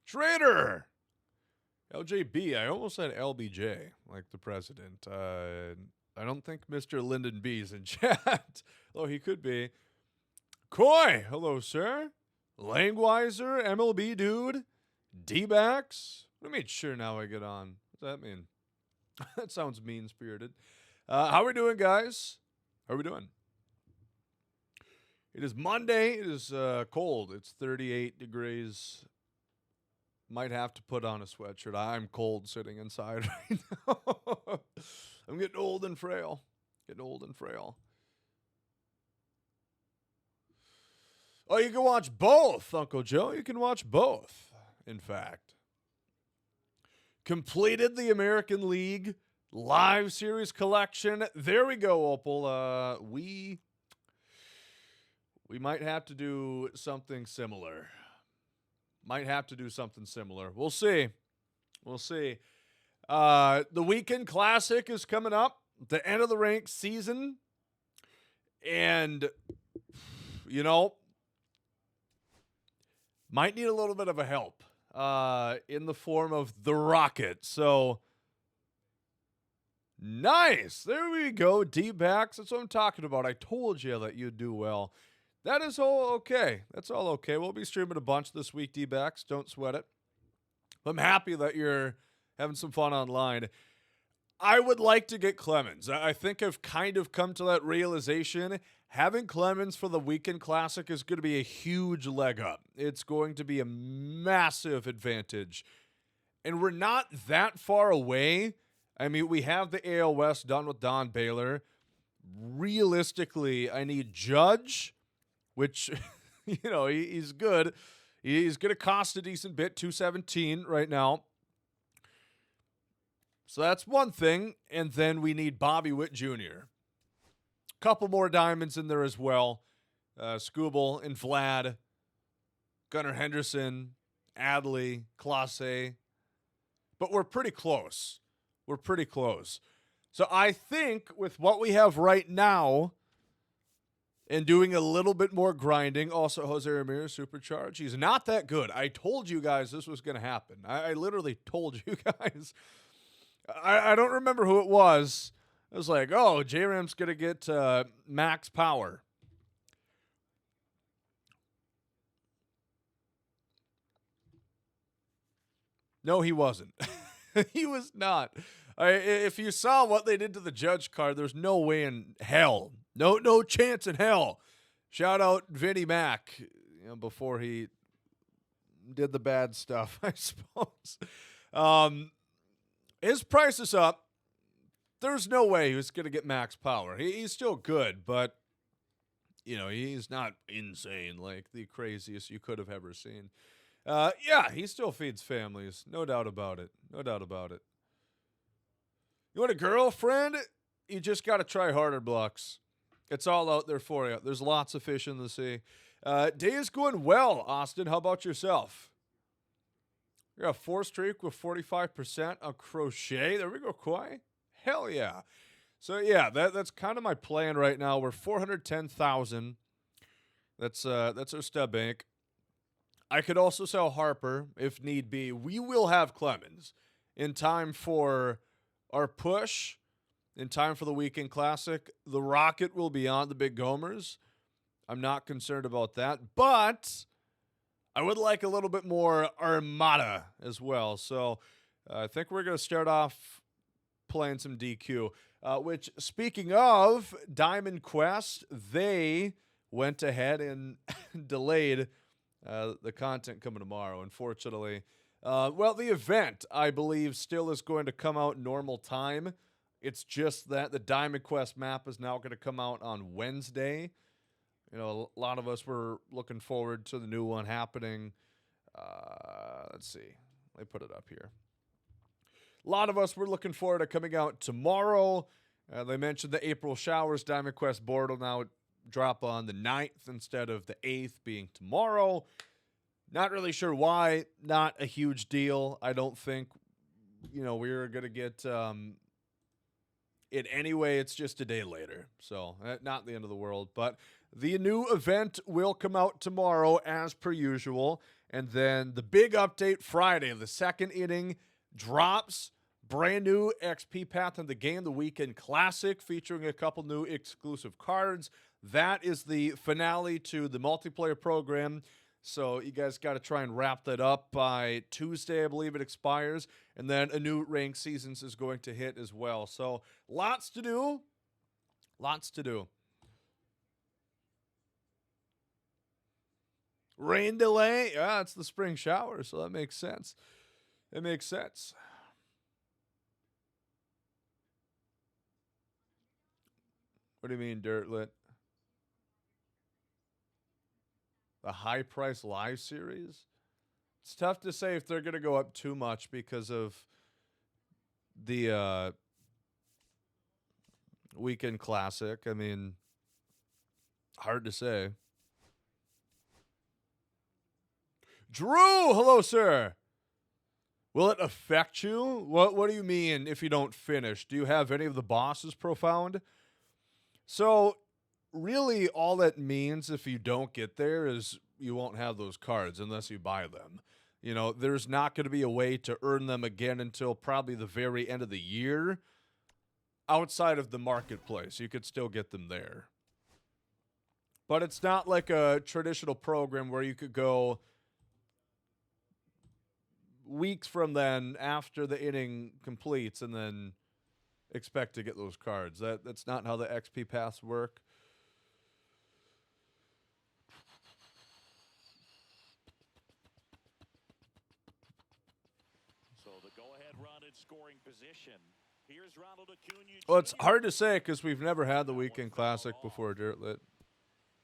Trader! LJB, I almost said LBJ, like the president. I don't think Mr. Lyndon B's in chat, though he could be. Coy, hello, sir. Langweiser, MLB dude, D-backs. What do you mean, sure, now I get on? What does that mean? That sounds mean-spirited. How are we doing, guys? How are we doing? It is Monday. It is cold. It's 38 degrees. Might have to put on a sweatshirt. I'm cold sitting inside right now. I'm getting old and frail. Oh, you can watch both, Uncle Joe. You can watch both, in fact. Completed the American League Live Series collection. There we go, Opal. We might have to do something similar. We'll see. The Weekend Classic is coming up. The end of the ranked season. And, might need a little bit of a help in the form of the Rocket. So, nice. There we go. D-backs. That's what I'm talking about. I told you that you'd do well. That is all okay. That's all okay. We'll be streaming a bunch this week, D-backs. Don't sweat it. I'm happy that you're having some fun online. I would like to get Clemens. I think I've kind of come to that realization. Having Clemens for the Weekend Classic is going to be a huge leg up. It's going to be a massive advantage. And we're not that far away. I mean, we have the AL West done with Don Baylor. Realistically, I need Judge, which, he's good. He's going to cost a decent bit, $217 right now. So that's one thing. And then we need Bobby Witt Jr. Couple more diamonds in there as well. Skubal and Vlad, Gunnar Henderson, Adley, Clase. But we're pretty close. So I think with what we have right now and doing a little bit more grinding, also Jose Ramirez supercharge. He's not that good. I told you guys this was going to happen. I literally told you guys. I don't remember who it was. I was like, oh, J-Ram's going to get max power. No, he wasn't. He was not. If you saw what they did to the Judge card, there's no way in hell. No chance in hell. Shout out Vinnie Mac, before he did the bad stuff, I suppose. His price is up. There's no way he was going to get max power. He's still good, but, he's not insane like the craziest you could have ever seen. Yeah, he still feeds families. No doubt about it. You want a girlfriend? You just got to try harder blocks. It's all out there for you. There's lots of fish in the sea. Day is going well, Austin. How about yourself? You got a 4-streak with 45% on crochet. There we go, Koi. Hell yeah. So, yeah, that's kind of my plan right now. We're 410,000. That's our stub bank. I could also sell Harper if need be. We will have Clemens in time for our push, in time for the Weekend Classic. The Rocket will be on the Big Gomers. I'm not concerned about that, but I would like a little bit more Armada as well. So I think we're going to start off playing some DQ, which, speaking of Diamond Quest, they went ahead and delayed the content coming tomorrow, unfortunately. Well, the event, I believe, still is going to come out normal time. It's just that the Diamond Quest map is now going to come out on Wednesday. A lot of us were looking forward to the new one happening. Let's see. Let me put it up here. A lot of us were looking forward to coming out tomorrow. They mentioned the April Showers Diamond Quest board will now drop on the 9th instead of the 8th being tomorrow. Not really sure why. Not a huge deal. I don't think, we're going to get it anyway. It's just a day later. So not the end of the world. But the new event will come out tomorrow as per usual. And then the big update Friday, the second inning drops. Brand new XP path in the game, the Weekend Classic, featuring a couple new exclusive cards. That is the finale to the multiplayer program. So you guys got to try and wrap that up by Tuesday, I believe it expires. And then a new ranked seasons is going to hit as well. So lots to do. Lots to do. Rain delay. Yeah, it's the spring shower, so that makes sense. It makes sense. What do you mean, Dirtlet? The High Price Live series? It's tough to say if they're going to go up too much because of the Weekend Classic. I mean, hard to say. Drew, hello, sir. Will it affect you? What do you mean if you don't finish? Do you have any of the bosses profound? So, really, all that means if you don't get there is you won't have those cards unless you buy them. You know, there's not going to be a way to earn them again until probably the very end of the year. Outside of the marketplace, you could still get them there. But it's not like a traditional program where you could go weeks from then after the inning completes and then expect to get those cards. That's not how the XP paths work. So the go-ahead run in scoring position. Here's Ronald Acuna. Well, it's hard to say because we've never had the Weekend Classic before, Dirtlet.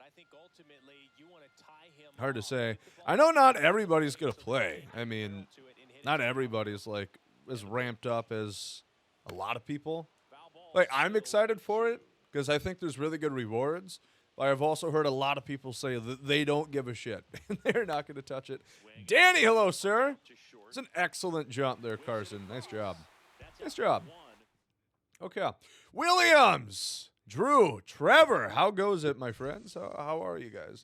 I think ultimately you want to tie him. Hard to say. I know not everybody's going to play. I mean, not everybody's like as ramped up as a lot of people. Like, I'm excited for it because I think there's really good rewards. But I've also heard a lot of people say that they don't give a shit. And they're not going to touch it. Danny, hello, sir. It's an excellent jump there, Carson. Nice job. Nice job. Okay. Williams, Drew, Trevor, how goes it, my friends? How are you guys?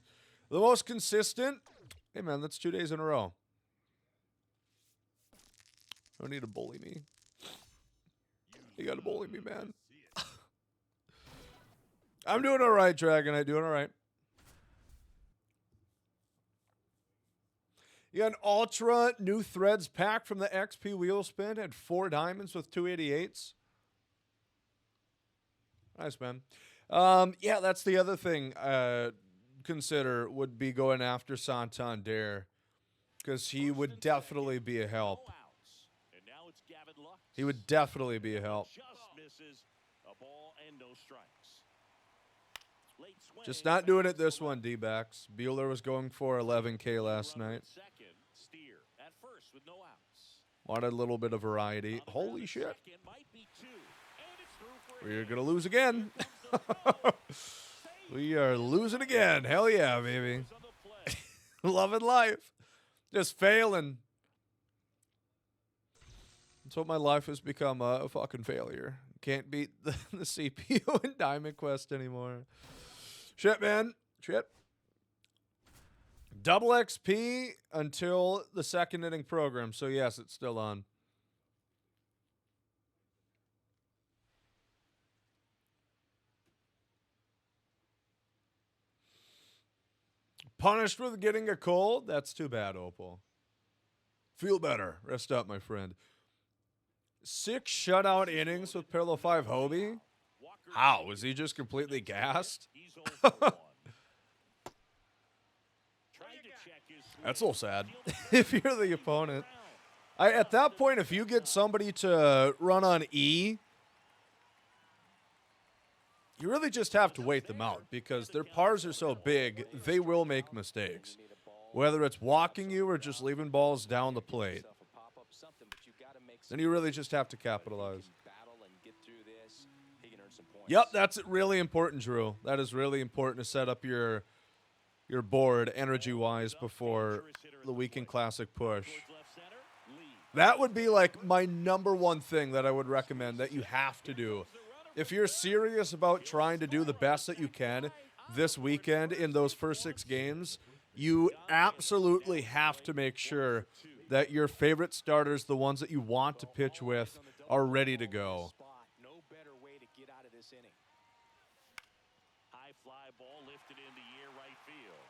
The most consistent? Hey, man, that's 2 days in a row. Don't need to bully me. You got to bully me, man. I'm doing all right, Dragonite. Doing all right. You got an Ultra New Threads pack from the XP Wheel Spin. Had 4 diamonds with 288s. Nice, man. Yeah, that's the other thing consider would be going after Santander. Because he would definitely be a help. He would definitely be a help. Just not doing it this one, D-backs. Bueller was going for 11K last night. Wanted a little bit of variety. Holy shit. We're going to lose again. We are losing again. Hell yeah, baby. Loving life. Just failing. That's what my life has become, a fucking failure. Can't beat the CPU in Diamond Quest anymore. Shit, man. Shit. Double XP until the second inning program. So, yes, it's still on. Punished with getting a cold? That's too bad, Opal. Feel better. Rest up, my friend. 6 shutout innings with Pillow 5 Hobie? How? Was he just completely gassed? That's a little sad. If you're the opponent. At that point, if you get somebody to run on E, you really just have to wait them out because their pars are so big, they will make mistakes. Whether it's walking you or just leaving balls down the plate. Then you really just have to capitalize. Yep, that's really important, Drew. That is really important to set up your board energy-wise before the Weekend Classic push. That would be like my #1 thing that I would recommend that you have to do. If you're serious about trying to do the best that you can this weekend in those first 6 games, You absolutely have to make sure that your favorite starters, the ones that you want to pitch with, are ready to go. No better way to get out of this inning. High fly ball lifted in the air right field.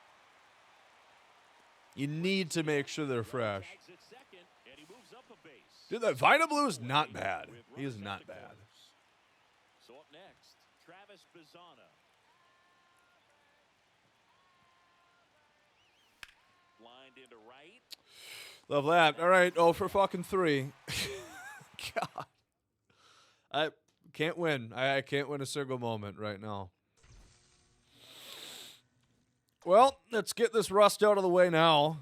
You need to make sure they're fresh. Tags at second, and he moves up a base. Dude, that Vita Blue is not bad. He is not bad. So up next, Travis Bizzana. Lined into right. Love that. All right, 0 for fucking 3. God. I can't win. I can't win a single moment right now. Well, let's get this rust out of the way now.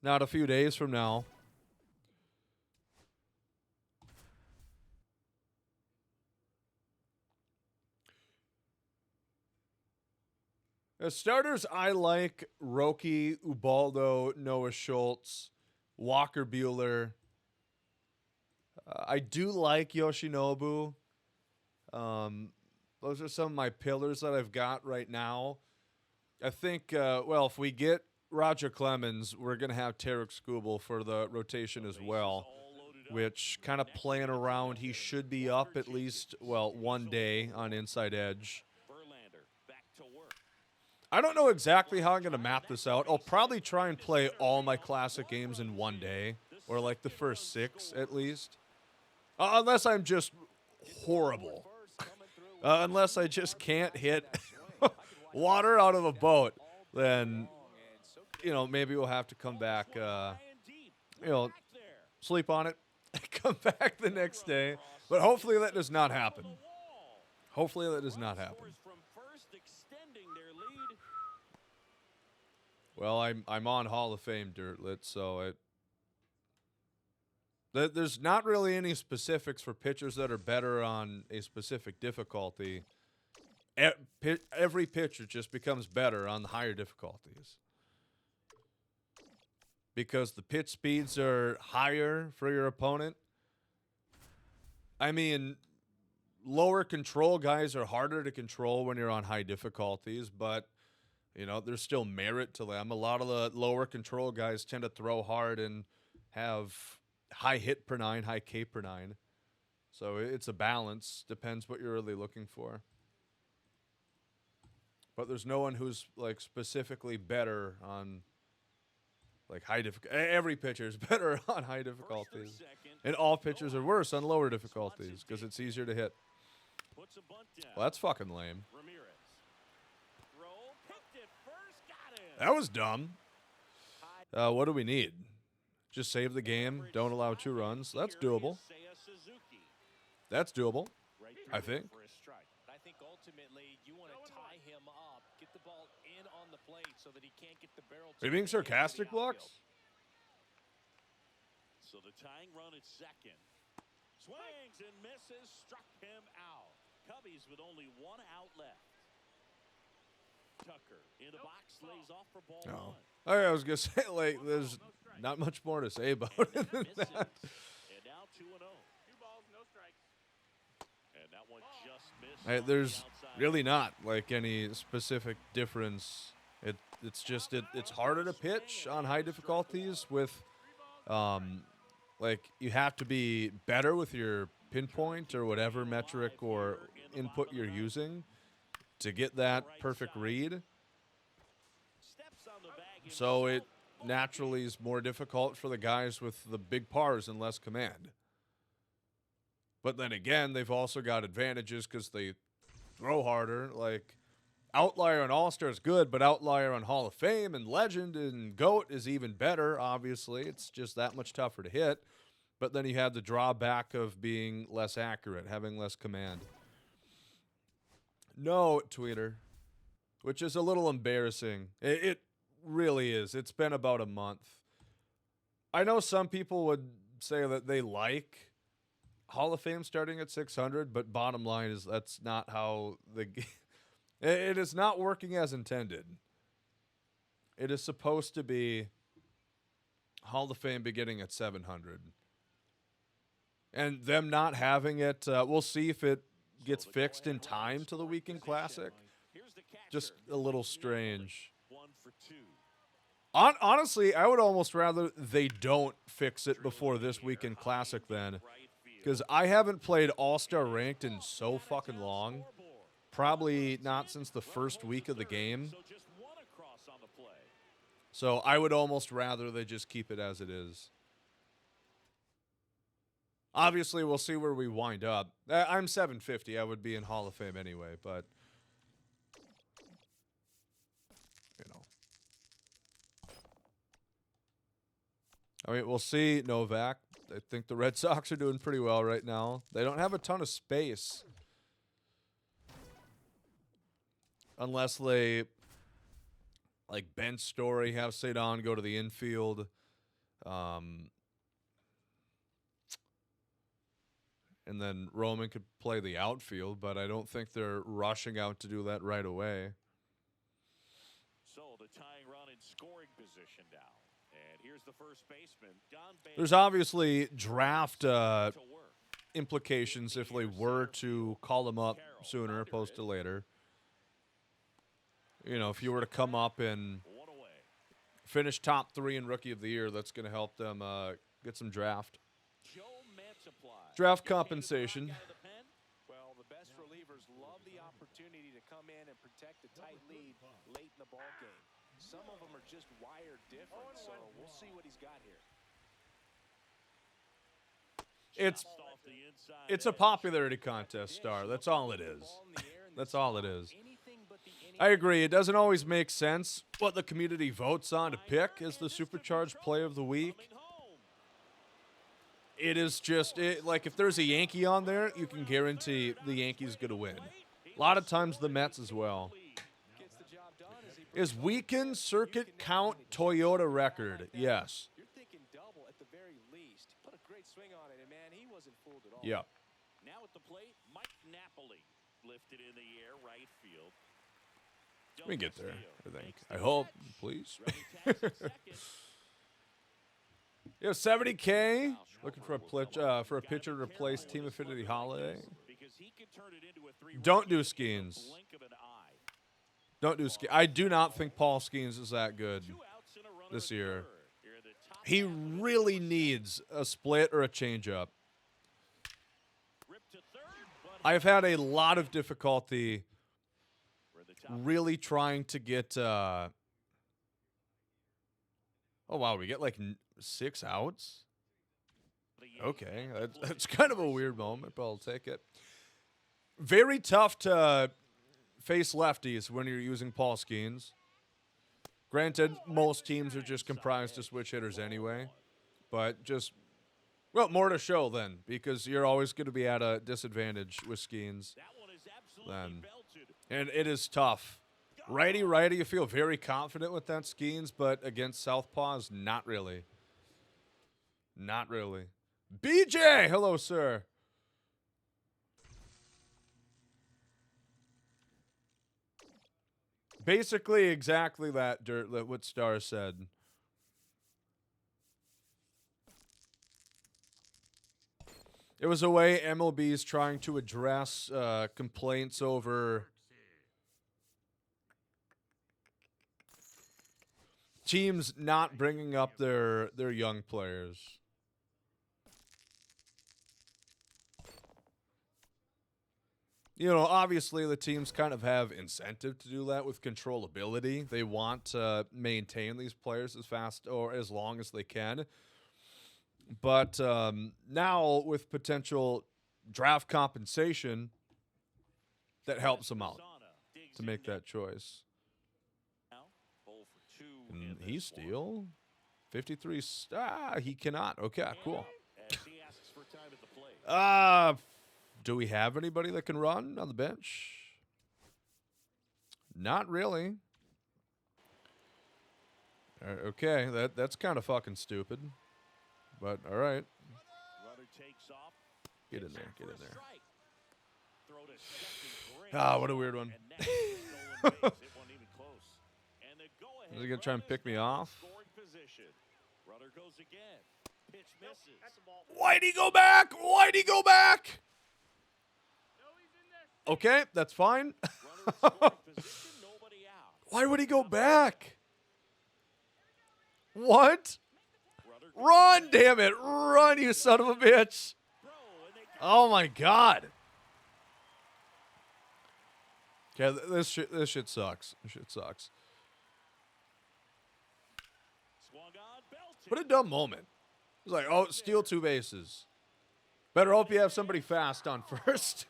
Not a few days from now. As starters, I like Roki, Ubaldo, Noah Schultz, Walker Buehler. I do like Yoshinobu. Those are some of my pillars that I've got right now. I think, if we get Roger Clemens, we're going to have Tarek Skubal for the rotation as well, which kind of playing around, he should be up at least, one day on inside edge. I don't know exactly how I'm going to map this out. I'll probably try and play all my classic games in one day, or like the first 6 at least. Unless I'm just horrible. Unless I just can't hit water out of a boat, then, maybe we'll have to come back, sleep on it, come back the next day. But hopefully that does not happen. Hopefully that does not happen. Well, I'm on Hall of Fame Dirtlet, so there's not really any specifics for pitchers that are better on a specific difficulty. Every pitcher just becomes better on the higher difficulties because the pitch speeds are higher for your opponent. I mean, lower control guys are harder to control when you're on high difficulties, but there's still merit to them. A lot of the lower control guys tend to throw hard and have high hit per 9, high K per 9. So it's a balance. Depends what you're really looking for. But there's no one who's like specifically better on like high difficulty. Every pitcher is better on high difficulties. And all pitchers are worse on lower difficulties because it's easier to hit. Well, that's fucking lame. That was dumb. What do we need? Just save the game. Don't allow 2 runs. That's doable. That's doable, I think. I think ultimately you want to tie him up, get the ball in on the plate so that he can't get the barrel. Are you being sarcastic, Blocks? So the tying run at second. Swings and misses, struck him out. Cubbies with only 1 out left. Tucker in the box, lays off for ball 1. I was going to say, there's not much more to say about it than that. And now 2-0. 2 balls, no strikes. And that one just missed. There's really not, any specific difference. It's just, it's harder to pitch on high difficulties with, you have to be better with your pinpoint or whatever metric or input you're using to get that perfect read. So it naturally is more difficult for the guys with the big pars and less command. But then again, they've also got advantages because they throw harder. Outlier on All-Star is good, but Outlier on Hall of Fame and Legend and GOAT is even better, obviously. It's just that much tougher to hit. But then you have the drawback of being less accurate, having less command. No, Tweeter, which is a little embarrassing. It really is. It's been about a month. I know some people would say that they like Hall of Fame starting at 600, but bottom line is that's not how it is not working as intended. It is supposed to be Hall of Fame beginning at 700. And them not having it, we'll see if it gets fixed in time to the Weekend Classic. Just a little strange. Honestly, I would almost rather they don't fix it before this weekend classic then, because I haven't played All-Star Ranked in so fucking long. Probably not since the first week of the game. So I would almost rather they just keep it as it is. Obviously, we'll see where we wind up. I'm 750. I would be in Hall of Fame anyway, but you know. I mean, we'll see Novak. I think the Red Sox are doing pretty well right now. They don't have a ton of space. Unless they, like, bench Story, have Cedon go to the infield. And then Roman could play the outfield, but I don't think they're rushing out to do that right away. So the tying run in scoring position now. And here's the first baseman. There's obviously draft implications if they were to call him up sooner opposed to later. You know, if you were to come up and finish top 3 in Rookie of the Year, that's going to help them get some draft compensation. Well, the best relievers love the opportunity to come in and protect a tight lead late in the ball game. Some of them are just wired different, so we'll see what he's got here. It's a popularity contest, Star. That's all it is. That's all it is. I agree. It doesn't always make sense what the community votes on to pick as the Supercharged Play of the Week. It is just, like, if there's a Yankee on there, you can guarantee the Yankees going to win. A lot of times the Mets as well. Is weekend circuit count Toyota record? Yes. You're thinking double at the very least. Put a great swing on it, and man, he wasn't fooled at all. Yeah. Now at the plate, Mike Napoli lifted in the air, right field. Let me get there, I think. I hope, please. Yeah, 70K. Looking for a pitcher to replace Team Affinity Holiday. Don't do Skeens. Don't do Skeens. I do not think Paul Skeens is that good this year. He really needs a split or a changeup. I've had a lot of difficulty really trying to get oh wow, we get like 6 outs. Okay, that's kind of a weird moment, but I'll take it. Very tough to face lefties when you're using Paul Skeens. Granted, most teams are just comprised of switch hitters anyway, but just, well, more to show then, because you're always going to be at a disadvantage with Skeens then. And it is tough. Righty, you feel very confident with that Skeens, but against Southpaws, not really. Not really. BJ! Hello, sir. Basically exactly that, Dirt, what Star said. It was a way MLB is trying to address complaints over teams not bringing up their young players. You know, obviously the teams kind of have incentive to do that with controllability. They want to maintain these players as fast or as long as they can. But now with potential draft compensation, that helps them out to make that choice. Can he steal? 53. He cannot. Okay, cool. Do we have anybody that can run on the bench? Not really. Okay, that's kind of fucking stupid. But all right. Get in there. Get in there. What a weird one. Is he gonna try and pick me off? Why'd he go back? Why'd he go back? Okay, that's fine. Why would he go back? What? Run, damn it. Run, you son of a bitch. Oh, my God. Okay, this shit sucks. This shit sucks. What a dumb moment. It's like, oh, steal 2 bases. Better hope you have somebody fast on first.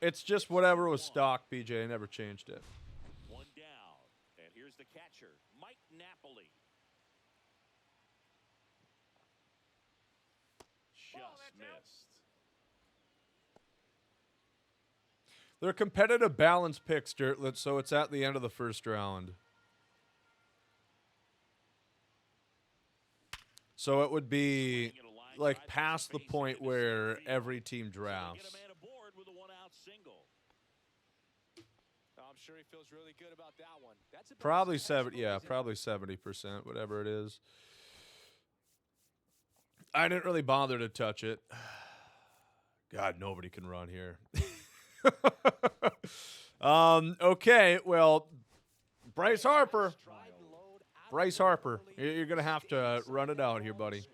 It's just whatever was stock, BJ. I never changed it. 1 down. And here's the catcher, Mike Napoli. Just missed. They're competitive balance picks, Dirtlet, so it's at the end of the first round. So it would be like past the point where every team drafts. I'm sure he feels really good about that one. That's Probably 70, yeah, probably 70%, whatever it is. I didn't really bother to touch it. God, nobody can run here. Okay, well, Bryce Harper. Bryce Harper, you're going to have to run it out here, buddy.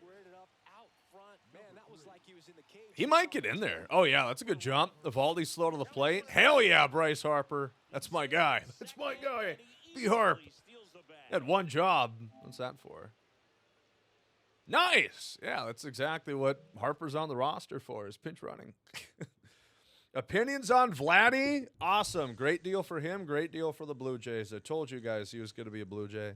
He might get in there. Oh, yeah, that's a good jump. Evaldi's slow to the plate. Hell yeah, Bryce Harper. That's my guy. That's my guy. B. Harp. Had one job. What's that for? Nice. Yeah, that's exactly what Harper's on the roster for, is pinch running. Opinions on Vladdy? Awesome. Great deal for him. Great deal for the Blue Jays. I told you guys he was going to be a Blue Jay.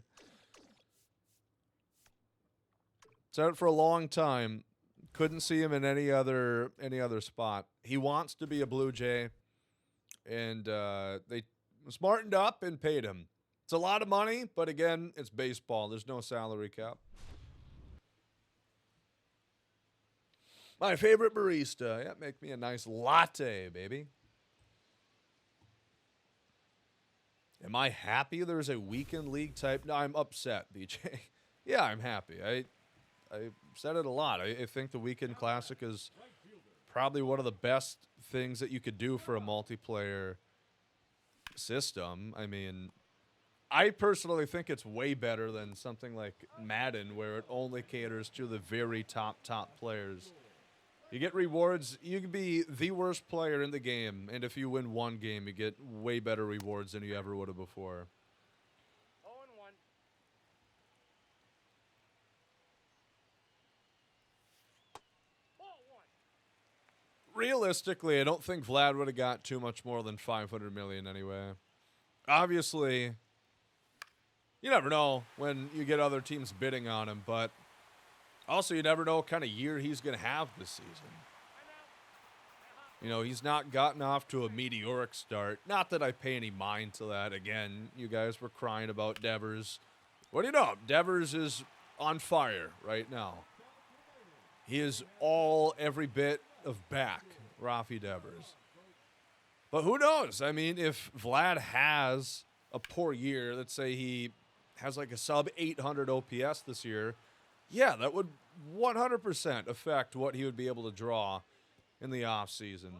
It's out for a long time. Couldn't see him in any other spot. He wants to be a Blue Jay, and they smartened up and paid him. It's a lot of money, but again, it's baseball. There's no salary cap. My favorite barista. Yeah, make me a nice latte, baby. Am I happy there's a weekend league type? No, I'm upset, BJ. Yeah, I'm happy. I said it a lot. I think the Weekend Classic is probably one of the best things that you could do for a multiplayer system. I mean, I personally think it's way better than something like Madden, where it only caters to the very top players. You get rewards. You can be the worst player in the game, and if you win one game, you get way better rewards than you ever would have before. Realistically, I don't think Vlad would have got too much more than $500 million anyway. Obviously, you never know when you get other teams bidding on him, but also you never know what kind of year he's going to have this season. You know, he's not gotten off to a meteoric start. Not that I pay any mind to that. Again, you guys were crying about Devers. What do you know? Devers is on fire right now. He is every bit of back, Rafi Devers. But who knows? I mean, if Vlad has a poor year, let's say he has like a sub 800 OPS this year, yeah, that would 100% affect what he would be able to draw in the offseason.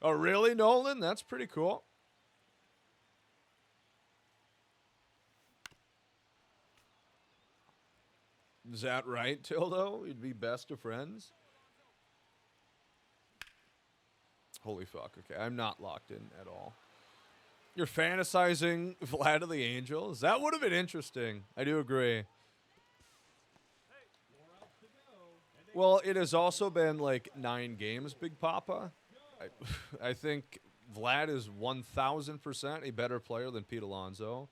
Oh, really, Nolan? That's pretty cool. Is that right, Tildo? You'd be best of friends? Holy fuck. Okay, I'm not locked in at all. You're fantasizing Vlad of the Angels? That would have been interesting. I do agree. Well, it has also been like 9 games, Big Papa. I think Vlad is 1,000% a better player than Pete Alonso.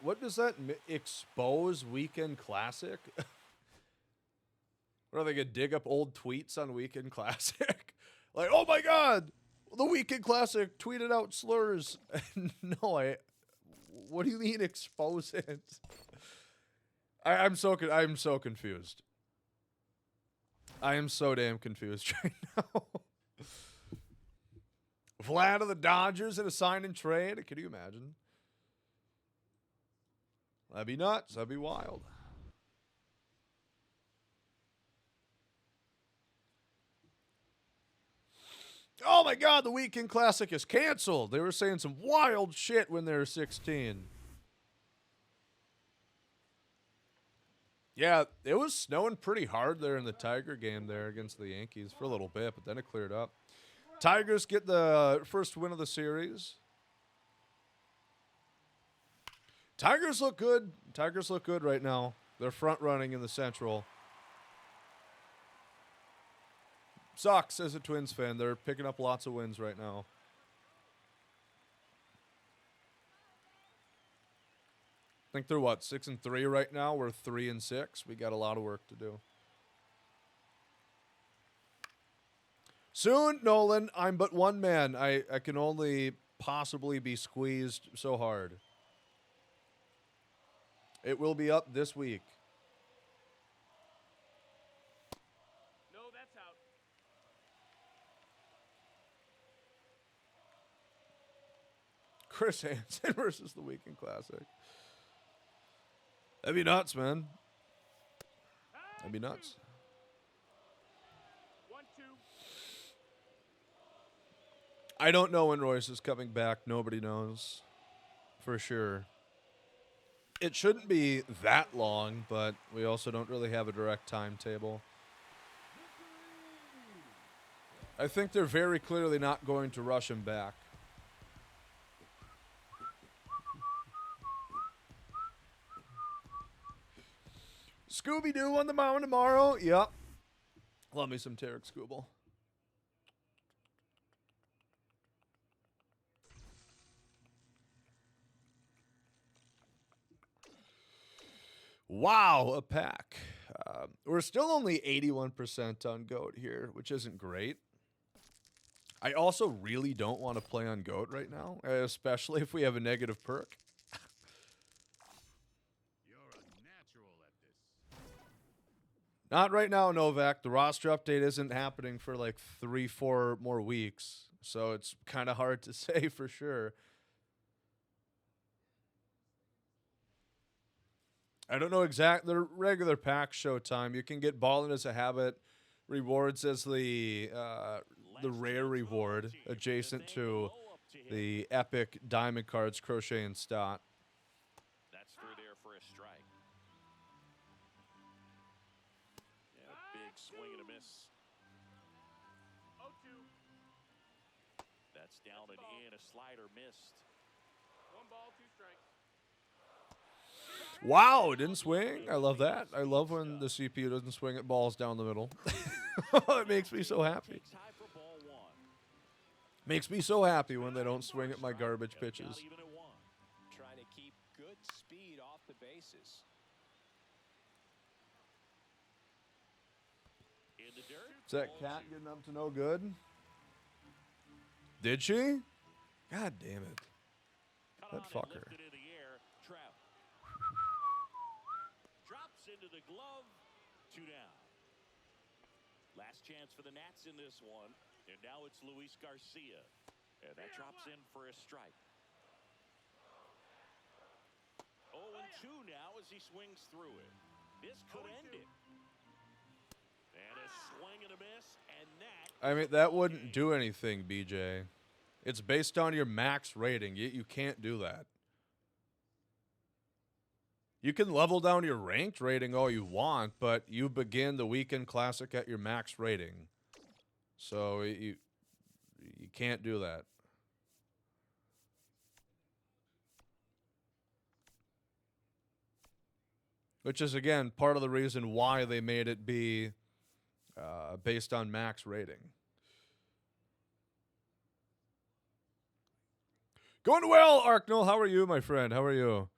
What does that expose Weekend Classic? What are they going to dig up old tweets on Weekend Classic? Like, oh my God, the Weekend Classic tweeted out slurs. No, what do you mean expose it? I'm so confused. I am so damn confused right now. Vlad of the Dodgers in a sign and trade? Can you imagine? That'd be nuts. That'd be wild. Oh my God, the Weekend Classic is canceled. They were saying some wild shit when they were 16. Yeah, it was snowing pretty hard there in the Tiger game there against the Yankees for a little bit, but then it cleared up. Tigers get the first win of the series. Tigers look good. Tigers look good right now. They're front running in the Central. Sucks as a Twins fan. They're picking up lots of wins right now. I think they're what, 6-3 right now. We're 3-6. We got a lot of work to do. Soon, Nolan, I'm but one man. I can only possibly be squeezed so hard. It will be up this week. No, that's out. Chris Hansen versus the Weekend Classic. That'd be nuts, man. That'd be nuts. 1-2. I don't know when Royce is coming back. Nobody knows for sure. It shouldn't be that long, but we also don't really have a direct timetable. I think they're very clearly not going to rush him back. Scooby-Doo on the mound tomorrow. Yep. Love me some Tarek Scooble. Wow, a pack. We're still only 81% on GOAT here, which isn't great. I also really don't want to play on GOAT right now, especially if we have a negative perk. You're a natural at this. Not right now, Novak. The roster update isn't happening for like 3-4 more weeks, so it's kind of hard to say for sure. I don't know exactly. The regular pack showtime. You can get Ballin' as a Habit rewards as the rare reward adjacent to the epic diamond cards, Crochet and Stott. That's through there for a strike. Yeah, big swing and a miss. 0-2. That's down and in. A slider missed. 1 ball, 2 strikes. Wow, it didn't swing. I love that. I love when the CPU doesn't swing at balls down the middle. It makes me so happy. Takes high for ball 1. Makes me so happy when they don't swing at my garbage pitches. Not even at 1. Trying to keep good speed off the bases. In the dirt. Is that cat getting up to no good? Did she? God damn it. Cut That on and fucker. lifted in the air. Trout. Drops into the glove. 2 down. Last chance for the Nats in this one. And now it's Luis Garcia. And that drops in for a strike. 0-2 now as he swings through it. This could end it. And a swing and a miss. And that. I mean, that wouldn't do anything, BJ. It's based on your max rating. You can't do that. You can level down your ranked rating all you want, but you begin the Weekend Classic at your max rating. So you can't do that. Which is, again, part of the reason why they made it be based on max rating. Going well, Arknell. How are you, my friend? How are you?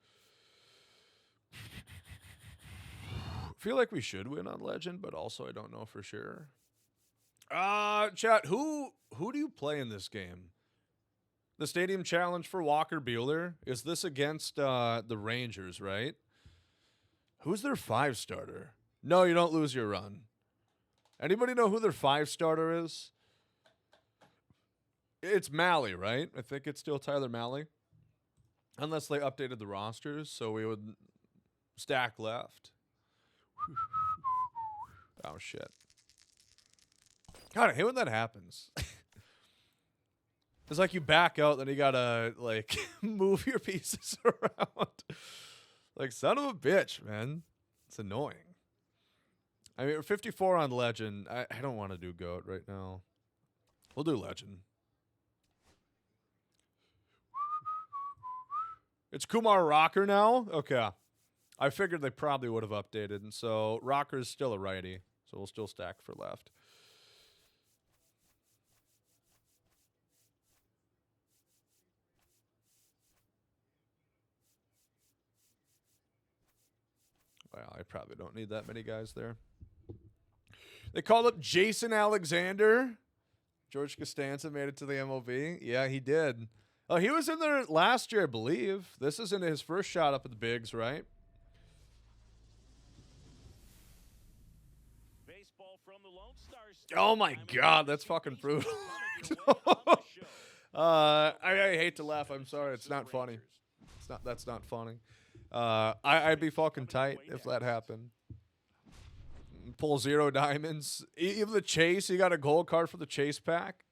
Feel like we should win on Legend, but also I don't know for sure. Chat, who do you play in this game? The Stadium Challenge for Walker Buehler? Is this against the Rangers, right? Who's their 5-starter? No, you don't lose your run. Anybody know who their 5-starter is? It's Malley, right? I think it's still Tyler Malley. Unless they updated the rosters, so we would Stack left. Oh, shit. God, I hate when that happens. It's like you back out, then you gotta, like, move your pieces around. Like, son of a bitch, man. It's annoying. I mean, we're 54 on Legend. I don't want to do GOAT right now. We'll do Legend. It's Kumar Rocker now? Okay. I figured they probably would have updated, and so Rocker's still a righty, so we'll still stack for left. Well, I probably don't need that many guys there. They called up Jason Alexander. George Costanza made it to the MLB. Yeah, he did. Oh, he was in there last year, I believe. This isn't his first shot up at the bigs, right? Baseball from the Lone Star State. Oh my God, that's fucking brutal. I hate to laugh. I'm sorry. It's not funny. That's not funny. I'd be fucking tight if that happened. Pull 0 diamonds. Even the chase, you got a gold card for the chase pack.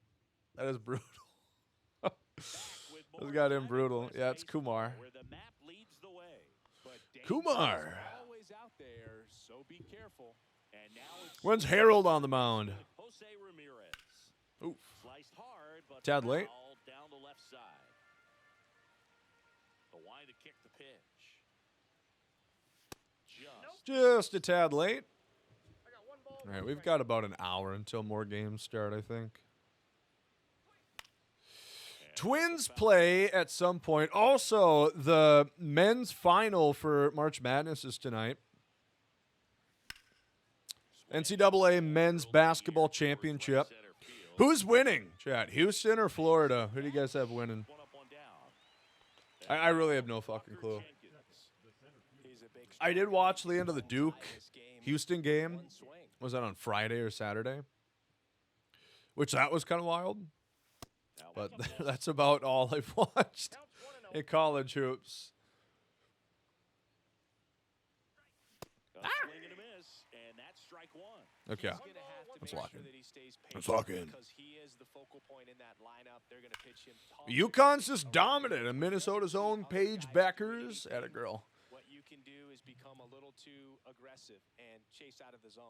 That is brutal. That's goddamn brutal. Yeah, it's Kumar. Kumar. Always out there, so be careful. And now it's When's Harold on the mound? Jose Ramirez. Oof. Sliced hard, but Tad late. foul down the left side. The wide to kick the pitch. Just a tad late. All right, we've got about an hour until more games start, I think. Twins play at some point. Also, the men's final for March Madness is tonight. NCAA Men's Basketball Championship. Who's winning, Chad? Houston or Florida? Who do you guys have winning? I really have no fucking clue. I did watch the end of the Duke-Houston game. Was that on Friday or Saturday? Which that was kind of wild. But that's about all I've watched in college hoops. Okay. Let's lock in. Let's lock in. UConn's just dominant, and Minnesota's own Paige Beckers at a girl. What you can do is become a little too aggressive and chase out of the zone.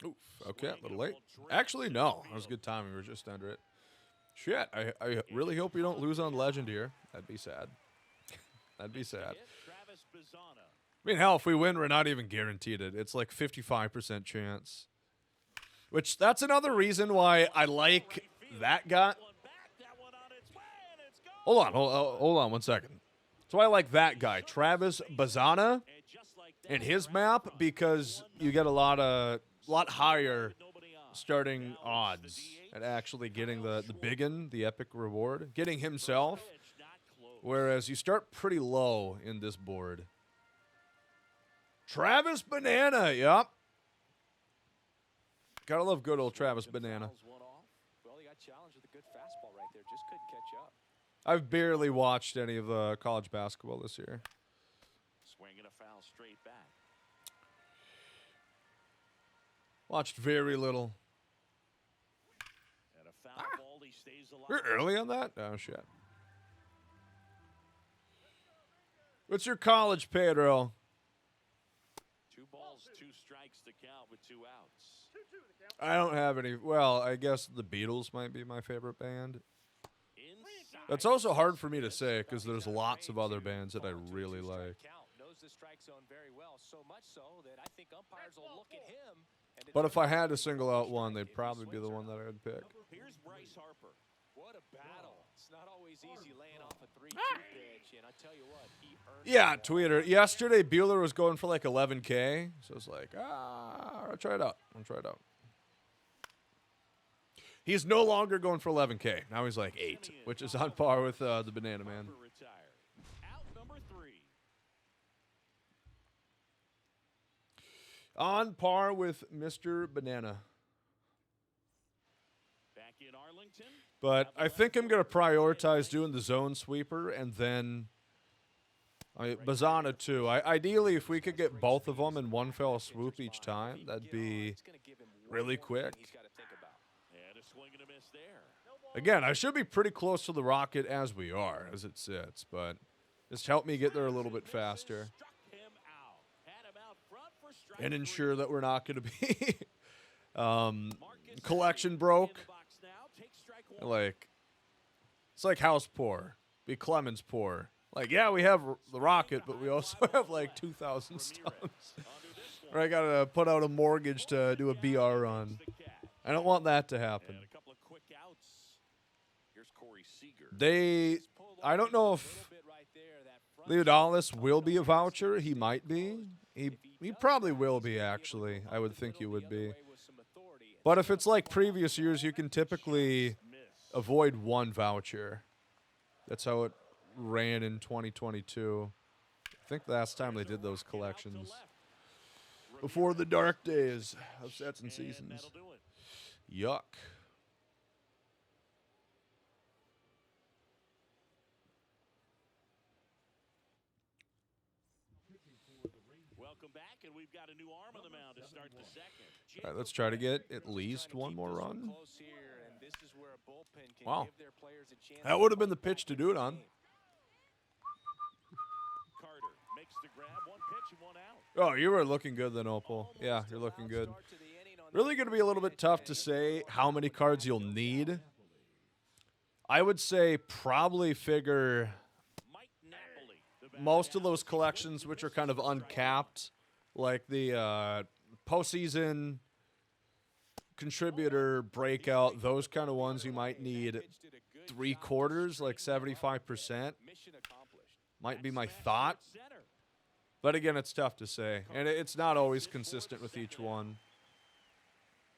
Oof, okay, a little late. Actually, no. That was good timing. We were just under it. Shit, I really hope we don't lose on Legend here. That'd be sad. That'd be sad. I mean, hell, if we win, we're not even guaranteed it. It's like 55% chance. Which, that's another reason why I like that guy. Hold on 1 second. That's why I like that guy, Travis Bazana, and his map, because you get a lot higher starting odds at actually getting the biggin, the epic reward, getting himself, whereas you start pretty low in this board. Travis Banana, yep. Gotta love good old Travis Banana. Well, he got challenged with a good fastball right there. Just couldn't catch up. I've barely watched any of college basketball this year. Swinging a foul straight back. Watched very little. And a foul ball, he stays alive. You're early on that? Oh, shit. What's your college, Pedro? 2 balls, 2 strikes to count with 2 outs. I don't have any. Well, I guess the Beatles might be my favorite band. That's also hard for me to say because there's lots of other bands that I really like. Knows the strike zone very well, so much so that I think umpires will look at him. But if I had to single out one, they'd probably be the one that I would pick. Here's Bryce Harper. What a battle. It's not always easy laying off a 3-2 pitch, and I tell you what, he earned Yeah, Tweeter. Yesterday, Bueller was going for like 11K, so it's like, I'll try it out. He's no longer going for 11K. Now he's like 8, which is on par with the Banana Man. Out number 3. On par with Mr. Banana. Back in Arlington. But I think I'm going to prioritize doing the zone sweeper and then Bazana too. Ideally, if we could get both of them in one fell swoop each time, that'd be really quick. And a swing and a miss there. Again, I should be pretty close to the rocket as we are, as it sits, but just help me get there a little bit faster Struck him out. Had him out front for strike and three. ensure that we're not going to be Marcus collection in broke. the box now. Take strike one. Like, it's like house poor, be Clemens poor. Like, yeah, we have the rocket, but we also have like 2,000 stubs. Under this one, Or I got to put out a mortgage to do a BR run. the cat. I don't want that to happen. And a couple of quick outs. Here's Corey Seager. I don't know if Leodalis will be a voucher. He might be. He probably will be, actually. I would think he would be. But if it's like previous years, you can typically avoid one voucher. That's how it ran in 2022. I think last time they did those collections. Before the dark days of sets and seasons. That'll do it. Yuck. Welcome back, and we've got a new arm on the mound to start the second. All right, let's try to get at least one more run. Wow. That would have been the pitch to do it on. Carter makes the grab. One pitch and one out. Oh, you were looking good then, Opal. Yeah, you're looking good. Really going to be a little bit tough to say how many cards you'll need. I would say probably figure Mike Napoli. The batter most of down. those collections, which are kind of uncapped, like the postseason contributor breakout, those kind of ones, you might need 3/4, like 75%. Might be my thought. Center. But again, it's tough to say. And it's not always consistent with each one.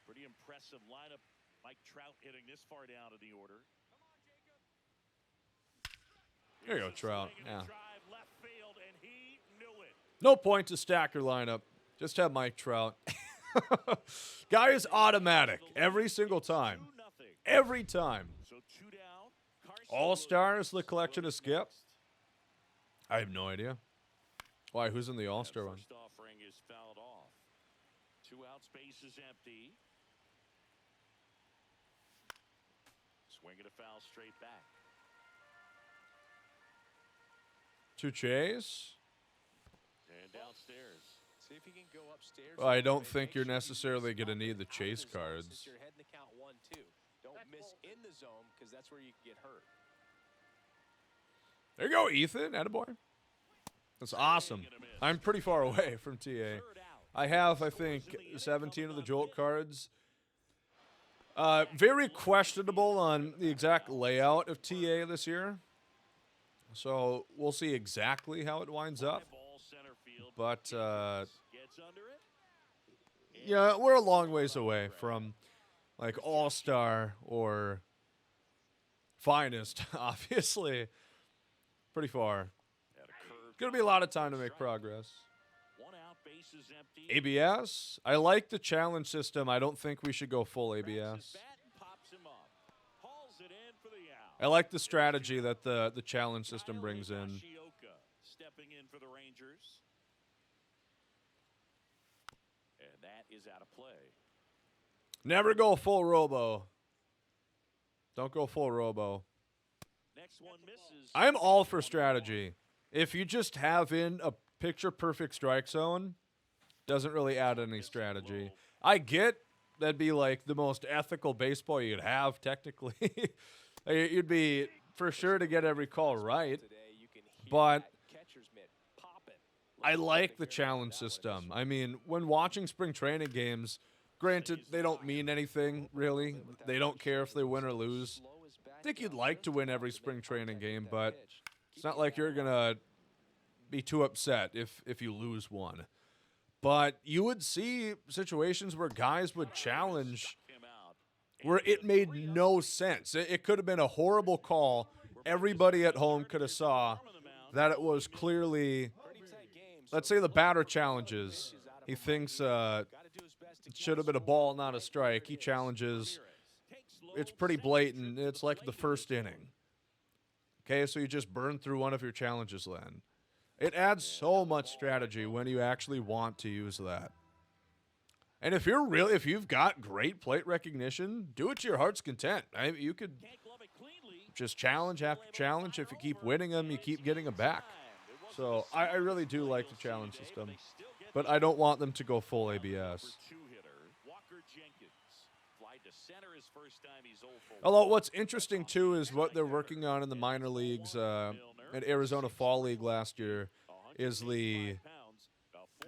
Pretty impressive lineup. Mike Trout hitting this far down in the order. There you go, Trout. Swing and a Yeah. drive left field, and he knew it. No point to stack your lineup. Just have Mike Trout. Guy is automatic every single time. 2-0. Every time. So 2 down. Carson All-Stars, the collection to skip? I have no idea. Why, who's in the All-Star one? First offering is fouled off. 2 out, space is empty. Swing and a foul straight back. Two Chase? And downstairs. See if you can go upstairs. Well, I don't think you're necessarily going to need the Chase cards. Since you're heading to count 1-2. Don't miss in the zone because that's where you can get hurt. There you go, Ethan. Attaboy. That's awesome. I'm pretty far away from TA. Third out. I have, I think, 17 of the Jolt cards. Very questionable on the exact layout of TA this year. So we'll see exactly how it winds up. Ball center field. But, Gets under it. yeah, we're a long ways away from, like, All-Star or Finest, obviously. Pretty far. At a curve. Going to be a lot of time to make progress. 1 out, base is empty. ABS? I like the challenge system. I don't think we should go full Grabs his ABS. bat and pops him up. Hauls it in for the out. I like the strategy that the challenge system brings in. Nashioka stepping in for the Rangers. And that is out of play. Never go full robo. Don't go full robo. Next one misses. I'm all for strategy. If you just have in a picture-perfect strike zone, doesn't really add any strategy. I get that'd be like the most ethical baseball you'd have, technically. You'd be for sure to get every call right. But I like the challenge system. I mean, when watching spring training games, granted, they don't mean anything, really. They don't care if they win or lose. I think you'd like to win every spring training game, but it's not like you're going to be too upset if you lose one. But you would see situations where guys would challenge where it made no sense. It could have been a horrible call. Everybody at home could have saw that it was clearly, let's say the batter challenges. He thinks it should have been a ball, not a strike. He challenges. It's pretty blatant. It's like the first inning. Okay, so you just burn through one of your challenges then. It adds so much strategy when you actually want to use that. And if you've got great plate recognition, do it to your heart's content. You could just challenge after challenge. If you keep winning them, you keep getting them back. So I really do like the challenge system, but I don't want them to go full ABS. Although what's interesting too is what they're working on in the minor leagues at Arizona Fall League last year is the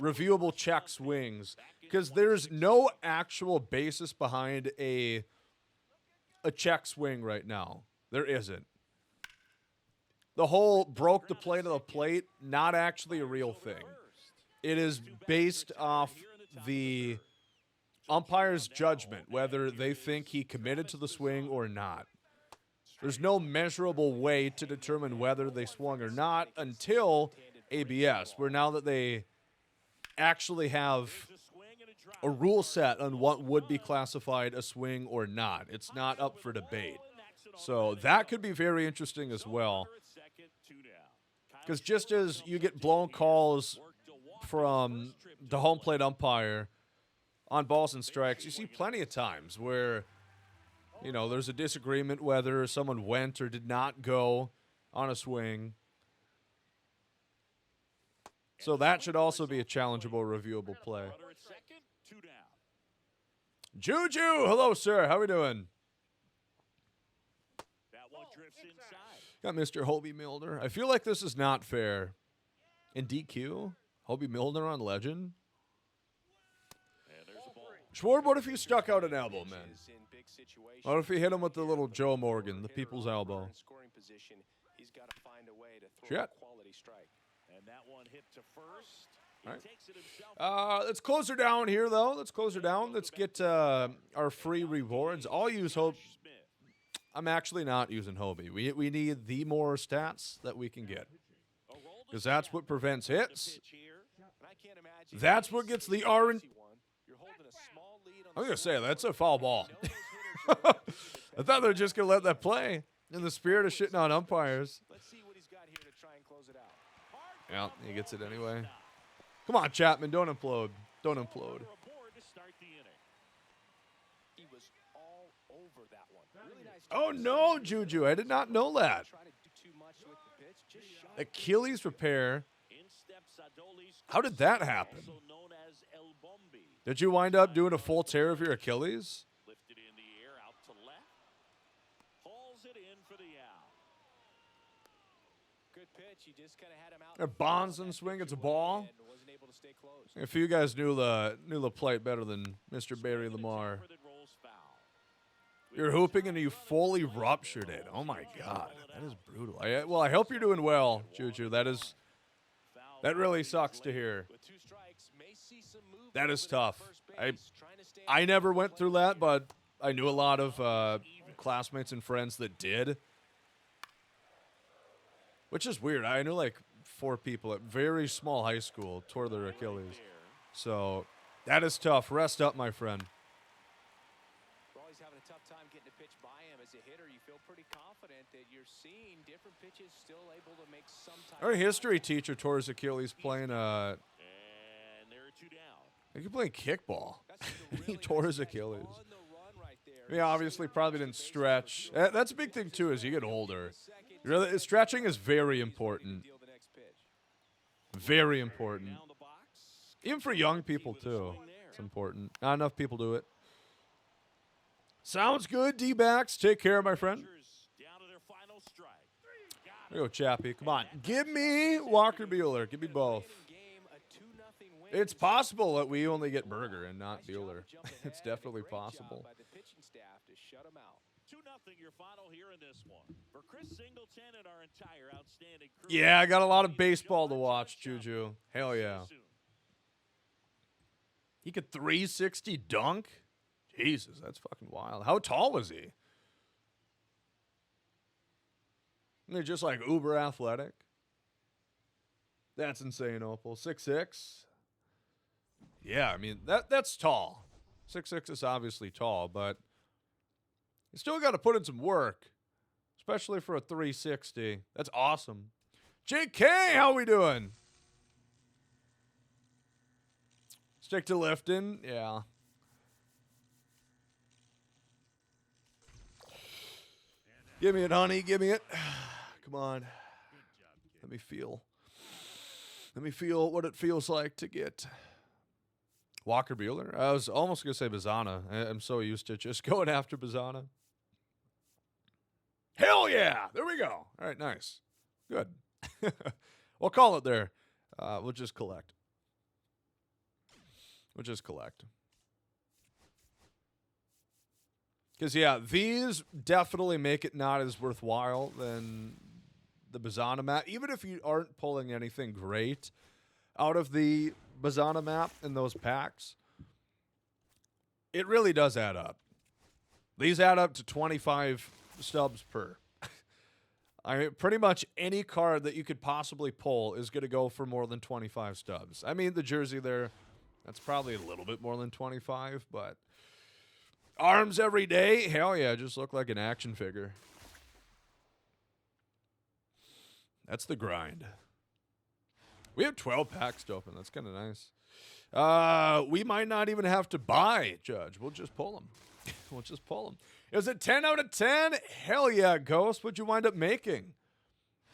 reviewable check swings, because there's no actual basis behind a check swing right now. There isn't. The whole broke the plate of the plate, not actually a real thing. It is based off the umpire's judgment, whether they think he committed to the swing or not. There's no measurable way to determine whether they swung or not until ABS, where now that they actually have a rule set on what would be classified a swing or not. It's not up for debate. So that could be very interesting as well. Because just as you get blown calls from the home plate umpire on balls and strikes, you see plenty of times where, you know, there's a disagreement whether someone went or did not go on a swing. So that should also be a challengeable, reviewable play. Juju, hello, sir. How we doing? Got Mr. Hobie Milner. I feel like this is not fair. In DQ, Hobie Milner on Legend. Schwarb, what if you stuck out an elbow, man? What if you hit him with the little Joe Morgan, the people's elbow? Shit. All right. Let's close her down here, though. Let's close her down. Let's get our free rewards. I'll use Hope. I'm actually not using Hobie. We need the more stats that we can get, because that's what prevents hits. That's what gets the orange. I'm going to say, that's a foul ball. I thought they were just going to let that play in the spirit of shitting on umpires. Yeah, he gets it anyway. Come on, Chapman, don't implode. Don't implode. Oh, no, Juju. I did not know that. Achilles repair. How did that happen? Did you wind up doing a full tear of your Achilles? Lifted in the air, out to left. Pulls it in for the out. Good pitch. He just kind of had him out. A bonds and swing. It's a ball. If you guys knew the plate better than Mr. Barry Lamar. You're hooping and you fully ruptured it. Oh my God, that is brutal. I hope you're doing well, Juju. That really sucks to hear. That is tough. I never went through that, but I knew a lot of classmates and friends that did. Which is weird. I knew like 4 people at very small high school tore their Achilles. So that is tough. Rest up, my friend. We're always having a tough time getting a pitch by him. As a hitter, you feel pretty confident that you're seeing different pitches, still able to make some type. Our history teacher tore his Achilles playing And there are 2 down. I think playing kickball. He tore his Achilles. Yeah, obviously probably didn't stretch. That's a big thing too as you get older. Really, stretching is very important. Very important. Even for young people too. It's important. Not enough people do it. Sounds good, D-backs. Take care, my friend. There you go, Chappie. Come on. Give me Walker Buehler. Give me both. It's possible that we only get Berger and not Buehler. It's definitely possible. 2-0 your final here in this one. For Chris Singleton and our entire outstanding crew. Yeah, I got a lot of baseball to watch, Juju. Hell yeah. He could 360 dunk? Jesus, that's fucking wild. How tall was he? And they're just like uber athletic. That's insane, Opal. 6'6". Yeah, I mean, that's tall. 6'6" is obviously tall, but you still got to put in some work, especially for a 360. That's awesome. JK, how we doing? Stick to lifting. Yeah. Give me it, honey. Give me it. Come on. Let me feel. Let me feel what it feels like to get Walker Buehler. I was almost going to say Bazana. I'm so used to just going after Bazana. Hell yeah. There we go. All right, nice. Good. We'll call it there. We'll just collect. We'll just collect. Because, yeah, these definitely make it not as worthwhile than the Bazana map. Even if you aren't pulling anything great out of the Bazana map in those packs, it really does add up. These add up to 25 stubs per. I mean, pretty much any card that you could possibly pull is going to go for more than 25 stubs. I mean, the jersey there, that's probably a little bit more than 25, but arms every day? Hell yeah, just look like an action figure. That's the grind. We have 12 packs to open. That's kind of nice. We might not even have to buy, Judge. We'll just pull them. We'll just pull them. Is it 10 out of 10? Hell yeah, Ghost. What'd you wind up making?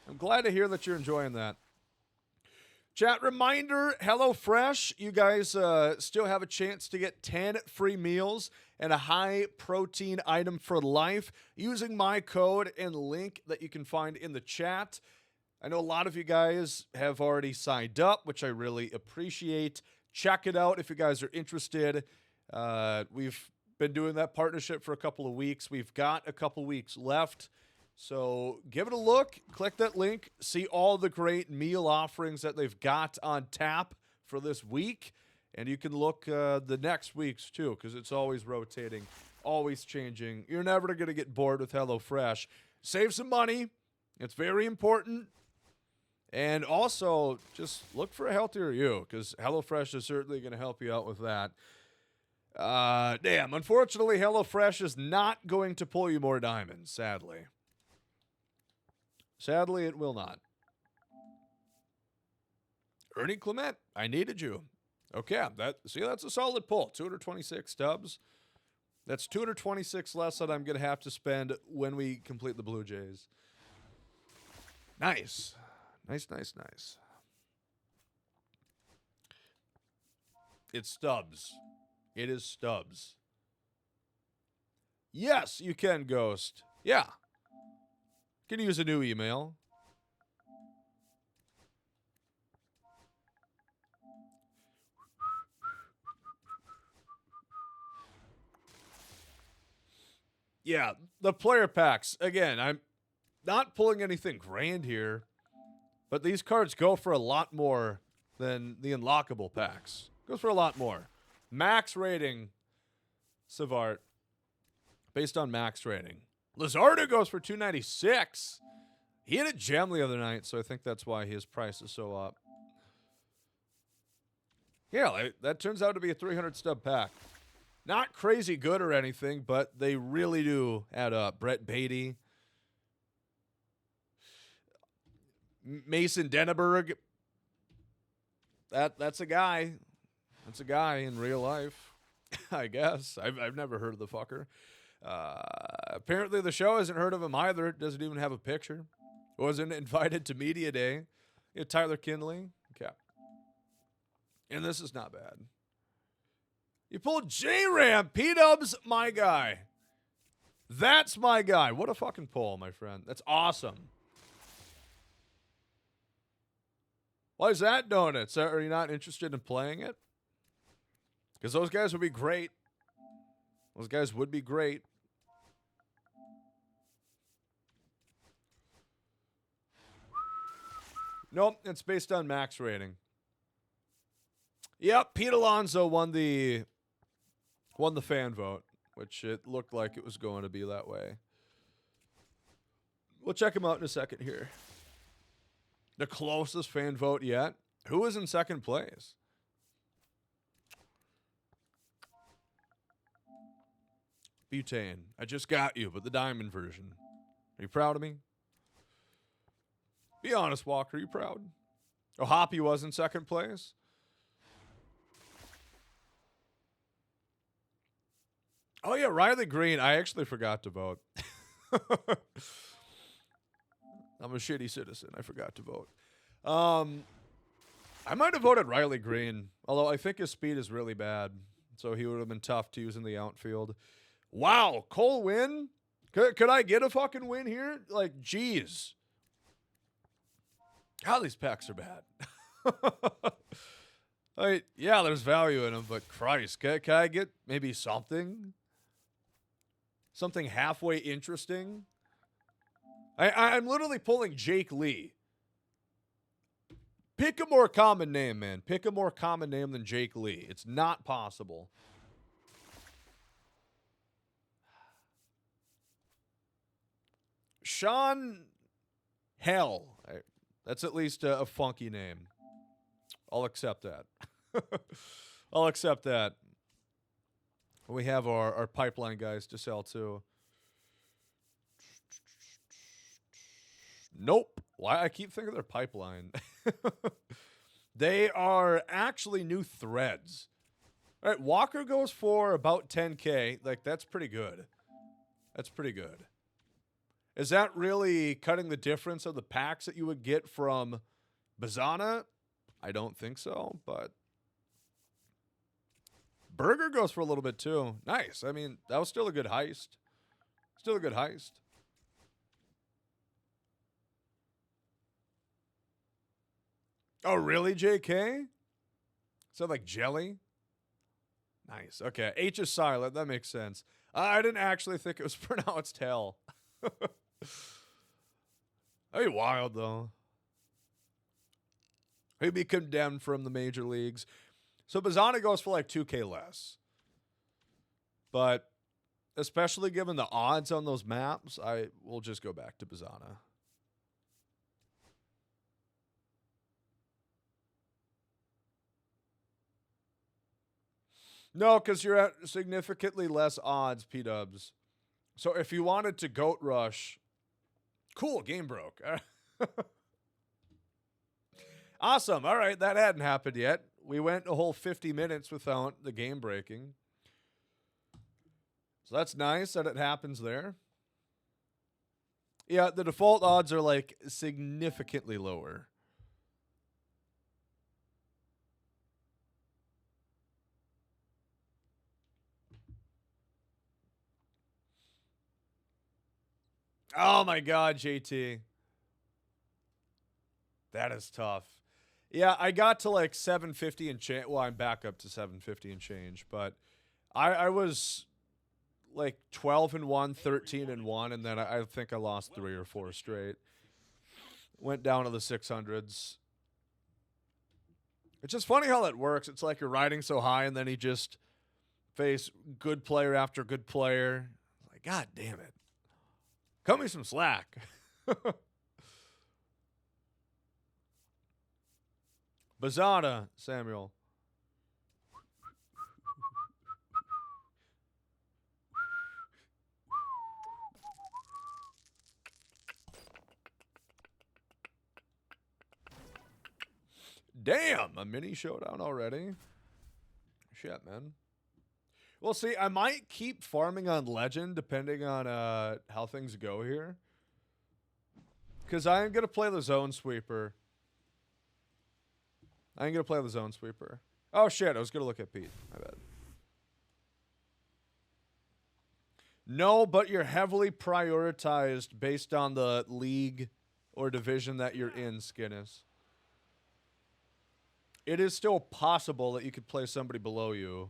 I'm glad to hear that you're enjoying that. Chat reminder, HelloFresh, you guys still have a chance to get 10 free meals and a high-protein item for life using my code and link that you can find in the chat. I know a lot of you guys have already signed up, which I really appreciate. Check it out if you guys are interested. We've been doing that partnership for a couple of weeks. We've got a couple weeks left. So give it a look, click that link, see all the great meal offerings that they've got on tap for this week. And you can look the next weeks too, because it's always rotating, always changing. You're never going to get bored with HelloFresh. Save some money. It's very important. And also, just look for a healthier you, because HelloFresh is certainly going to help you out with that. Damn, unfortunately, HelloFresh is not going to pull you more diamonds, sadly. Sadly, it will not. Ernie Clement, I needed you. Okay, that's a solid pull. 226 stubs. That's 226 less that I'm going to have to spend when we complete the Blue Jays. Nice. Nice. It's stubs. It is stubs. Yes, you can, Ghost. Yeah. Can use a new email. Yeah, the player packs. Again, I'm not pulling anything grand here, but these cards go for a lot more than the unlockable packs. Goes for a lot more. Max rating, Savart, based on max rating. Lizardo goes for 296. He hit a gem the other night, so I think that's why his price is so up. Yeah, that turns out to be a 300 stub pack. Not crazy good or anything, but they really do add up. Brett Beatty. Mason Denneberg. That's a guy. That's a guy in real life, I guess. I've never heard of the fucker. Apparently the show hasn't heard of him either. It doesn't even have a picture. Wasn't invited to media day. Tyler Kinley. Okay. And this is not bad. You pulled J-Ram. P-Dubs, my guy. That's my guy. What a fucking pull, my friend. That's awesome. Why is that, Donuts? Are you not interested in playing it? Because those guys would be great. Those guys would be great. Nope, it's based on max rating. Yep, Pete Alonso won the fan vote, which it looked like it was going to be that way. We'll check him out in a second here. The closest fan vote yet. Who is in second place? Butane. I just got you, but the diamond version. Are you proud of me? Be honest, Walker. Are you proud? Oh, Hoppy was in second place. Oh, yeah, Riley Green. I actually forgot to vote. I'm a shitty citizen. I forgot to vote. I might have voted Riley Green, although I think his speed is really bad, so he would have been tough to use in the outfield. Wow, Cole win? Could I get a fucking win here? Like, geez. God, these packs are bad. Yeah, there's value in them, but Christ, can I get maybe something? Something halfway interesting? I'm literally pulling Jake Lee. Pick a more common name, man. Pick a more common name than Jake Lee. It's not possible. Sean Hell. That's at least a funky name. I'll accept that. I'll accept that. We have our pipeline guys to sell too. Nope. Why? I keep thinking they're pipeline. They are actually new threads. All right, Walker goes for about 10K. Like, that's pretty good. That's pretty good. Is that really cutting the difference of the packs that you would get from Bazana? I don't think so, but Burger goes for a little bit too. Nice. I mean, that was still a good heist. Still a good heist. Oh, really, JK? So like jelly? Nice. Okay. H is silent. That makes sense. I didn't actually think it was pronounced hell. That'd be wild, though. He'd be condemned from the major leagues. So Bazana goes for like 2K less. But especially given the odds on those maps, I will just go back to Bazana. No, because you're at significantly less odds, P-dubs. So if you wanted to goat rush, cool, game broke. Awesome. All right, that hadn't happened yet. We went a whole 50 minutes without the game breaking. So that's nice that it happens there. Yeah, the default odds are like significantly lower. Oh my God, JT. That is tough. Yeah, I got to like 750 and change. Well, I'm back up to 750 and change, but I was like 12-1, 13-1, and then I think I lost 3 or 4 straight. Went down to the 600s. It's just funny how that works. It's like you're riding so high, and then you just face good player after good player. Like, God damn it. Cut me some slack. Bazana, Samuel. Damn, a mini showdown already? Shit, man. Well, see, I might keep farming on Legend depending on how things go here. Because I am going to play the Zone Sweeper. I ain't going to play the Zone Sweeper. Oh, shit, I was going to look at Pete. My bad. No, but you're heavily prioritized based on the league or division that you're in, Skinnis. It is still possible that you could play somebody below you.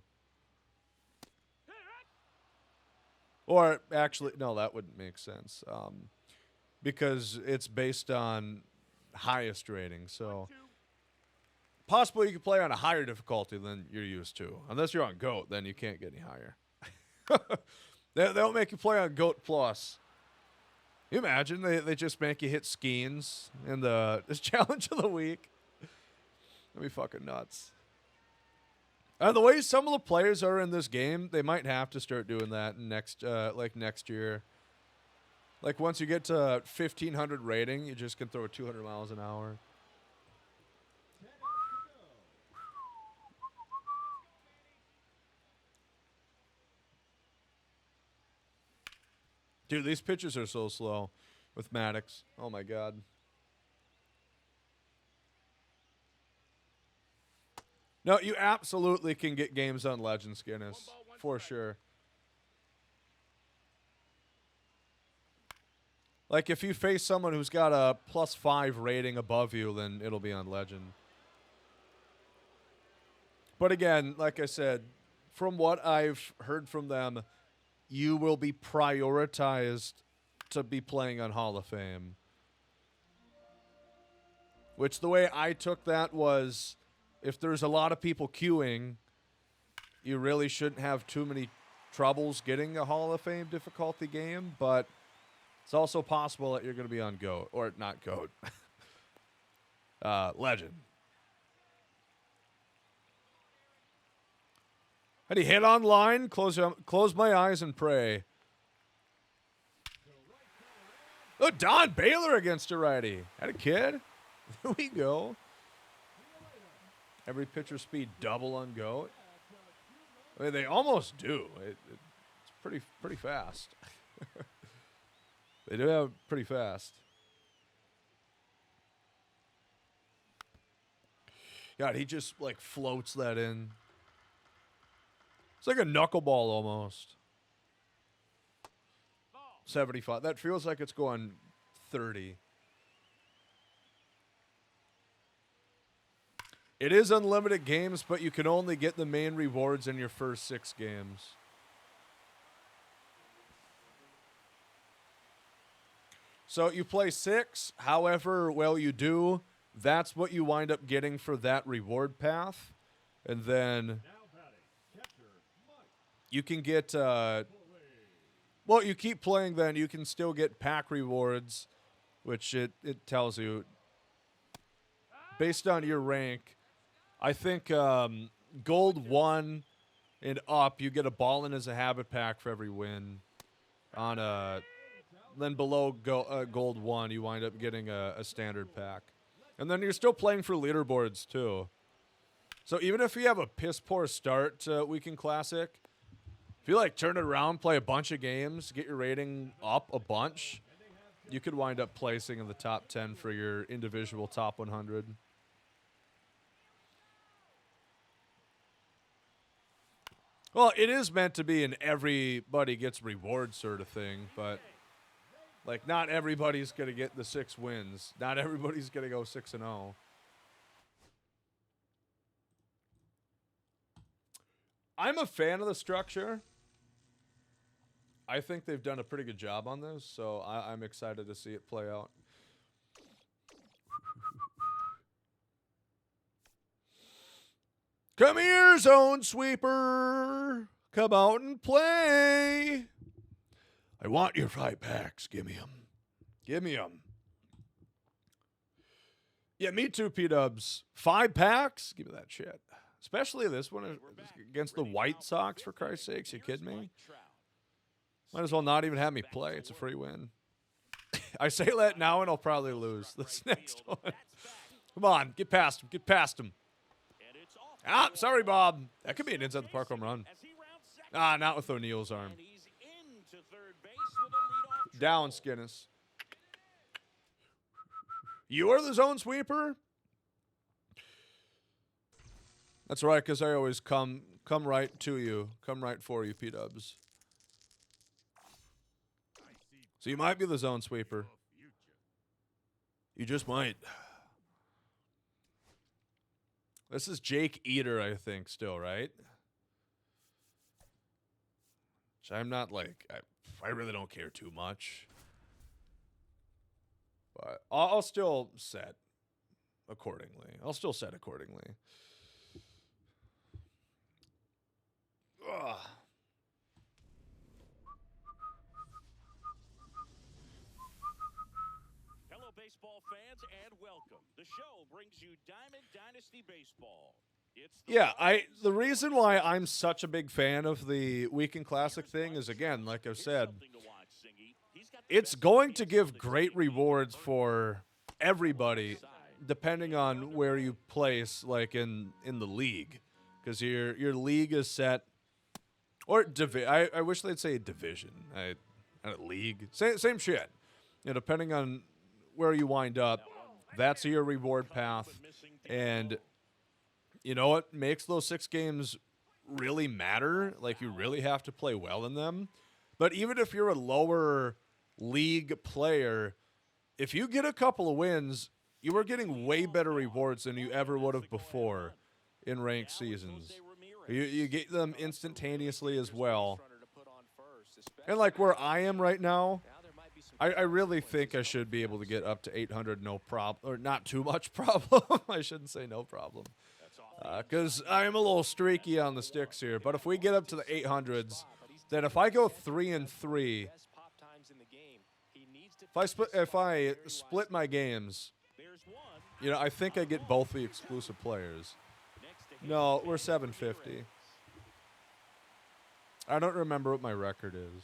Or actually, no, that wouldn't make sense. Because it's based on highest rating. So possibly you could play on a higher difficulty than you're used to. Unless you're on GOAT, then you can't get any higher. They'll make you play on GOAT Plus. You imagine they just make you hit Skeens in this challenge of the week. That'd be fucking nuts. The way some of the players are in this game, they might have to start doing that next year. Like once you get to 1,500 rating, you just can throw 200 miles an hour. Dude, these pitches are so slow with Maddox. Oh, my God. No, you absolutely can get games on Legend, Skinnis. For sure. Like, if you face someone who's got a +5 rating above you, then it'll be on Legend. But again, like I said, from what I've heard from them, you will be prioritized to be playing on Hall of Fame. Which the way I took that was, if there's a lot of people queuing, you really shouldn't have too many troubles getting a Hall of Fame difficulty game, but it's also possible that you're going to be on GOAT, or not GOAT, Legend. How do you hit on line? Close my eyes and pray. Oh, Don Baylor against a righty. Had a kid. There we go. Every pitcher speed double on GOAT. I mean, they almost do. It's pretty fast. They do have pretty fast. God, he just like floats that in. It's like a knuckleball almost. 75. That feels like it's going 30. It is unlimited games, but you can only get the main rewards in your first 6 games. So you play 6, however well you do, that's what you wind up getting for that reward path. And then you can get, well, you keep playing, then you can still get pack rewards, which it tells you based on your rank. I think gold 1 and up, you get a ball-in as a habit pack for every win. Then below gold 1, you wind up getting a standard pack. And then you're still playing for leaderboards, too. So even if you have a piss-poor start to Weekend Classic, if you, like, turn it around, play a bunch of games, get your rating up a bunch, you could wind up placing in the top 10 for your individual top 100. Well, it is meant to be an everybody gets reward sort of thing, but, like, not everybody's going to get the 6 wins. Not everybody's going to go 6-0. I'm a fan of the structure. I think they've done a pretty good job on this, so I'm excited to see it play out. Come here, Zone Sweeper. Come out and play. I want your 5 packs. Give me them. Give me them. Yeah, me too, P-Dubs. 5 packs? Give me that shit. Especially this one against the White Sox, for Christ's sakes. You kidding me? Might as well not even have me play. It's a free win. I say that now and I'll probably lose this next one. Come on, get past him. Get past him. Ah, sorry, Bob. That could be an inside the park home run. Ah, not with O'Neal's arm. Down, Skinnis. You are the Zone Sweeper? That's right, because I always come right to you. Come right for you, P-Dubs. So you might be the Zone Sweeper. You just might. This is Jake Eater, I think, still, right? Which I'm not like, I really don't care too much. But I'll still set accordingly. Ugh. Hello, baseball fans, and welcome. The show brings you Diamond Dynasty Baseball. The reason why I'm such a big fan of the Weekend Classic thing is, again, like I've said, it's going to give great rewards for everybody, depending on where you place, like in the league, because your league is set, or I wish they'd say division, league, same shit. Depending on where you wind up, that's your reward path, and you know what makes those 6 games really matter? Like, you really have to play well in them. But even if you're a lower league player, if you get a couple of wins, you are getting way better rewards than you ever would have before in ranked seasons. You get them instantaneously as well. And like where I am right now, I really think I should be able to get up to 800 no problem, or not too much problem. I shouldn't say no problem, because I am a little streaky on the sticks here. But if we get up to the 800s, then if I go 3-3, if I split my games, I think I get both the exclusive players. No, we're 750. I don't remember what my record is.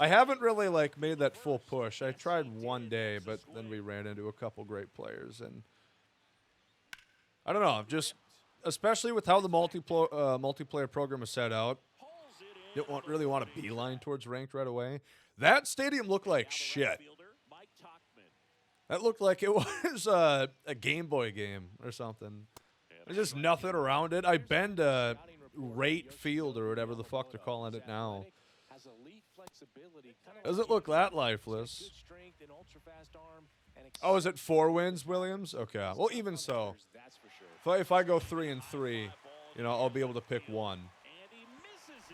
I haven't really made that full push. I tried one day, but then we ran into a couple great players, and I don't know, just especially with how the multiplayer program is set out, didn't really want to beeline towards ranked right away. That stadium looked like shit. That looked like it was a Game Boy game or something. There's just nothing around it. I've been to Rate Field or whatever the fuck they're calling it now. Doesn't look that lifeless. Oh, is it 4 wins, Williams? Okay. Well, even so, if I go 3-3, I'll be able to pick one.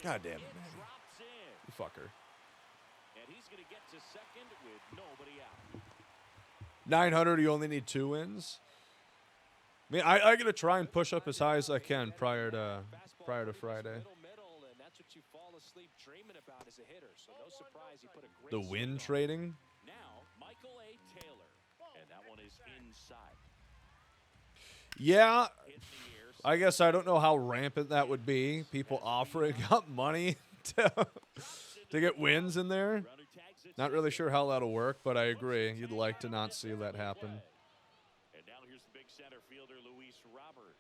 God damn it, man. You fucker. 900, you only need 2 wins? I mean, I got to try and push up as high as I can prior to Friday. The win trading? Now, Michael A. Taylor, and that one is inside. Yeah, I guess I don't know how rampant that would be. People offering up money to get wins in there. Not really sure how that'll work, but I agree. You'd like to not see that happen. And now here's the big center fielder, Luis Robert.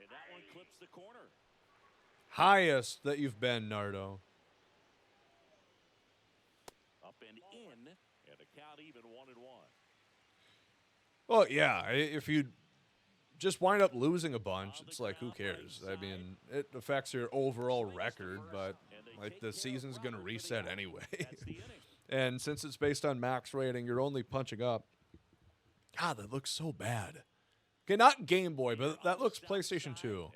And that one clips the corner. Highest that you've been, Nardo. Up and in, and the count even 1-1. Well, yeah, if you just wind up losing a bunch, it's like, who cares? I mean, it affects your overall record, but the season's going to reset anyway. And since it's based on max rating, you're only punching up. God, that looks so bad. Okay, not Game Boy, but that looks PlayStation 2.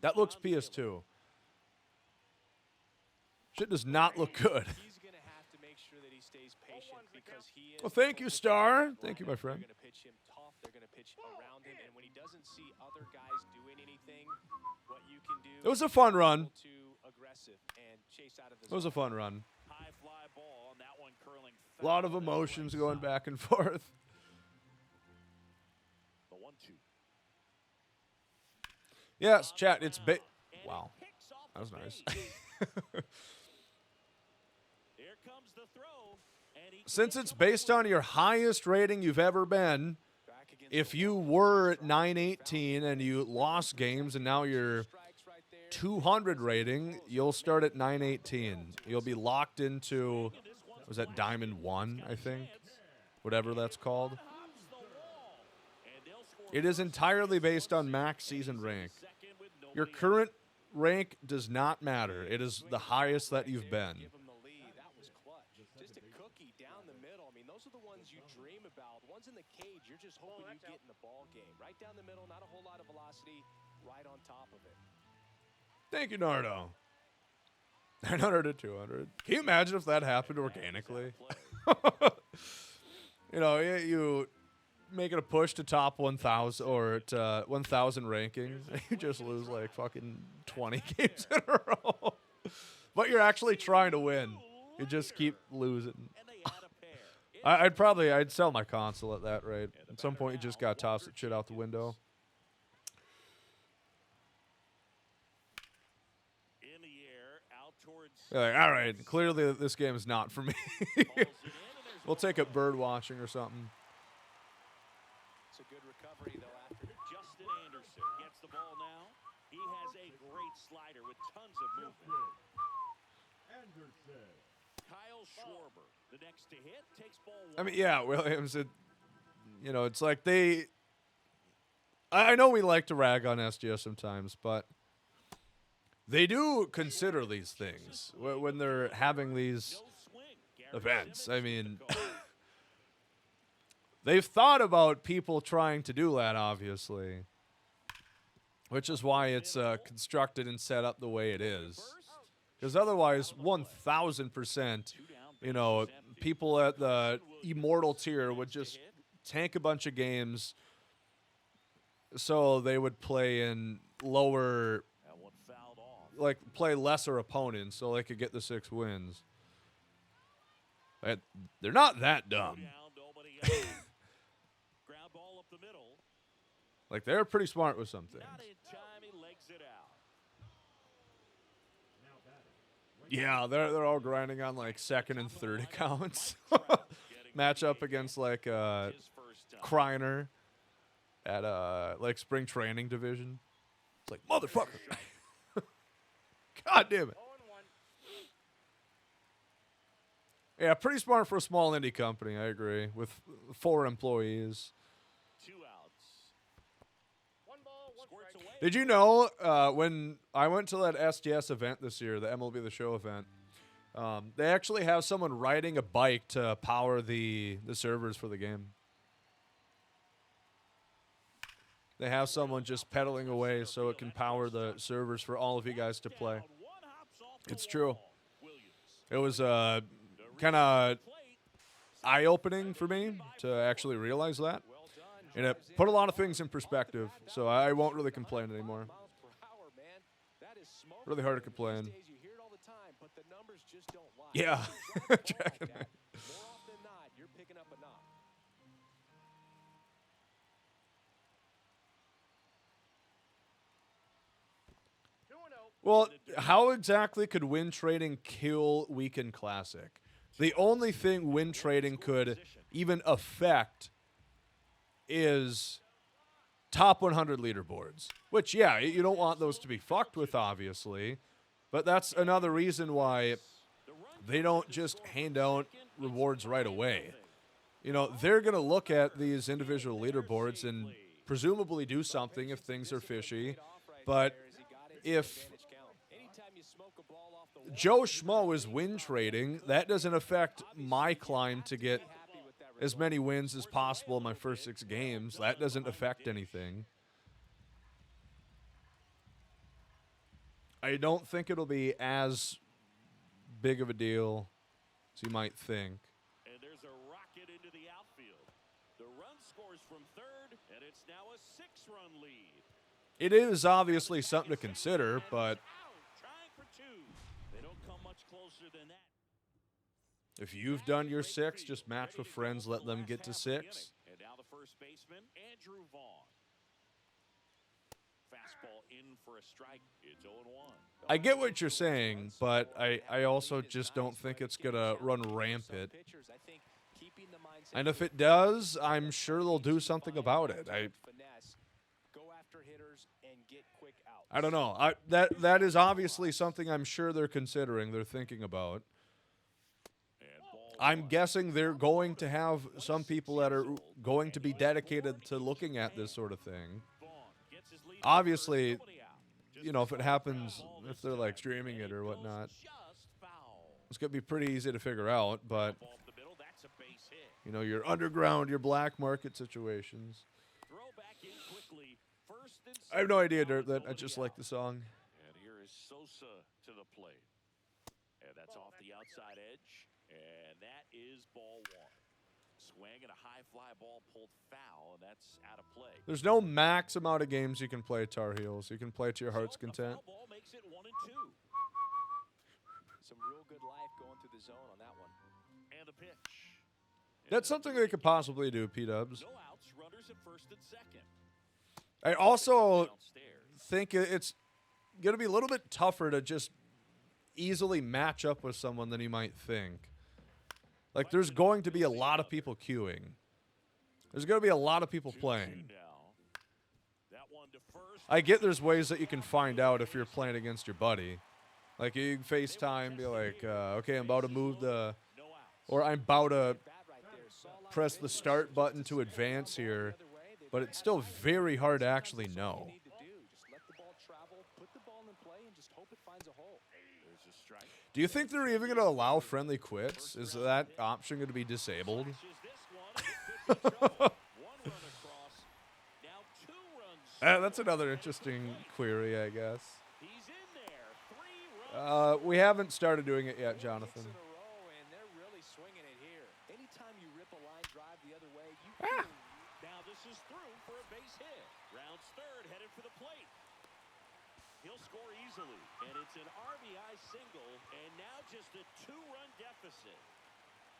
That looks PS2. Shit does not look good. Well, thank you, Star. Thank you, my friend. They're going to pitch him tough. They're going to pitch around him. And when he doesn't see other guys doing anything, what you can do. It was a fun run. It was a fun run. High fly ball, and that one curling. A lot of emotions going back and forth. The 1-2. Yes, chat. It's wow. That was nice. Here comes the throw. Since it's based on your highest rating you've ever been, if you were at 918 and you lost games and now you're 200 rating, you'll start at 918. You'll be locked into, was that Diamond 1, I think? Whatever that's called. It is entirely based on max season rank. Your current rank does not matter. It is the highest that you've been. Those are the ones you dream about. The ones in the cage, you're just hoping you get in the ball game. Right down the middle, not a whole lot of velocity, right on top of it. Thank you, Nardo. 900 to 200. Can you imagine if that happened organically? You making a push to top 1,000 or to 1,000 ranking, you just lose like fucking 20 games in a row. But you're actually trying to win. You just keep losing. I'd sell my console at that rate. At some point, you just got to toss that shit out the window. You're like, all right, clearly this game is not for me. We'll take up bird watching or something. It's a good recovery, though, after. Justin Anderson gets the ball now. He has a great slider with tons of movement. Kyle Schwarber, the next to hit, takes ball one. I mean, yeah, Williams, it's like I know we like to rag on SGS sometimes, but they do consider these things when they're having these events. I mean, they've thought about people trying to do that, obviously, which is why it's constructed and set up the way it is. Because otherwise, 1,000%, people at the immortal tier would just tank a bunch of games so they would play in lower, like play lesser opponents so they could get the 6 wins. They're not that dumb. Like, they're pretty smart with some things. Yeah, they're all grinding on like 2nd and 3rd accounts. Match up against like Kreiner at like spring training division. It's like, motherfucker. God damn it. Yeah, pretty smart for a small indie company, I agree. With 4 employees. 2 outs. 1 ball, 1 strike. Did you know when I went to that STS event this year, the MLB The Show event, they actually have someone riding a bike to power the servers for the game. They have someone just pedaling away so it can power the servers for all of you guys to play. It's true. It was kind of eye-opening for me to actually realize that. And it put a lot of things in perspective, so I won't really complain anymore. Really hard to complain. Yeah. Well, how exactly could win trading kill Weekend Classic? The only thing win trading could even affect is top 100 leaderboards, which, yeah, you don't want those to be fucked with, obviously, but that's another reason why they don't just hand out rewards right away. They're going to look at these individual leaderboards and presumably do something if things are fishy, but if Joe Schmo is win trading, that doesn't affect my climb to get as many wins as possible in my first 6 games. That doesn't affect anything. I don't think it'll be as big of a deal as you might think. And there's a rocket into the outfield. The run scores from 3rd, and it's now a 6-run lead. It is obviously something to consider, but Trying for 2. They don't come much closer than that. if you've done your 6, just match with friends, let them get to 6. And now the first baseman, Andrew Vaughn. Fastball in for a strike. It's 0-1. I get what you're saying, but I also just don't think it's going to run rampant. And if it does, I'm sure they'll do something about it. I don't know. That is obviously something I'm sure they're considering, they're thinking about. I'm guessing they're going to have some people that are going to be dedicated to looking at this sort of thing. Obviously, if it happens, if they're like streaming it or whatnot, it's going to be pretty easy to figure out, but your underground, your black market situations. I have no idea, Dirt, that I just like the song. And here is Sosa to the plate. And that's off the outside edge. And that is ball 1. Swing and a high fly ball pulled foul, and that's out of play. There's no max amount of games you can play Tar Heels. You can play to your heart's content. Ball makes it 1-2. Some real good life going through the zone on that one. And the pitch. That's something they could possibly do, P-Dubs. No outs, runners at 1st and 2nd. I also think it's going to be a little bit tougher to just easily match up with someone than you might think. Like, there's going to be a lot of people queuing. There's going to be a lot of people playing. I get there's ways that you can find out if you're playing against your buddy. Like, you can FaceTime, be like, okay, I'm about to move the... Or I'm about to press the start button to advance here. But it's still very hard to actually know. Do you think they're even going to allow friendly quits? Is that option going to be disabled? That's another interesting query, I guess. We haven't started doing it yet, Jonathan. Now this is through for a base hit. Rounds third, headed for the plate. He'll score easily, and it's an RBI single, and now just a 2-run deficit.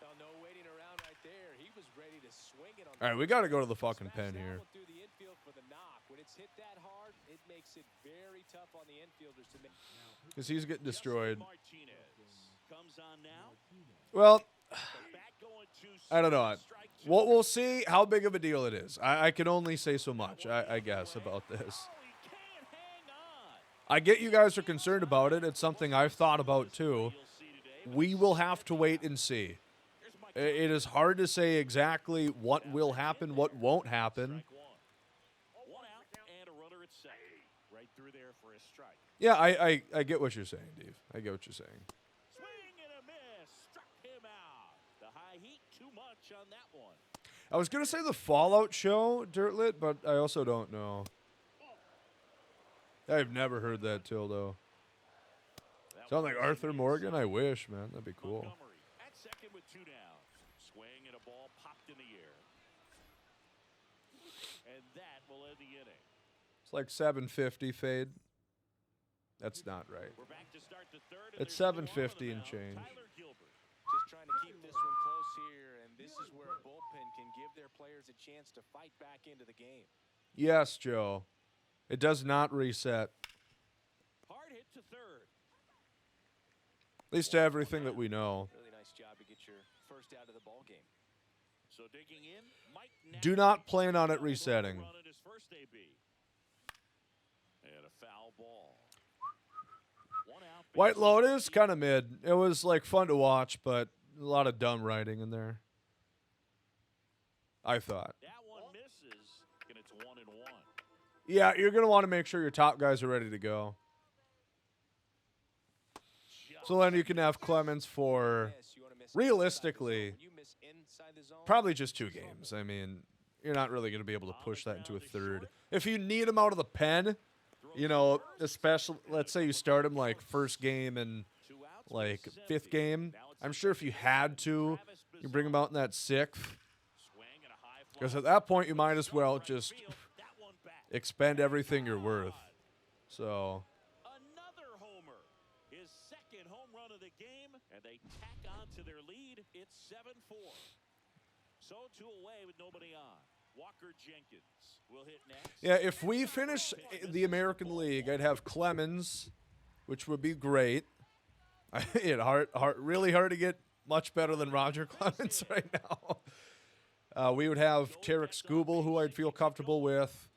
Oh, no waiting around right there. He was ready to swing it on. All right, we got to go to the fucking pen here. Through the infield for the knock. When it's hit that hard, it makes it very tough on the infielders to make. Because he's getting destroyed. Comes on now. Well, I don't know. We'll see how big of a deal it is. I can only say so much, I guess, about this. I get you guys are concerned about it. It's something I've thought about, too. We will have to wait and see. It is hard to say exactly what will happen, what won't happen. Yeah, I get what you're saying, Dave. I get what you're saying. Swing and a miss. Struck him out. The high heat, too much on that one. I was going to say the Fallout show, Dirtlit, but I also don't know. I've never heard that till, though. Sound like Arthur Morgan? I wish, man. That'd be cool. Montgomery at second with 2 down. Swing and a ball popped in the air. And that will end the inning. It's like 750 fade. That's not right. We're back to start the third. It's 750 and change. Just trying to keep this one close here, and this is where a bullpen can give their players a chance to fight back into the game. Yes, Joe. It does not reset. Hard hit to third. At least to everything that we know. Really nice job to get your first out of the ball game. So digging in, Mike Do not plan on it resetting. run at his first AB. And a foul ball. One out. White Lotus, kind of mid. It was like fun to watch, but a lot of dumb writing in there. I thought. That one misses, and it's 1-1. Yeah, you're going to want to make sure your top guys are ready to go. So then you can have Clemens for, realistically, probably just 2 games. I mean, you're not really going to be able to push that into a third. If you need him out of the pen, you know, especially, let's say you start him like first game and like 5th game. I'm sure if you had to, you bring him out in that 6th. Because at that point, you might as well just expend everything you're worth. So. Another homer. His second home run of the game, and they tack on to their lead. It's 7-4. So 2 away with nobody on. Walker Jenkins will hit next. Yeah, if we finish the American League, I'd have Clemens, which would be great. Really hard to get much better than Roger Clemens right now. We would have Tarek Skubal, who I'd feel comfortable with.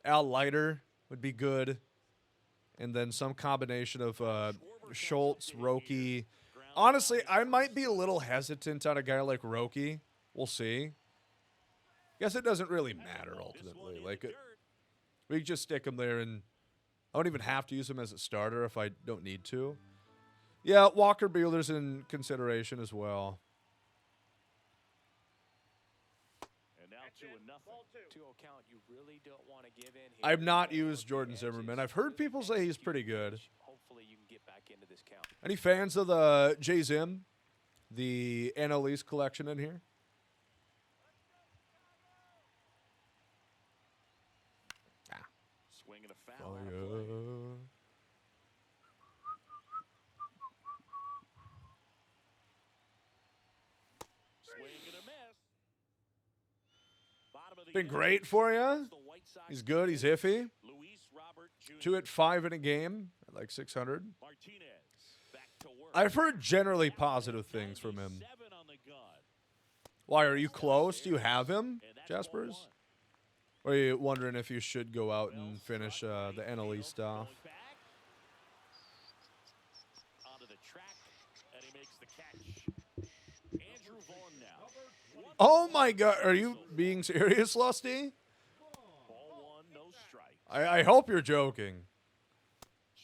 Al Leiter would be good. And then some combination of Schultz, Roki. Honestly, I might be a little hesitant on a guy like Roki. We'll see. Guess it doesn't really matter ultimately. Like, we can just stick him there, and I don't even have to use him as a starter if I don't need to. Yeah, Walker Buehler's in consideration as well. And now 2-0. 2-0 count. You really don't want to give in here. I've not used Jordan Zimmerman. I've heard people say he's pretty good. Hopefully you can get back into this count. Any fans of the J Zim, the NL East collection in here? Swing and a foul. Oh, out of yeah. play. Swing and a miss. Bottom of the Been inning. great for you. The White Sox He's good. He's iffy. Luis Robert Jr. 2 at 5 in a game at like 600. Martinez back to work. I've heard generally positive things from him. 97 on the gun. Why, are you close? Do you have him, And that's Jaspers? ball one. Or are you wondering if you should go out and finish the NLE stuff? Going back. Onto the track, and he makes the catch. Andrew Vaughn now. Oh my God, are you being serious, Lusty? Ball one, no strike. I hope you're joking.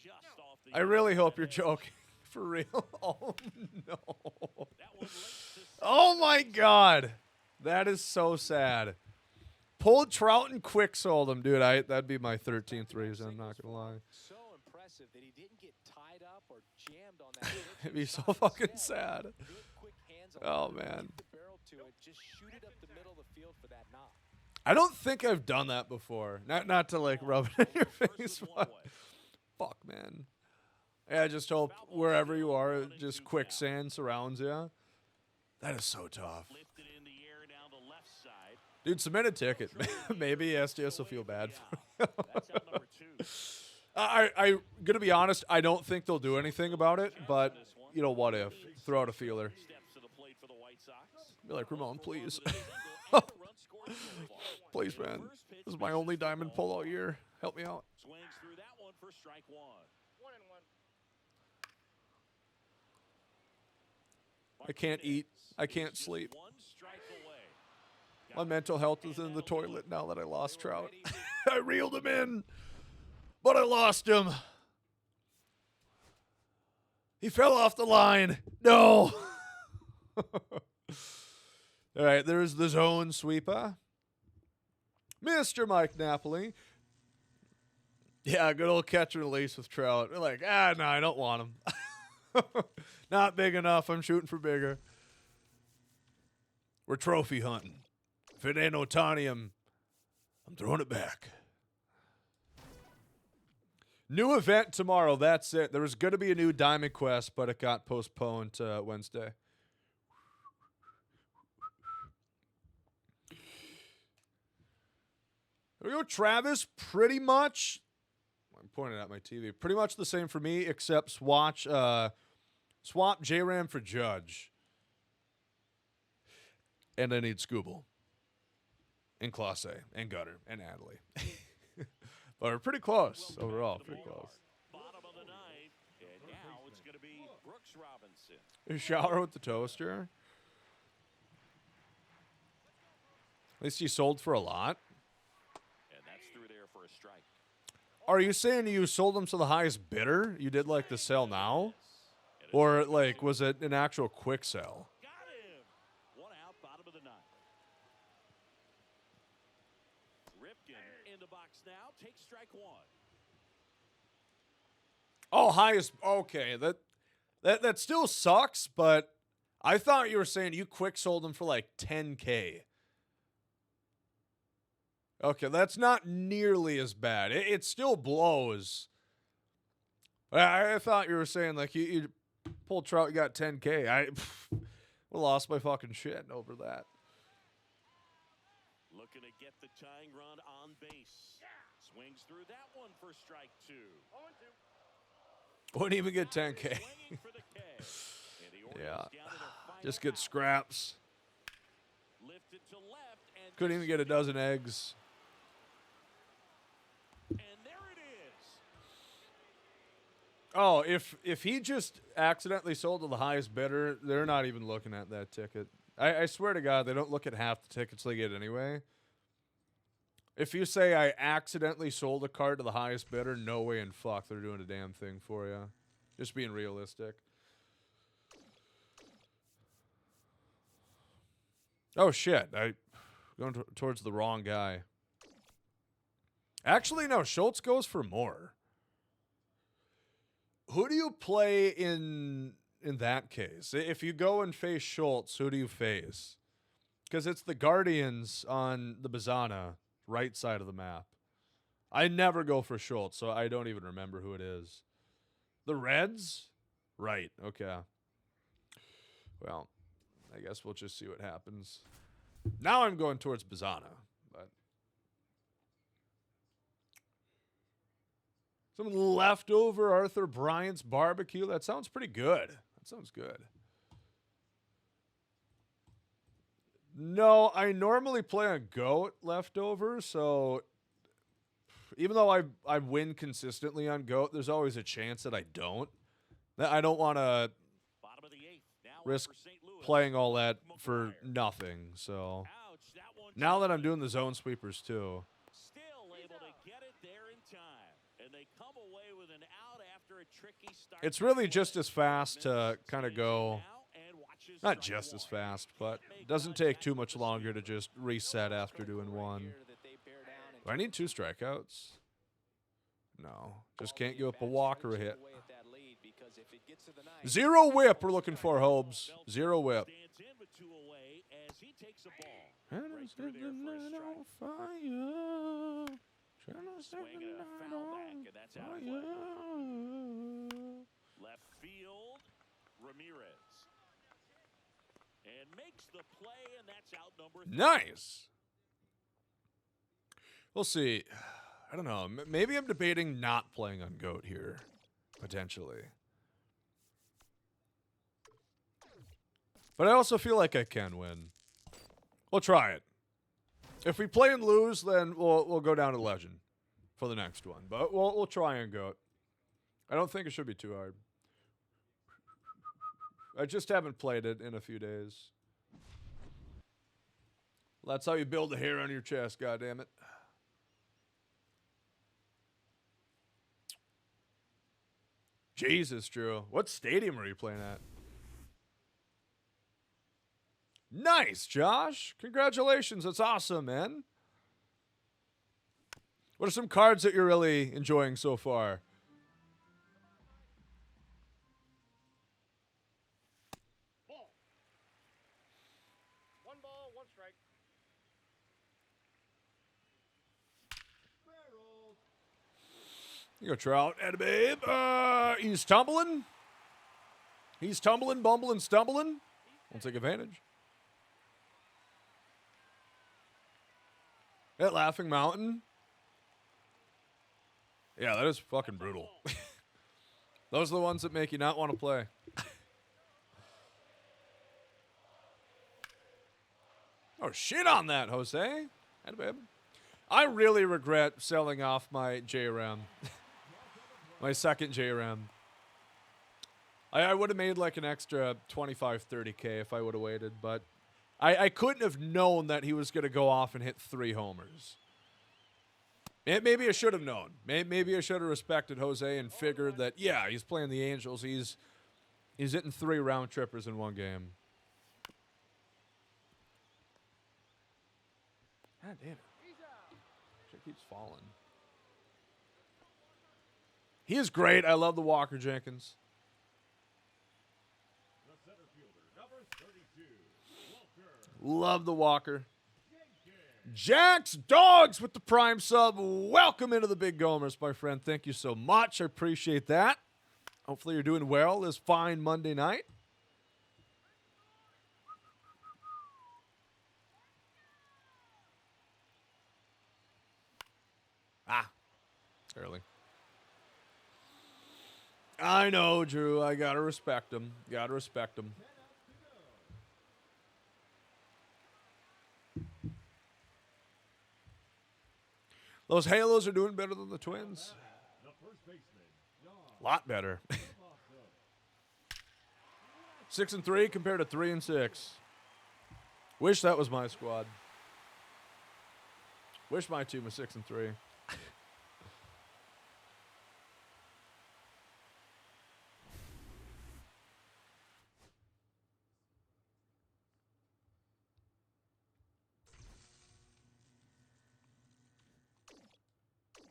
Just off the I really hope you're joking. For real? Oh no. That one late to Oh my God. That is so sad. Pulled Trout and quick sold him, dude. That'd be my 13th reason, I'm not gonna lie. So impressive that he didn't get tied up or jammed on that. It'd be so fucking sad. Good, quick hands Oh, allowed him to man. keep the barrel to it, just shoot it up the middle of the field for that knock. I don't think I've done that before. Not to like rub it in your face, but fuck, man. Yeah, I just hope wherever you are, just quicksand surrounds you. That is so tough. lifted in the air down the left side. Dude, submit a ticket. Maybe STS will feel bad for you. That's out number 2. I'm going to be honest, I don't think they'll do anything about it, but, you know, what if? Throw out a feeler. Steps to the plate for the White Sox. Be like, Ramon, please. With a single and a run scored so far. Please, man. This is my only diamond pull all year. Help me out. Swings through that one for strike 1. 1-1. I can't eat. I can't sleep. 1 strike away. My mental health is in the toilet now that I lost Trout. I reeled him in, but I lost him. He fell off the line. No. All right, there's the zone sweeper. Mr. Mike Napoli. Yeah, good old catch and release with Trout. They're like, no, I don't want him. Not big enough. I'm shooting for bigger. We're trophy hunting. If it ain't Otani, I'm throwing it back. New event tomorrow. That's it. There was going to be a new Diamond Quest, but it got postponed to Wednesday. There we go, Travis. Pretty much, I'm pointing at my TV. Pretty much the same for me, except swap J-Ram for Judge. And I need Scooble. And Classe. And Gutter. And Adley. But we're pretty close overall. Pretty close. Bottom of the 9th, and now it's going to be Brooks Robinson. A shower with the toaster. At least you sold for a lot. And that's through there for a strike. Are you saying you sold them to the highest bidder? You did like the sell now? Or like was it an actual quick sell? Got him. 1 out, bottom of the 9th. Ripken in the box now. Take strike 1. Oh, highest. Okay, that still sucks, but I thought you were saying you quick sold them for like 10K. Okay, that's not nearly as bad. It still blows. I thought you were saying like you pulled Trout, you got 10K. I lost my fucking shit over that. Looking to get the tying run on base. Swings through that one for strike 2. 0-2. Wouldn't even get 10K. Swinging for the K. And the Orioles Yeah, down to their final just get out. scraps. Lifted to left and Couldn't even get a dozen eggs. And there it is. Oh, if he just accidentally sold to the highest bidder, they're not even looking at that ticket. I swear to God, they don't look at half the tickets they get anyway. If you say I accidentally sold a card to the highest bidder, no way in fuck they're doing a damn thing for you. Just being realistic. Oh shit! Going towards the wrong guy. Actually, no. Schultz goes for more. Who do you play in that case? If you go and face Schultz, who do you face? Because it's the Guardians on the Bazana, right side of the map. I never go for Schultz, so I don't even remember who it is. The Reds? Right, okay. Well, I guess we'll just see what happens. Now I'm going towards Bazana, but Some leftover Arthur Bryant's barbecue. That sounds pretty good. That sounds good. No, I normally play on GOAT leftover, so even though I win consistently on GOAT, there's always a chance that I don't. I don't want to risk playing all that for nothing. So now that I'm doing the zone sweepers too. Still able to get it there in time. And they come away with an out after a tricky start. It's really just as fast to kind of go, not just as fast, but it doesn't take too much longer to just reset after doing one. Do I need 2 strikeouts? No. Just can't give up a walk or a hit. 0 whip we're looking for, Hobes. 0 whip. And I'm setting the night on fire. Trying to set the night on fire. Left field, Ramirez. And makes the play, and that's out number 3. Nice. We'll see. I don't know. Maybe I'm debating not playing on GOAT here, potentially. But I also feel like I can win. We'll try it. If we play and lose, then we'll go down to Legend for the next one. But we'll try and GOAT. I don't think it should be too hard. I just haven't played it in a few days. Well, that's how you build the hair on your chest, goddammit. Jesus, Drew. What stadium are you playing at? Nice, Josh. Congratulations. That's awesome, man. What are some cards that you're really enjoying so far? Ball, 1 strike. You go, Trout. And babe. He's tumbling. He's tumbling, bumbling, stumbling. We'll take advantage. At Laughing Mountain. Yeah, that is fucking brutal. Those are the ones that make you not want to play. Oh, shit on that, Jose. And babe. I really regret selling off my JRAM. My second JRAM. I would have made like an extra 25, 30K if I would have waited, but I couldn't have known that he was going to go off and hit 3 homers. Maybe I should have known. Maybe I should have respected Jose and figured that, yeah, he's playing the Angels. He's hitting 3 round trippers in one game. God damn it. Shit keeps falling. He is great. I love the Walker Jenkins. Love the Walker. Jack's Dogs with the Prime sub. Welcome into the Big Gomers, my friend. Thank you so much. I appreciate that. Hopefully you're doing well this fine Monday night. Early. I know, Drew. I gotta respect him. Gotta respect him. Those Halos are doing better than the Twins. A lot better. 6-3 compared to 3-6. Wish that was my squad. Wish my team was 6-3.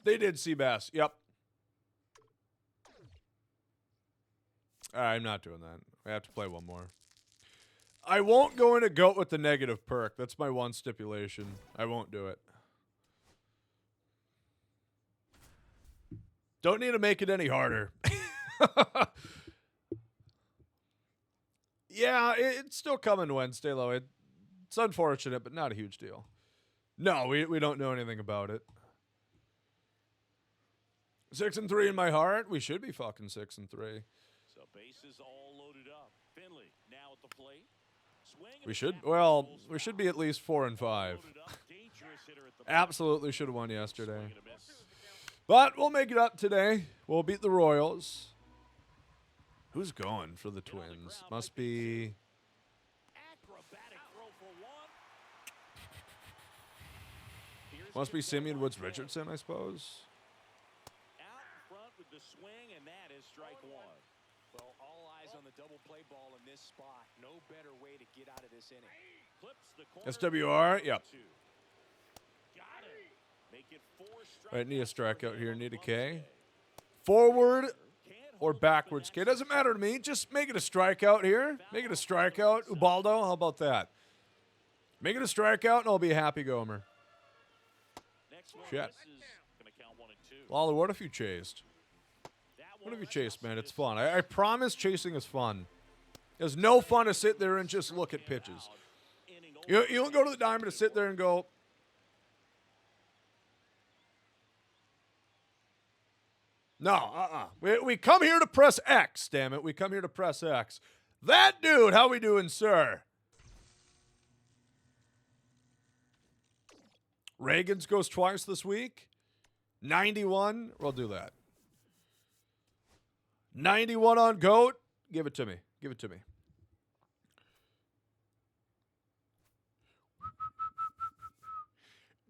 They did Seabass. Yep. I'm not doing that. I have to play one more. I won't go into GOAT with the negative perk. That's my one stipulation. I won't do it. Don't need to make it any harder. Yeah, it's still coming Wednesday, though. It's unfortunate, but not a huge deal. No, we don't know anything about it. 6-3 in my heart. We should be fucking 6-3. So bases all loaded up. Finley now at the plate. Swing and We a should. tap Well, goes we should foul. be at least 4-5. Loaded up, dangerous hitter at the plate. Absolutely should have won yesterday. Swing and a miss. But we'll make it up today. We'll beat the Royals. Who's going for the Twins? Must be. Acrobatic throw for one. Here's Must the be Simeon deadline Woods throw. Richardson, I suppose. Out in front with the swing, and that is strike one. Well, all eyes on the double play ball in this spot. No better way to get out of this inning. Clips the corner. SWR, yep. Two. Got it. Make it 4 strikeouts. Right, need a strikeout here. Need a for K. Monday. Forward Can't or hold up backwards the K. next Doesn't matter to me. Just make it a strikeout here. Make it a strikeout. Ubaldo, how about that? Make it a strikeout, and I'll be a happy gomer. Next one Shit. misses. Gonna count 1 and 2. Lawler, what if you chased? That What one if you chased, man? misses. It's fun. I promise chasing is fun. There's no fun to sit there and just look at pitches. Inning You don't go to the diamond to sit there and go, no, We come here to press X, damn it. We come here to press X. That dude, how we doing, sir? Reagan's goes twice this week. 91. We'll do that. 91 on GOAT. Give it to me. Give it to me.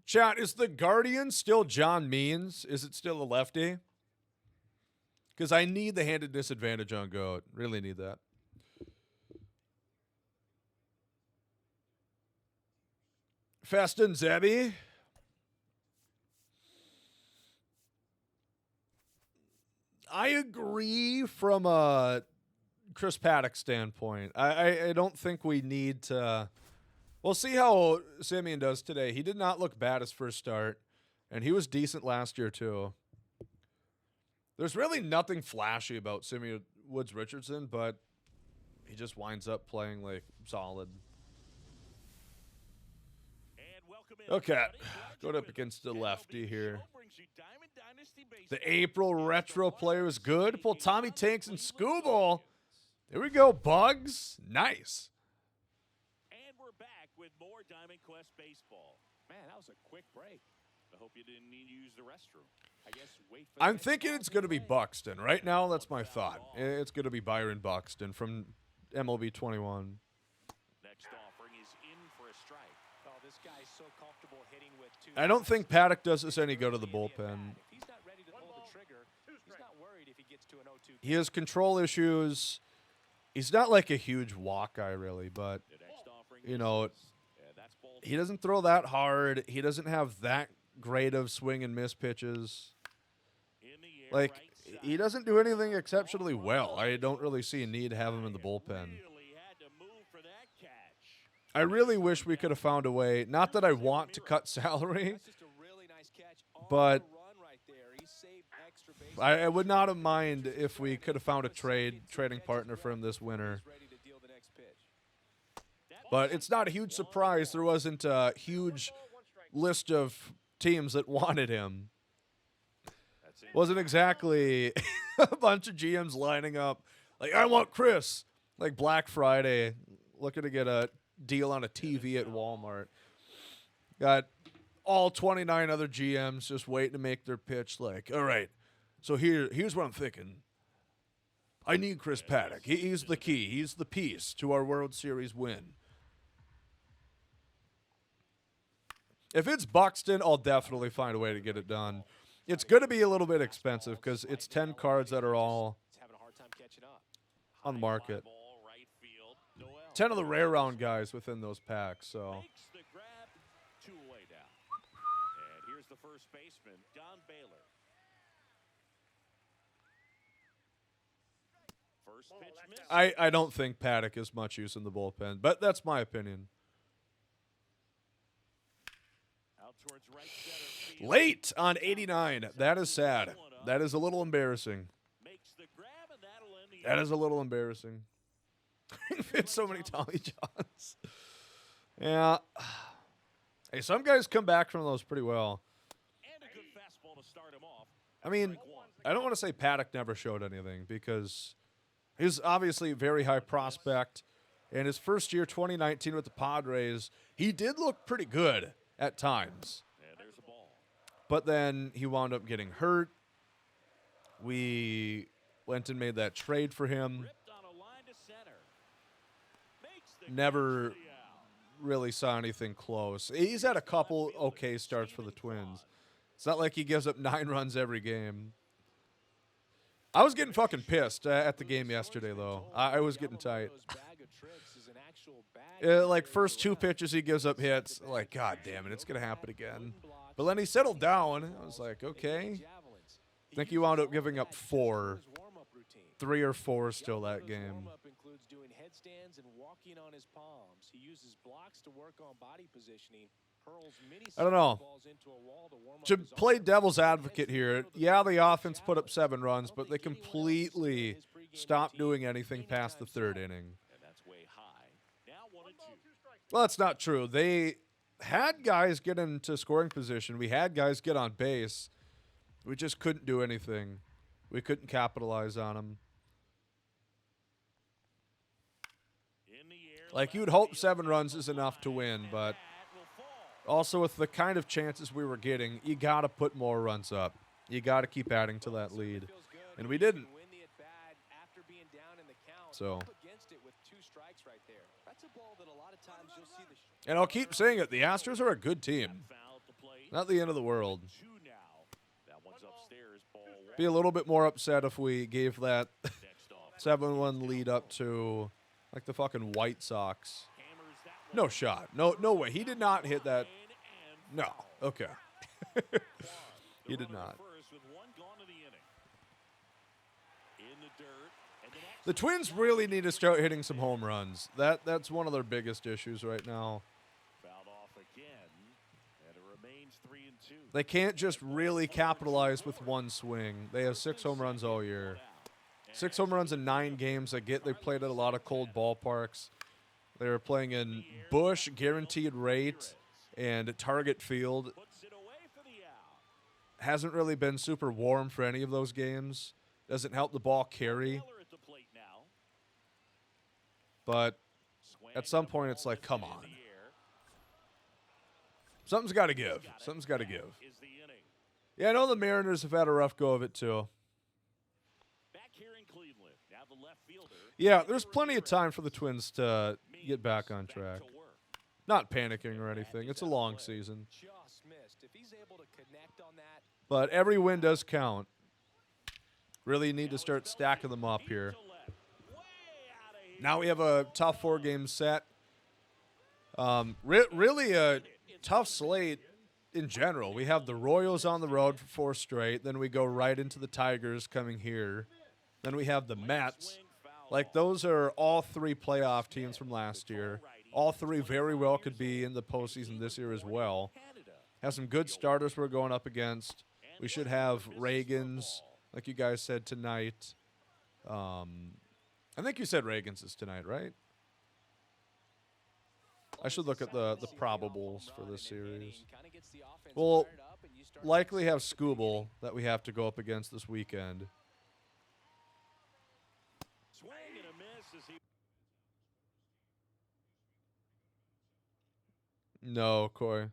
Chat, is the Guardian still John Means? Is it still a lefty? Because I need the handed disadvantage on GOAT. Really need that. Feston Zebby. I agree from a Chris Paddock standpoint. I don't think we need to. We'll see how Simeon does today. He did not look bad his first start, and he was decent last year too. There's really nothing flashy about Simeon Woods Richardson, but he just winds up playing like solid. And welcome in, Okay, everybody. Glad going you're up with against us. the MLB lefty The here. Show brings you Diamond Dynasty The Baseball. April Here's retro the player was players good. Pull taking Tommy on the Tanks and Cleveland Scooble. Guardians. There we go, Bugs. Nice. And we're back with more Diamond Quest Baseball. Man, that was a quick break. I hope you didn't need to use the restroom. I guess wait for the I'm next thinking ball it's going to be play. Buxton. Right now, that's my thought. It's going to be Byron Buxton from MLB 21. Next offering is in for a strike. Oh, this guy's so comfortable hitting with two. I don't think guys. Paddock does us any good to the bullpen. If he's not ready to pull the trigger, he's not worried if he gets to an 0-2. He has control issues. He's not like a huge walk guy, really, but The next offering you know, misses. And that's ball he doesn't throw that hard. He doesn't have that great of swing and miss pitches. in the air, Like, right he side. doesn't do anything exceptionally well. I don't really see a need to have him in the bullpen. Really had to move for that catch. I really wish we could have found a way. Not that I want to cut salary. That's just a really nice catch on But the run right there. He saved extra bases. I would not have mind if we could have found a trading partner for him this winter. He's ready to deal the next pitch. But it's not a huge surprise there wasn't a huge list of teams that wanted him. That's it. Wasn't exactly a bunch of GMs lining up like, I want Chris. Like Black Friday, looking to get a deal on a TV at Walmart. Got all 29 other GMs just waiting to make their pitch like, all right, so here's what I'm thinking. I need Chris Paddock. He's the key. He's the piece to our World Series win. If it's Buxton, I'll definitely find a way to get it done. It's going to be a little bit expensive because it's 10 cards that are all He's having a hard time catching up. on the market. Ball, right field. Noel 10 of the rare round guys within those packs, so. makes the grab, 2 away now. And here's the first baseman, Don Baylor. First pitch missed. I don't think Paddock is much use in the bullpen, but that's my opinion. Out towards right center field. Late on 89. That is sad. That is a little embarrassing. Makes the grab, and that'll end the That is a little embarrassing. It's so many Tommy Johns. Yeah. Hey, some guys come back from those pretty well. And a good fastball to start him off. I mean, I don't want to say Paddock never showed anything because he's obviously a very high prospect. And his first year, 2019, with the Padres, he did look pretty good at times. And there's a ball. But then he wound up getting hurt. We went and made that trade for him. Ripped on a line to center. Makes the Never catch for the out. really saw anything close. He's had a couple okay starts for the Twins. It's not like he gives up 9 runs every game. I was getting fucking pissed at the game yesterday, though. I was getting tight. Like, first 2 pitches, he gives up hits. Like, God damn it, it's going to happen again. But then he settled down. I was like, okay. I think he wound up giving up 4. 3 or 4 still that game. Includes doing headstands and walking on his palms. He uses blocks to work on body positioning. I don't know. To play devil's advocate here, yeah, the offense put up 7 runs, but they completely stopped doing anything past the 3rd inning. And that's way high. Now 1-2. Well, that's not true. They had guys get into scoring position. We had guys get on base. We just couldn't do anything. We couldn't capitalize on them. In the air, Like, you'd hope 7 runs is enough to win, but also with the kind of chances we were getting, you got to put more runs up. You got to keep adding to that lead. And we didn't. So, and I'll keep saying it, the Astros are a good team. foul at the plate. Not the end of the world. 2 now. That one's upstairs. Ball 1. Be a little bit more upset if we gave that Next off. 7-1 lead up to, like, the fucking White Sox. Hammers that one. No shot. No way. He did not hit that. And No. Okay. The He did runner at not. first with 1 gone to the inning. In the dirt. And the next The Twins really need to start hitting some home runs. That's one of their biggest issues right now. fouled off again. And it remains 3-2. They can't just really capitalize with one swing. They have 6 home runs all year. 6 home runs in 9 games. They played at a lot of cold ballparks. They were playing in Busch, guaranteed rate, and Target Field. Puts it away for the out. Hasn't really been super warm for any of those games. Doesn't help the ball carry. Miller at the plate now. But Swing at some the point, ball it's like, lifted come in on. the air. Something's got to give. Got it. Something's got to That give. is the inning. Yeah, I know the Mariners have had a rough go of it, too. Back here in Cleveland. Now the left fielder. Yeah, there's plenty of time for the Twins to get back on track. to work. Not panicking or anything. It's a long season. Just missed. If he's able to connect on that, But every win does count. Really need to start stacking them up here. To left. Way out of here. Now we have a tough 4-game set. Really a tough slate in general. We have the Royals on the road for 4 straight. Then we go right into the Tigers coming here. Then we have the Mets. Swing foul Like, those are all 3 playoff teams from last year. All 3 very well could be in the postseason this year as well. Canada. Have some good starters we're going up against. We should have Reagan's, like you guys said, tonight. I think you said Reagan's is tonight, right? I should look at the probables for this series. We'll likely have Scooble that we have to go up against this weekend. Swing and a miss as he No, Coy.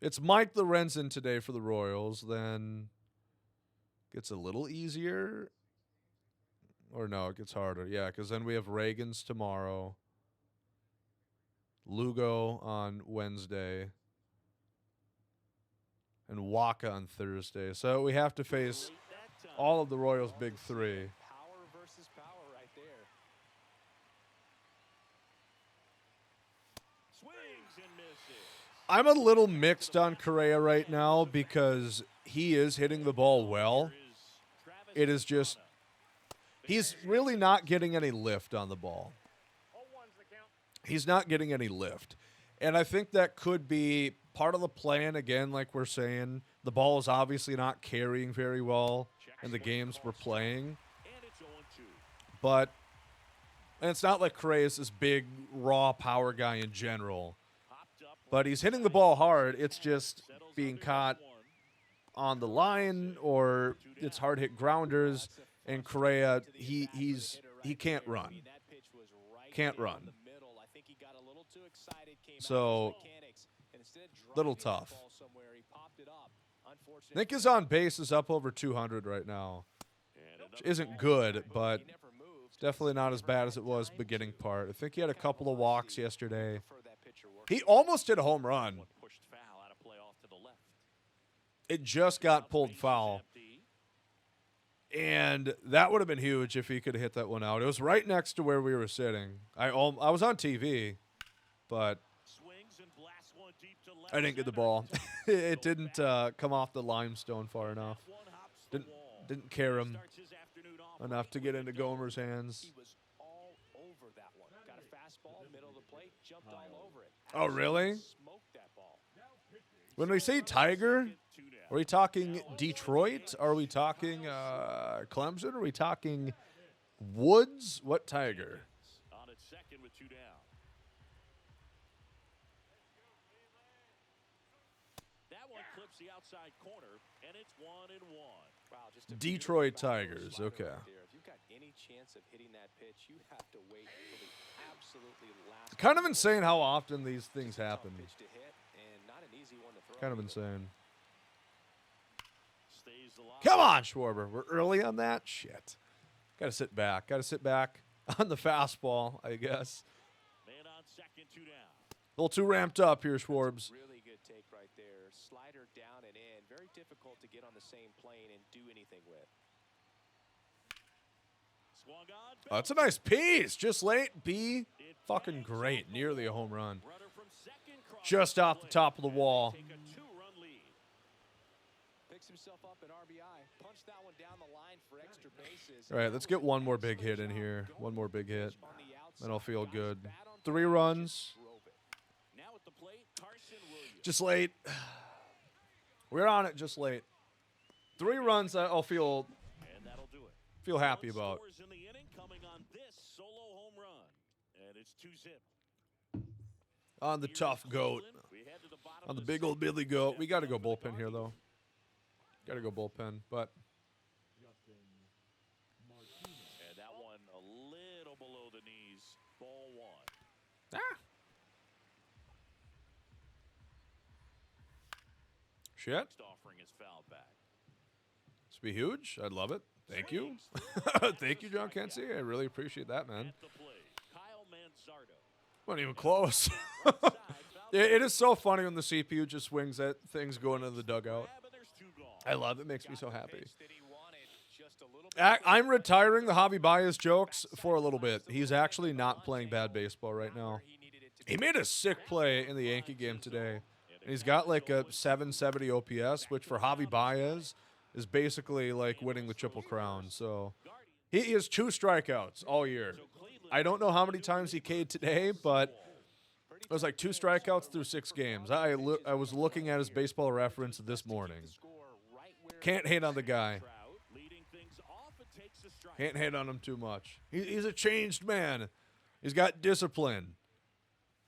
It's Mike Lorenzen today for the Royals. Then gets a little easier. Or no, it gets harder. Yeah, because then we have Reagan's tomorrow. Lugo on Wednesday. And Waka on Thursday. So we have to face that time. all of the Royals' big 3. power versus power right there. Swings and misses. I'm a little mixed on Correa right now because he is hitting the ball well. It is just, he's really not getting any lift on the ball. 0-1's the count. He's not getting any lift. And I think that could be part of the plan. Again, like we're saying, the ball is obviously not carrying very well in the games we're playing. And it's 0-2. But And it's not like Correa's this big, raw power guy in general. But he's hitting the ball hard. It's just being caught on the line, or it's hard hit grounders. And Correa, he can't run. Can't run. So, little tough. I think his on base is up over 200 right now, which isn't good, but it's definitely not as bad as it was beginning part. I think he had a couple of walks yesterday. He almost hit a home run. It just got pulled foul. And that would have been huge if he could have hit that one out. It was right next to where we were sitting. I was on TV, but I didn't get the ball. It didn't come off the limestone far enough. Didn't care him enough to get into Gomer's hands. Oh, really? When we say Tiger, are we talking Detroit? Are we talking Clemson? Are we talking Woods? What Tiger? On its second with 2 down. That one clips the outside corner, and it's 1-1. Wow, just a Detroit Tigers. Okay. If you've got any chance of hitting that pitch, you have to wait until the absolutely last. Kind of insane how often these things happen. Pitch to hit, and not an easy one to throw. Kind of insane. Stays alive. Come on, Schwarber. We're early on that? Shit. Got to sit back. Got to sit back on the fastball, I guess. Man on second, 2 down. A little too ramped up here, Schwarbs. Really good take right there. Slider down and in. Very difficult to get on the same plane and do anything with. Swung on. Oh, that's a nice piece. Just late. B. Fucking great. Nearly a home run. Runner from second, cross Just off the top of the wall. Take a 2-run lead. Picks himself up an RBI. Punch that one down the line for extra bases. All right, let's get one more big hit in here. One more big hit. Then I'll feel good. 3 runs. Now at the plate, Carson Williams. Just late. We're on it just late. 3 runs that I'll feel And that'll do it. happy about. Scores in the inning coming on this solo home run. And it's 2-zip. On the tough goat. We head to the bottom On the of big old second. Billy goat. We got to go bullpen here, though. Got to go bullpen. But And that one a little below the knees. Ball 1. Shit. Next offering is fouled back. This would be huge. I'd love it. Thank you. Thank you, John Kensey. I really appreciate that, man. At the plate, Kyle Manzardo. Wasn't even close. It is so funny when the CPU just swings at things going into the dugout. Grab, and there's 2 gone. I love it. It makes me so happy. Pitch that he wanted just a little bit. I'm retiring the Javi Baez jokes for a little bit. He's actually not playing bad baseball right now. He needed it to He made a sick play in the Yankee game today. And he's got like a 770 OPS, which for Javi Baez is basically like winning the Triple Crown. So he has 2 strikeouts all year. I don't know how many times he K'd today, but it was like 2 strikeouts through 6 games. I was looking at his baseball reference this morning. score right where Can't hate on the guy. Trout leading things off and takes a strike. Can't hate on him too much. He's a changed man. He's got discipline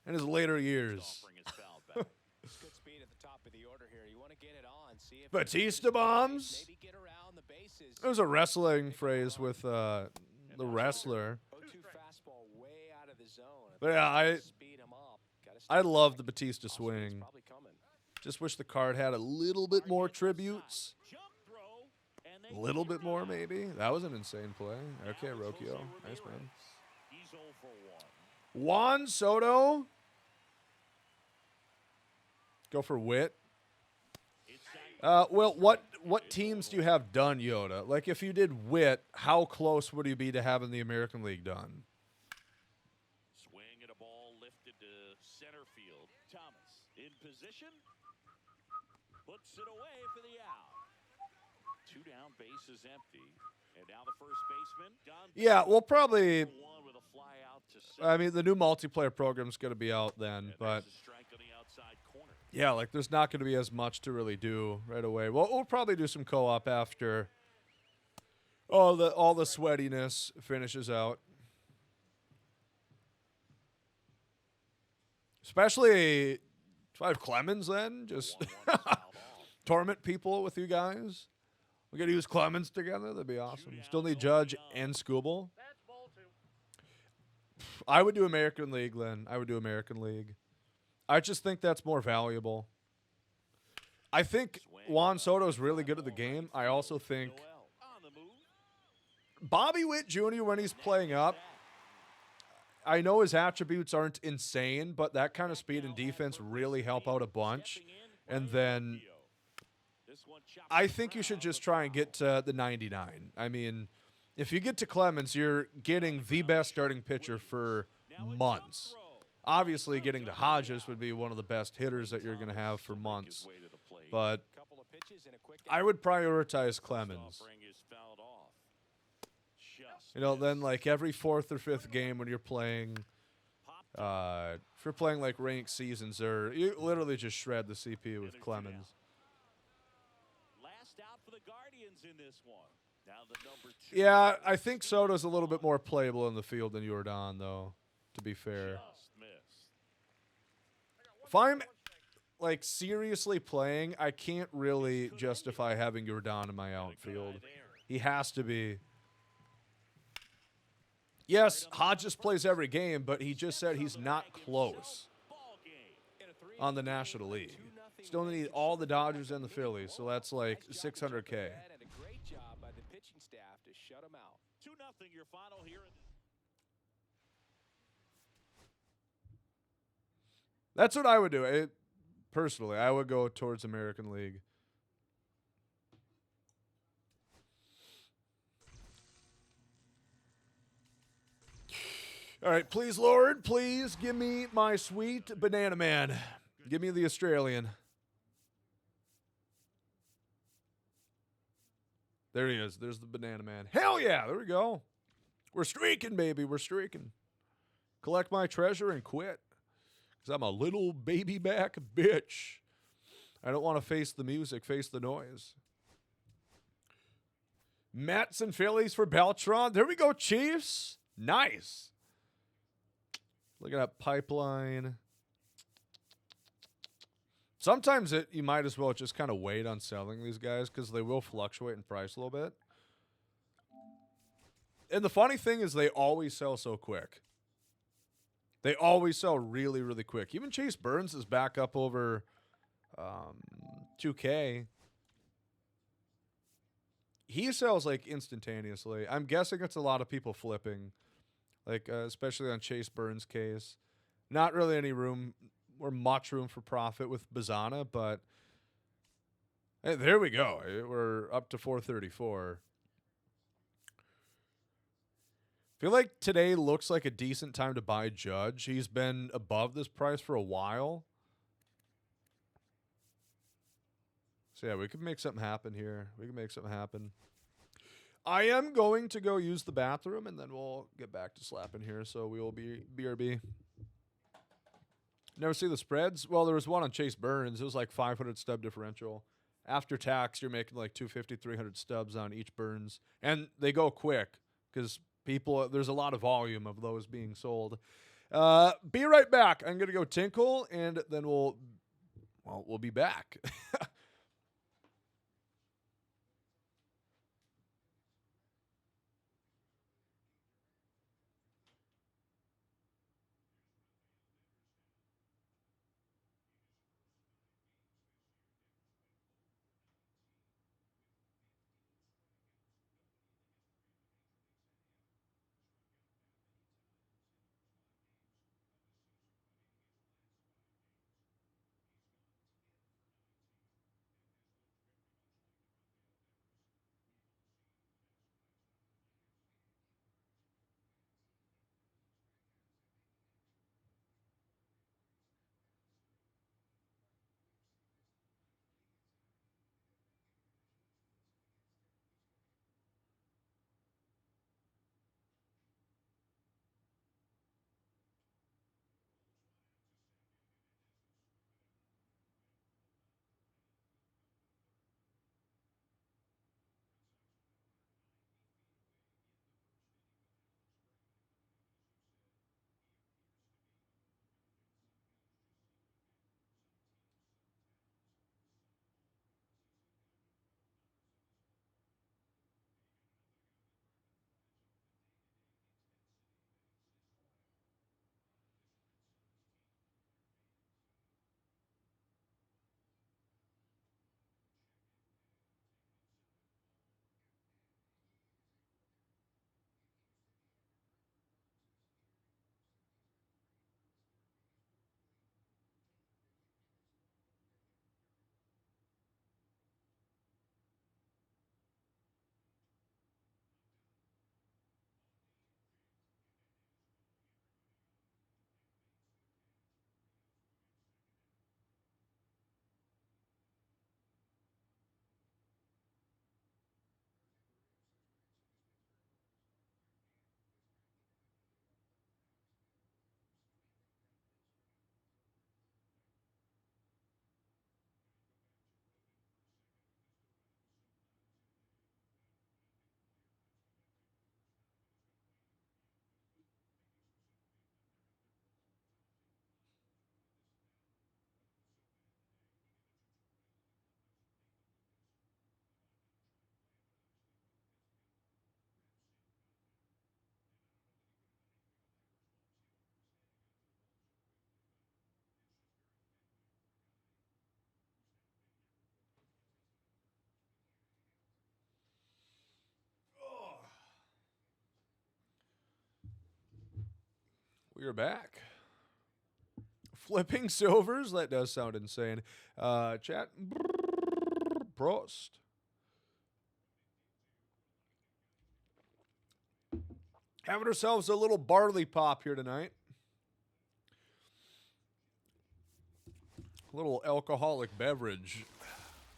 in his later years. Offering is fouled back. good speed at the top of the order here. You want to get it on, see if Batista bombs. maybe get around the bases. It was a wrestling phrase with the wrestler. 0-2 fastball way out of the zone. But yeah, Speed him up. Gotta I stay love the tight. Batista Offense swing. probably coming. Just wish the card had a little bit more tributes. Jump throw, and they A little get bit it more, down. maybe. That was an insane play. Now Okay, it's Rocchio. Jose Nice, man. Ramirez. He's 0 for 1. Juan Soto. Go for Witt. Inside Well, what teams do you have done, Yoda? Like, if you did Witt, how close would you be to having the American League done? swing at a ball lifted to center field. Thomas in position. Puts it away for the out. 2 down, base is empty. And now the first baseman, Don. Yeah, we'll probably. One with a fly out to center. I mean, the new multiplayer program's going to be out then, And but there's a strike on the outside corner. yeah, like there's not going to be as much to really do right away. Well, we'll probably do some co-op after all the sweatiness finishes out. Especially if I have Clemens then, just 1-1 is fouled off. torment people with you guys. We got to use Clemens together. That'd be awesome. Shootout Still need going Judge on. and Scooble. That's ball 2. I would do American League, Len. I would do American League. I just think that's more valuable. I think Juan Soto is really good at the game. I also think Noel on the move. Bobby Witt Jr., when he's playing up, I know his attributes aren't insane, but that kind of speed and defense really help out a bunch. And then I think you should just try and get to the 99. I mean, if you get to Clemens, you're getting the best starting pitcher for months. Obviously, getting to Hodges would be one of the best hitters that you're going to have for months. But Couple of pitches and a quick I would prioritize Clemens. You know, then like every fourth or fifth game when you're playing, if you're playing like ranked seasons, or you literally just shred the CPU with Clemens. Last out for the Guardians in this one. Now the number 2. Yeah, I think Soto's a little bit more playable in the field than Jordan, though, to be fair. Just missed. If I'm like seriously playing, I can't really justify having Jordan in my outfield. He has to be. Yes, Hodges plays every game, but he just said he's not close Ball game. on the National League. Still need all the Dodgers and the Phillies, so that's like 600K. And a great job by the pitching staff to shut him out. 2-0 your final here. That's what I would do. Personally, I would go towards American League. All right, please, Lord, please give me my sweet banana man. Give me the Australian. There he is. There's the banana man. Hell yeah, there we go. We're streaking, baby. We're streaking. Collect my treasure and quit. Because I'm a little baby back bitch. I don't want to face the music, face the noise. Mets and Phillies for Beltran. There we go, Chiefs. Nice. Look at that pipeline. Sometimes you might as well just kind of wait on selling these guys because they will fluctuate in price a little bit. And the funny thing is they always sell so quick. They always sell really, really quick. Even Chase Burns is back up over 2K. He sells like instantaneously. I'm guessing it's a lot of people flipping, like especially on Chase Burns' case. Not really any room or much room for profit with Bazana, but hey, there we go. We're up to 434. Feel like today looks like a decent time to buy Judge. He's been above this price for a while. So yeah, we could make something happen here. We can make something happen. I am going to go use the bathroom, and then we'll get back to slapping here. So we will be BRB. Never see the spreads? Well, there was one on Chase Burns. It was like 500 stub differential. After tax, you're making like 250, 300 stubs on each Burns. And they go quick because there's a lot of volume of those being sold. Be right back. I'm going to go tinkle, and then we'll be back. We are back. Flipping silvers? That does sound insane. Chat. Prost. Having ourselves a little barley pop here tonight. A little alcoholic beverage.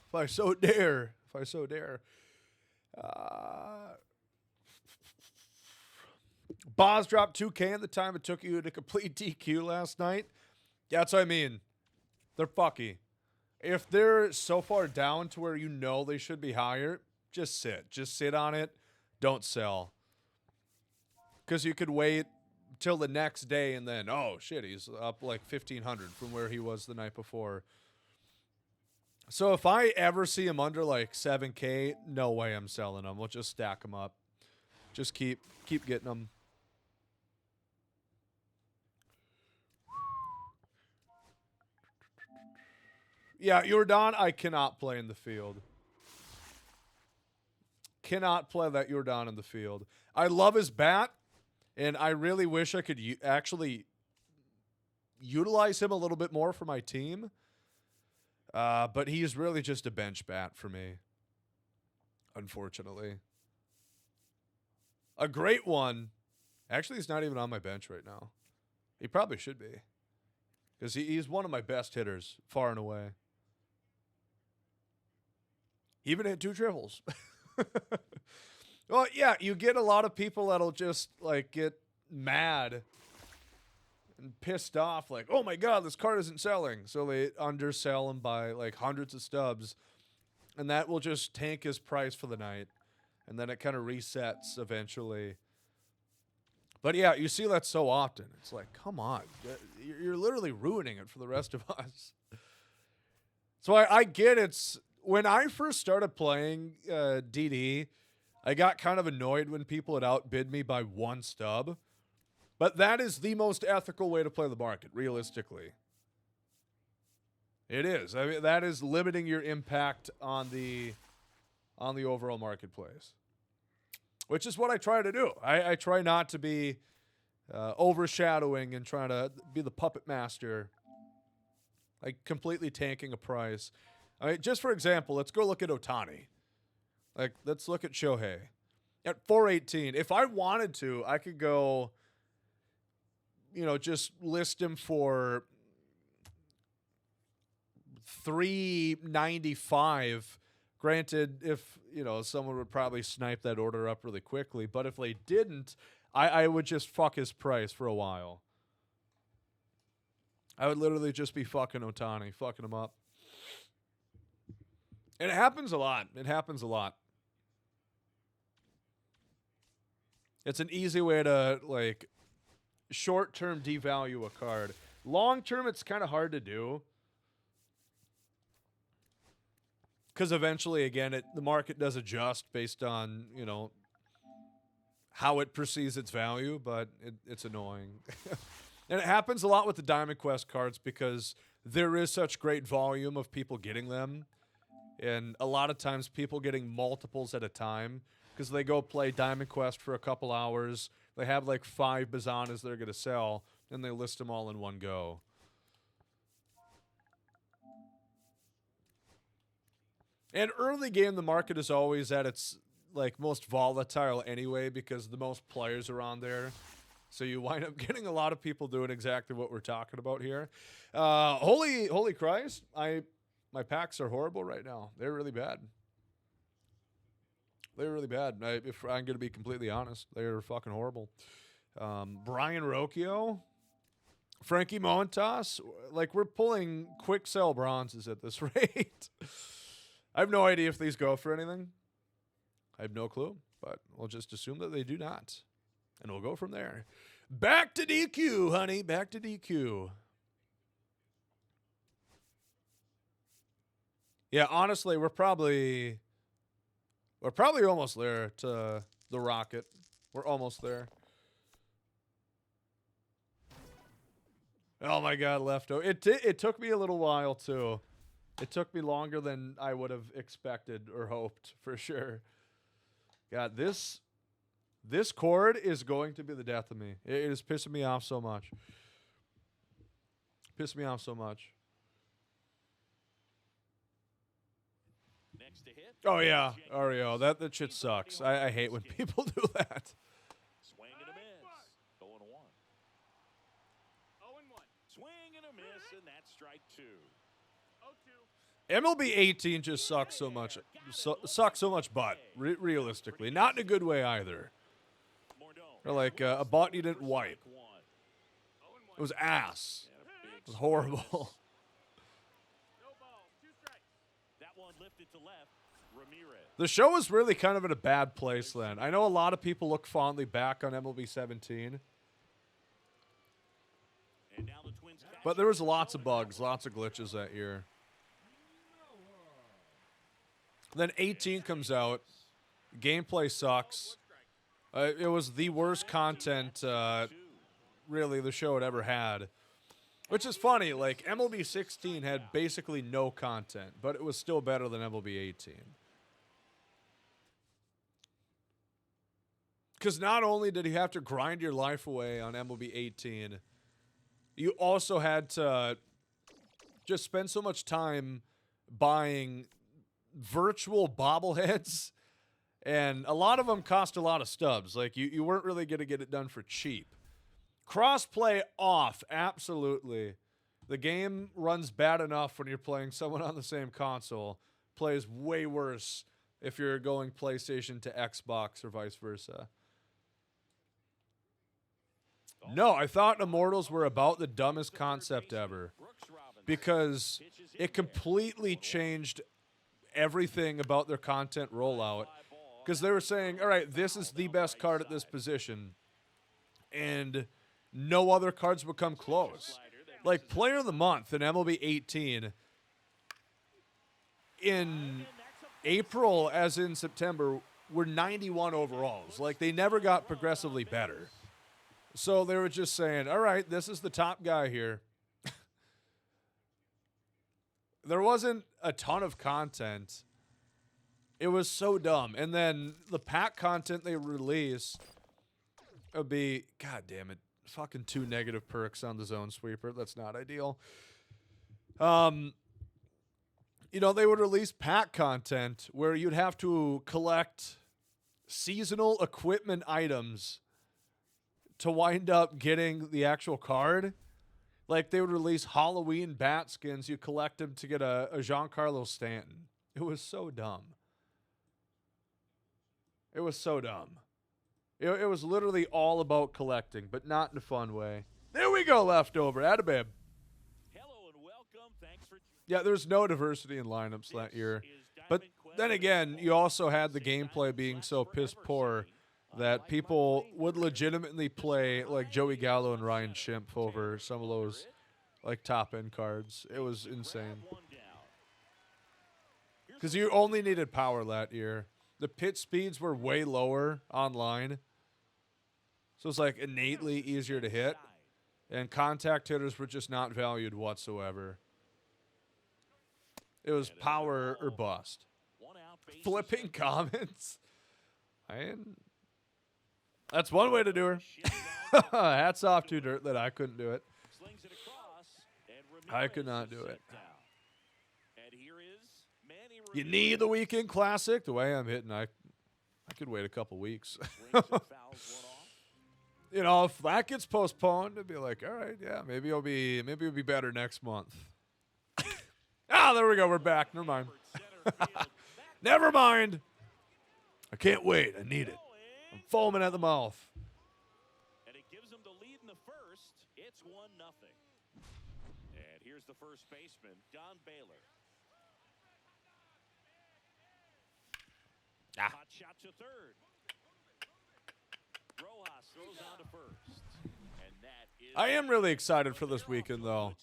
If I so dare. If I so dare. Boz dropped 2K in the time it took you to complete DQ last night. Yeah, that's what I mean. They're fucky. If they're so far down to where you know they should be higher, just sit. Just sit on it. Don't sell. Because you could wait till the next day and then, oh, shit, he's up like 1,500 from where he was the night before. So if I ever see him under like 7K, no way I'm selling them. We'll just stack them up. Just keep getting them. Yeah, Jordan, I cannot play in the field. Cannot play that Jordan in the field. I love his bat, and I really wish I could actually utilize him a little bit more for my team. But he's really just a bench bat for me, unfortunately. A great one. Actually, he's not even on my bench right now. He probably should be. Because he's one of my best hitters, far and away. Even hit 2 triples. Well, yeah, you get a lot of people that'll just, like, get mad and pissed off. Like, oh, my God, this card isn't selling. So they undersell him by, like, hundreds of stubs. And that will just tank his price for the night. And then it kind of resets eventually. But, yeah, you see that so often. It's like, come on. You're literally ruining it for the rest of us. So I get it's... When I first started playing DD, I got kind of annoyed when people had outbid me by 1 stub. But that is the most ethical way to play the market, realistically. It is. I mean, that is limiting your impact on the overall marketplace. Which is what I try to do. I try not to be overshadowing and trying to be the puppet master. Like completely tanking a price. I mean, just for example, let's go look at Ohtani. Like, let's look at Shohei. At 418, if I wanted to, I could go, just list him for 395. Granted, if, someone would probably snipe that order up really quickly. But if they didn't, I would just fuck his price for a while. I would literally just be fucking Ohtani, fucking him up. And it happens a lot. It happens a lot. It's an easy way to, like, short-term devalue a card. Long-term, it's kind of hard to do. Because eventually, again, the market does adjust based on, how it perceives its value, but it's annoying. And it happens a lot with the Diamond Quest cards because there is such great volume of people getting them. And a lot of times people getting multiples at a time because they go play Diamond Quest for a couple hours. They have like 5 Bazanas they're going to sell, and they list them all in one go. And early game, the market is always at its like most volatile anyway because the most players are on there. So you wind up getting a lot of people doing exactly what we're talking about here. Holy Christ, my packs are horrible right now. They're really bad. They're really bad. If I'm going to be completely honest, they're fucking horrible. Brian Rocchio, Frankie Montas, like we're pulling quick sell bronzes at this rate. I have no idea if these go for anything. I have no clue, but we'll just assume that they do not. And we'll go from there. Back to DQ, honey. Back to DQ. Yeah, honestly, we're probably almost there to the Rocket. We're almost there. Oh my God, lefto. It took me a little while too. It took me longer than I would have expected or hoped for sure. God, this This cord is going to be the death of me. It is pissing me off so much. Pissed me off so much. Next to hit. Oh, yeah. Oreo. That shit sucks. I hate when people do that. Swing and a miss. 0-1. 0-1. Swing and a miss, and that's strike 2. 0-2. MLB 18 just sucks so much. Sucks so much butt, realistically. Not in a good way either. Or like a butt you didn't wipe. It was ass. It was horrible. No ball. 2 strikes. That one lifted to left. Ramirez. The show was really kind of in a bad place then. I know a lot of people look fondly back on MLB 17. And now the Twins catch But there was lots of bugs, lots of glitches that year. Then 18 comes out. Gameplay sucks. It was the worst content, really, the show had ever had. Which is funny. Like, MLB 16 had basically no content, but it was still better than MLB 18. Because not only did you have to grind your life away on MLB 18, you also had to just spend so much time buying virtual bobbleheads, and a lot of them cost a lot of stubs. Like, you weren't really going to get it done for cheap. Crossplay off, absolutely. The game runs bad enough when you're playing someone on the same console. Plays way worse if you're going PlayStation to Xbox or vice versa. No, I thought Immortals were about the dumbest concept ever because it completely changed everything about their content rollout. Because they were saying, all right, this is the best card at this position, and no other cards would come close. Like, Player of the Month in MLB 18 in April as in September were 91 overalls. Like, they never got progressively better. So they were just saying, all right, this is the top guy here. There wasn't a ton of content. It was so dumb. And then the pack content they release would be, god damn it, fucking 2 negative perks on the zone sweeper. That's not ideal. You know, they would release pack content where you'd have to collect seasonal equipment items to wind up getting the actual card. Like, they would release Halloween bat skins. You collect them to get a Giancarlo Stanton. It was so dumb. It was so dumb. It was literally all about collecting, but not in a fun way. There we go, leftover. Attababe. Hello and welcome. Thanks for Yeah, there's no diversity in lineups that year. But then again, you also had the gameplay being so piss poor that people would legitimately play like Joey Gallo and Ryan Schimpf over some of those like top end cards. It was insane. Because you only needed power that year. The pit speeds were way lower online. So it's like innately easier to hit. And contact hitters were just not valued whatsoever. It was power or bust. Flipping comments. That's one way to do her. Hats off to Dirt that I couldn't do it. I could not do it. You need the weekend classic. The way I'm hitting, I could wait a couple weeks. You know, if that gets postponed, it'd be like, all right, yeah, maybe it'll be better next month. There we go. We're back. Never mind. Never mind. I can't wait. I need it. I'm foaming at the mouth. And it gives them the lead in the first. It's 1-0. And here's the first baseman, Don Baylor. Hot shot to third. Rojas throws on to first. And that is I am really excited for this weekend, though.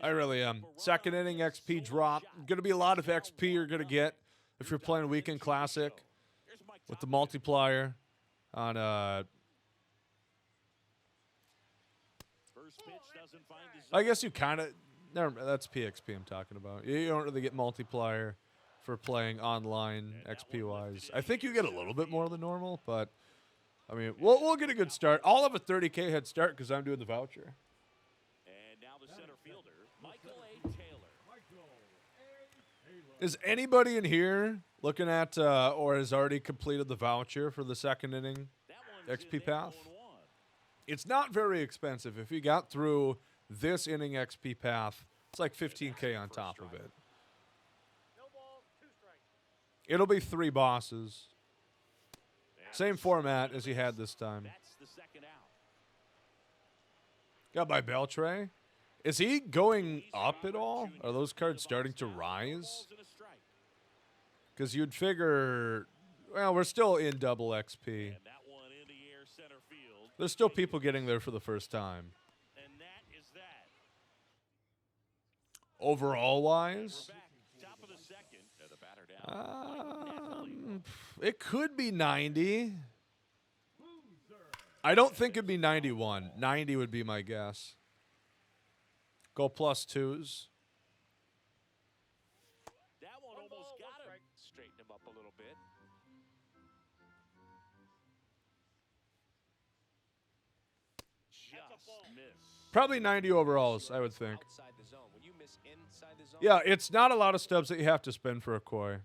I really am. Second inning XP drop. Going to be a lot of XP you're going to get if you're playing Weekend Classic with the multiplier on first pitch doesn't find his I guess you kind of that's PXP I'm talking about. You don't really get multiplier for playing online XP wise. I think you get a little bit more than normal, but I mean, we'll get a good start. I'll have a 30K head start because I'm doing the voucher. And now the center fielder, Michael A. Taylor. Is anybody in here looking at or has already completed the voucher for the second inning XP path? It's not very expensive. If you got through this inning XP path, it's like 15K on top of it. It'll be 3 bosses. Same format as you had this time. That's the second out. Got by Beltray. Is he going up at all? Are those cards starting to rise? Because you'd figure, well, we're still in double XP. And that one in the air center field. There's still people getting there for the first time. And that is that. Overall wise, We're back. Top of the second. The batter down. it could be 90. I don't think it'd be 91. 90 would be my guess. Go +2s. That one almost got him. Straighten him up a little bit. Just missed. Probably 90 overalls, I would think. Outside the zone. When you miss inside the zone, Yeah, it's not a lot of stubs that you have to spend for a koi.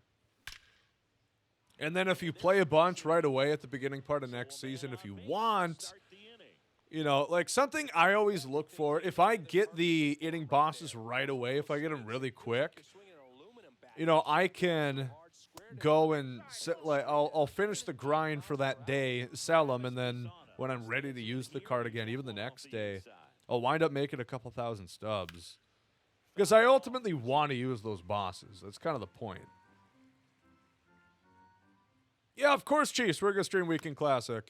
And then if you play a bunch right away at the beginning part of next season, if you want, Start the inning. you know, like something I always look for, if I get the inning bosses right away, if I get them really quick, swinging an aluminum bat. you know, I can Hard square to go and like I'll finish the grind for that day, sell them, and then when I'm ready to use the card again, even the next day, I'll wind up making a couple thousand stubs. Because I ultimately want to use those bosses. That's kind of the point. Yeah, of course, Chiefs. We're going to stream Weekend Classic.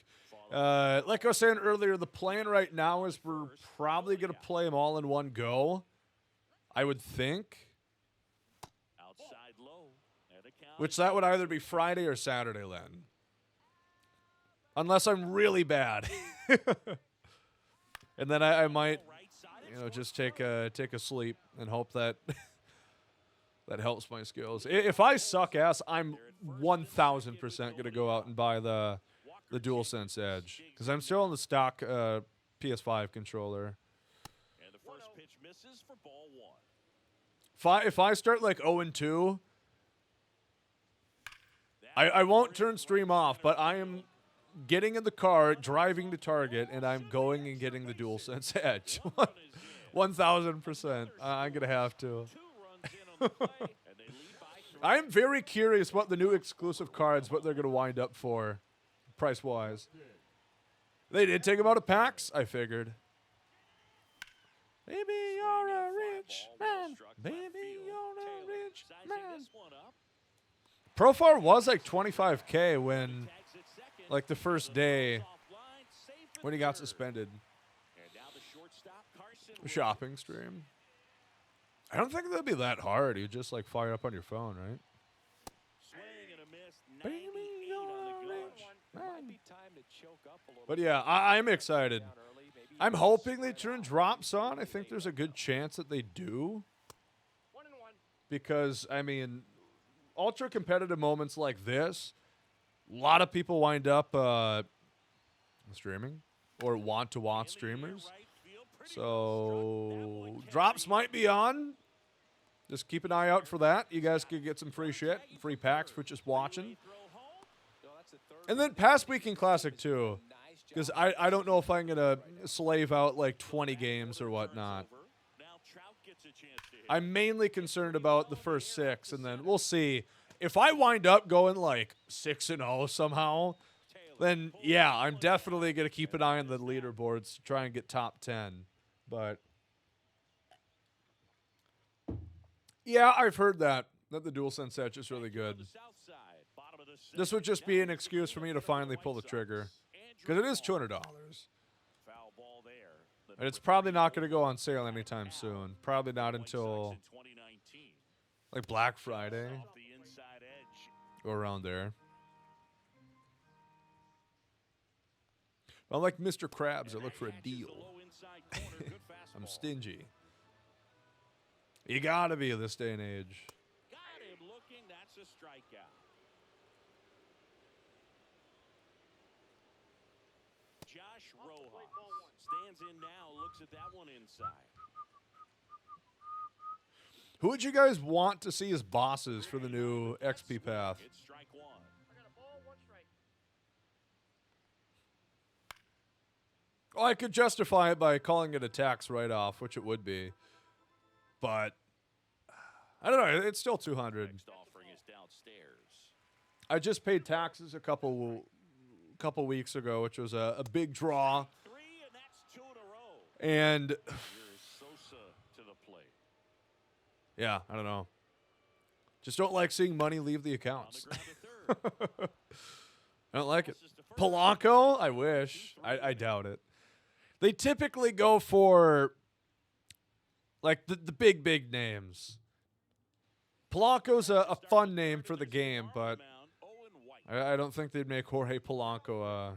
Like I was saying earlier, the plan right now is we're probably going to play them all in one go. I would think. Outside low. And the count Which that would either be Friday or Saturday, Len. Unless I'm really bad. And then I might, right side. you know, just take a sleep and hope that that helps my skills. If I suck ass, I'm 1,000% going to go out and buy the DualSense Edge. Because I'm still on the stock PS5 controller. And the first pitch misses for ball one. If I start like 0-2, I won't turn stream off, but I am getting in the car, driving to Target, and I'm going and getting the DualSense Edge. 1,000%. I'm going to have to. 2 runs in on the play, and they lead by 3. I'm very curious what the new exclusive cards, what they're going to wind up for, price-wise. They did take them out of packs, I figured. Baby, you're a rich man. Baby, you're a rich Sizing man. this one up. Profar was like 25K when, Tags it second. like, the first day Offline, safe in when he got third. suspended. And now the shortstop, Carson A shopping stream. I don't think that'd be that hard. You just, like, fire up on your phone, right? swing and a miss. Baby, 98 you're on the a go. rich Might man. be time to choke up a little But bit. yeah, I'm excited. Down early, maybe I'm even hoping they spread turn out. drops on. I think there's a good chance that they do. 1-1. Because, I mean, ultra competitive moments like this, a lot of people wind up streaming or want to watch streamers. Right field, pretty So drops might be on. Just keep an eye out for that. You guys could get some free shit, free packs for just watching. throw home. No, that's the third And then past Weekend Classic too. nice job. Because I don't know if I'm going to slave out like 20 games or whatnot. Over. Now Trout gets a chance to hit. I'm mainly concerned about the first 6, and then we'll see. If I wind up going like 6-0 somehow, then yeah, I'm definitely going to keep an eye on the leaderboards to try and get top 10. But yeah, I've heard that the DualSense Edge is really good. The south side, bottom of the This would just be an excuse for me to finally pull the trigger, because it is $200. Foul ball there. And it's probably not going to go on sale anytime soon. Probably not until In 2019. like Black Friday Off the inside edge. or around there. Unlike Mr. Krabs, I look for a Catches the deal. low inside corner. Good I'm fastball. stingy. You gotta be this day and age. Got him looking. That's a strikeout. Josh Rojas stands in now, looks at that one inside. Who would you guys want to see as bosses for the new XP path? It's strike one. I got a ball, 1 strike. Oh, I could justify it by calling it a tax write-off, which it would be. But I don't know. It's still 200. Next offering is downstairs. I just paid taxes a couple weeks ago, which was a big draw. 3, and that's 2 in a row. And Here is Sosa to the plate. yeah, I don't know. Just don't like seeing money leave the On accounts. the ground to third. I don't like it. Tosses to first. Polanco, I wish. I doubt it. They typically go for like the big names. Polanco's a fun name for the game, but I don't think they'd make Jorge Polanco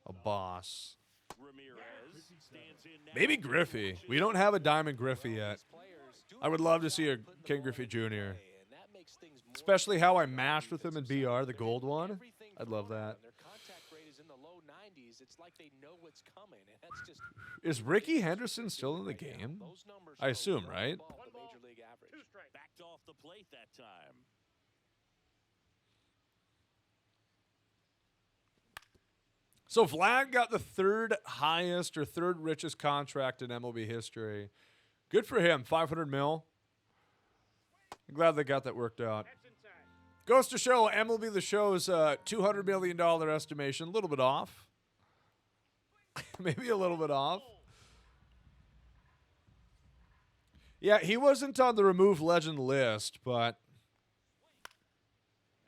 a boss. Ramirez stands in now. Maybe Griffey. We don't have a Diamond Griffey yet. I would love to see a Ken Griffey Jr. Especially how I mashed with him in BR, the gold one. I'd love that. Their contact rate is in the low 90s. It's like they know what's coming, and that's just Is Ricky Henderson still in the game? those numbers I are assume, well right? above the 1 ball, major league average. 2 strikes. Backed off the plate that time. So Vlad got the third highest or third richest contract in MLB history. Good for him, 500 mil. I'm glad they got that worked out. That's inside. Goes to show MLB The Show's $200 million estimation, a little bit off. Maybe a little bit off. Yeah, he wasn't on the remove legend list, but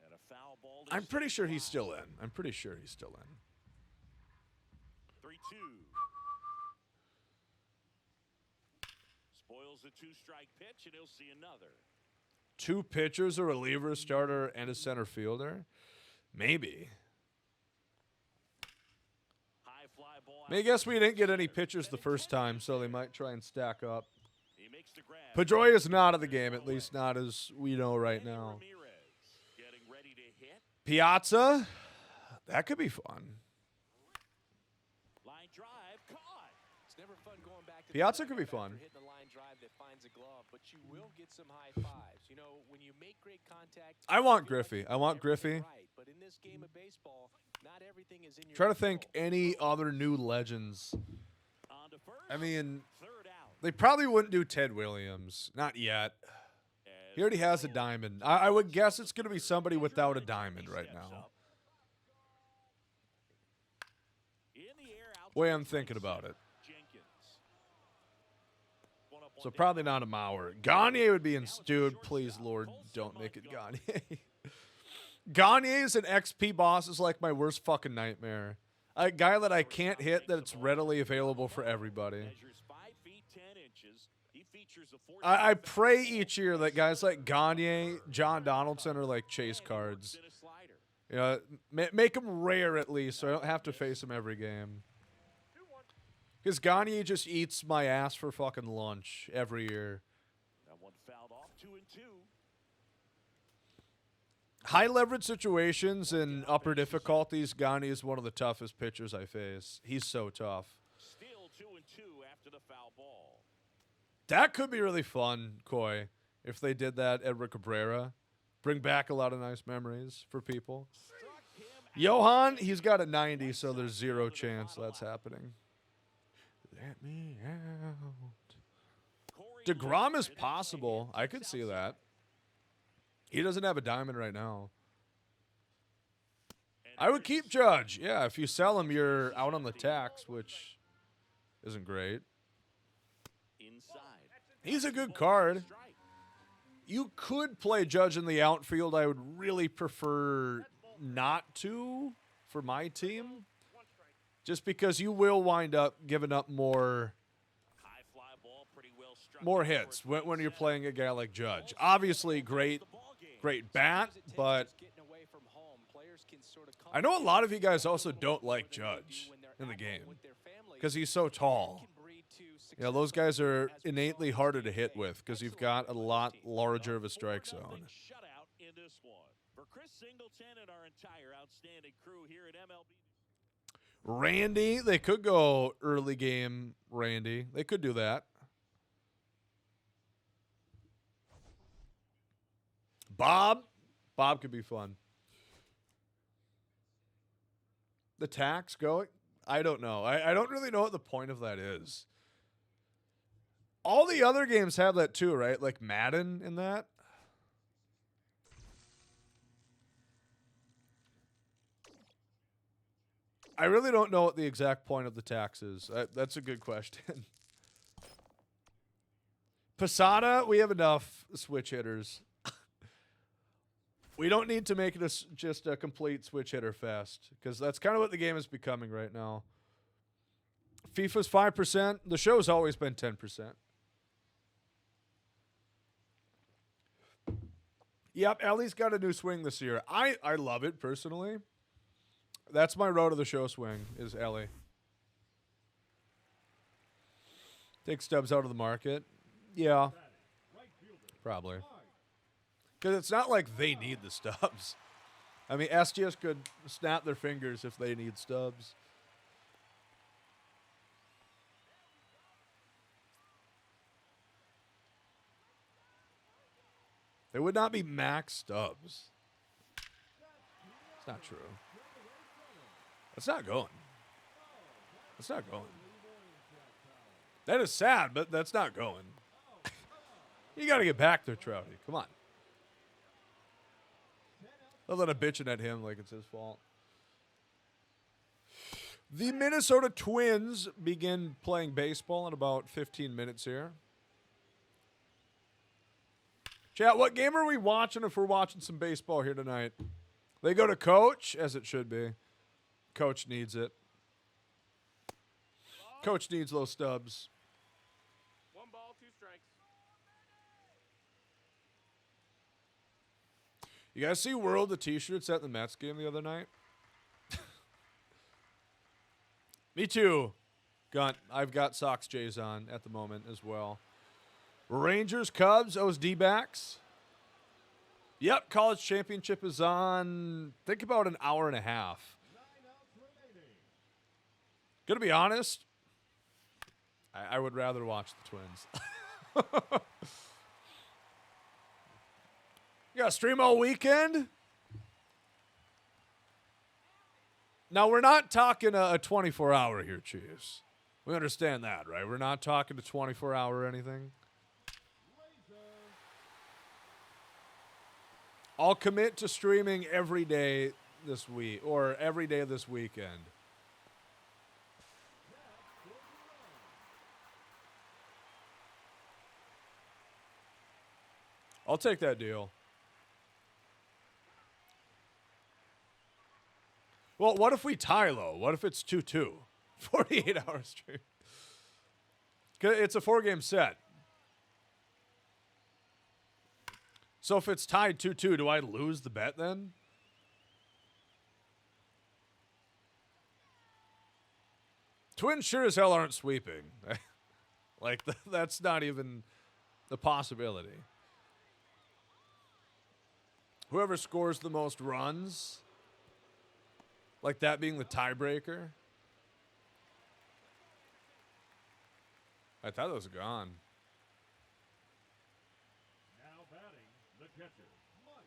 And a foul ball. to I'm pretty sure he's 65. still in. I'm pretty sure he's still in. 3-2. Spoils a 2-strike pitch, and he'll see another. 2 pitchers, a reliever, starter, and a center fielder? Maybe. High fly ball. I guess we didn't get any pitchers the first time, so they might try and stack up. He makes the grab. Pedroia is not in the game, at least not as we know right Manny now. Ramirez getting ready to hit. Piazza, that could be fun. Line drive, caught. It's never fun going back to Piazza the could be dugout fun. after hitting a line drive that finds a glove, but you will get some high fives. You know, when you make great contact, I want you feel like Griffey. you I did want everything Griffey. right, but in this game of baseball, not everything is in your Try to think control. any other new legends. On to first. I mean, Third out. they probably wouldn't do Ted Williams. Not yet. He already has a diamond. I would guess it's going to be somebody without a diamond right now. In the air, out Way to I'm the thinking right about center. it. Jenkins. One up, one So down. probably not a Mauer. Gagne would be in. Dude, please, Lord, don't make it Gagne. Gagne is an XP boss is like my worst fucking nightmare. A guy that I can't hit that's readily available for everybody. Measures 5 feet 10 inches. He features a 40 I pray each year that guys like Gagne, John Donaldson are like chase cards. in a slider. You know, make them rare at least so I don't have to face them every game. 2-1. Because Gagne just eats my ass for fucking lunch every year. That one fouled off 2-2. High leverage situations and upper difficulties, Gagne is one of the toughest pitchers I face. He's so tough. Still 2-2 after the foul ball. That could be really fun, Coy, if they did that at Edward Cabrera. Bring back a lot of nice memories for people. Struck him out. Johan, he's got a 90, so there's zero chance that's happening. Let me out. Corey DeGrom is Lewis possible. I could see that. He doesn't have a diamond right now. and I would keep Judge. Yeah, if you sell him, you're out on the tax, which isn't great. inside. He's a good card. Strike. You could play Judge in the outfield. I would really prefer not to for my team, 1 strike. just because you will wind up giving up more High fly ball, pretty well struck. hits when you're playing a guy like Judge. Obviously, great bat, but Just getting away from home, players can sort of I know a lot of you guys also don't like Judge in the game because he's so tall. Yeah, those guys are innately harder to hit with because you've got a lot larger of a strike zone. Shutout in this one. For Chris Singleton and our entire outstanding crew here at MLB. Randy, they could go early game Randy. They could do that. Bob could be fun. The tax going? I don't know. I don't really know what the point of that is. All the other games have that too, right? Like Madden in that. I really don't know what the exact point of the tax is. That's a good question. Posada, we have enough switch hitters. We don't need to make it just a complete switch hitter fest, because that's kind of what the game is becoming right now. FIFA's 5%. The show's always been 10%. Yep, Ellie's got a new swing this year. I love it, personally. That's my road to the show swing, is Ellie. Take Stubbs out of the market. Yeah. Probably. Because it's not like they need the Stubbs. I mean, SGS could snap their fingers if they need Stubbs. It would not be Max Stubbs. It's not true. It's not going. It's not going. That is sad, but that's not going. You got to get back there, Trouty. Come on. Don't let him bitching at him like it's his fault. The Minnesota Twins begin playing baseball in about 15 minutes here. Chat, what game are we watching if we're watching some baseball here tonight? They go to Coach, as it should be. Coach needs it. Coach needs those Stubbs. 1 ball, 2 strikes. You guys see World of T-shirts at the Mets game the other night? Me too. I've got Sox Jays on at the moment as well. Rangers, Cubs, those D-backs. Yep, college championship is on, think about an hour and a half. Gonna be honest, I would rather watch the Twins. You got to stream all weekend? Now, we're not talking a 24-hour here, Chiefs. We understand that, right? We're not talking a 24-hour or anything. I'll commit to streaming every day this week, or every day this weekend. I'll take that deal. Well, what if we tie low? What if it's 2-2? 48-hour stream. It's a 4-game set. So if it's tied 2-2, do I lose the bet then? Twins sure as hell aren't sweeping. Like, that's not even the possibility. Whoever scores the most runs, like that being the tiebreaker. I thought it was gone. Now batting, the catcher, Mike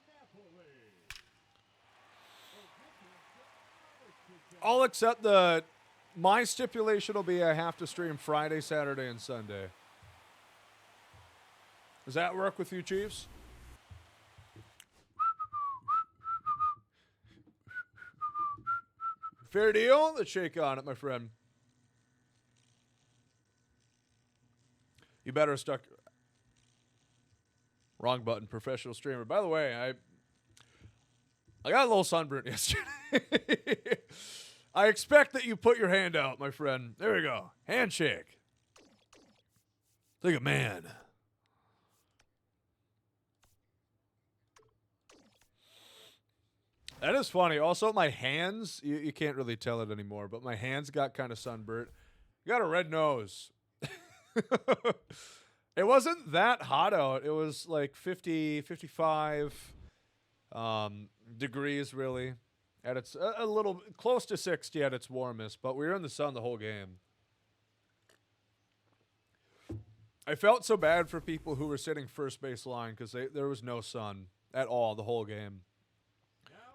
Napoli. I'll accept my stipulation will be I have to stream Friday, Saturday, and Sunday. Does that work with you, Chiefs? Fair deal? Let's shake on it, my friend. You better have stuck. Wrong button, professional streamer. By the way, I got a little sunburnt yesterday. I expect that you put your hand out, my friend. There we go. Handshake. Like a man. That is funny. Also, my hands, you can't really tell it anymore, but my hands got kind of sunburnt. Got a red nose. It wasn't that hot out. It was like 50, 55 degrees, really. At its a little close to 60 at its warmest, but we were in the sun the whole game. I felt so bad for people who were sitting first base line because there was no sun at all the whole game.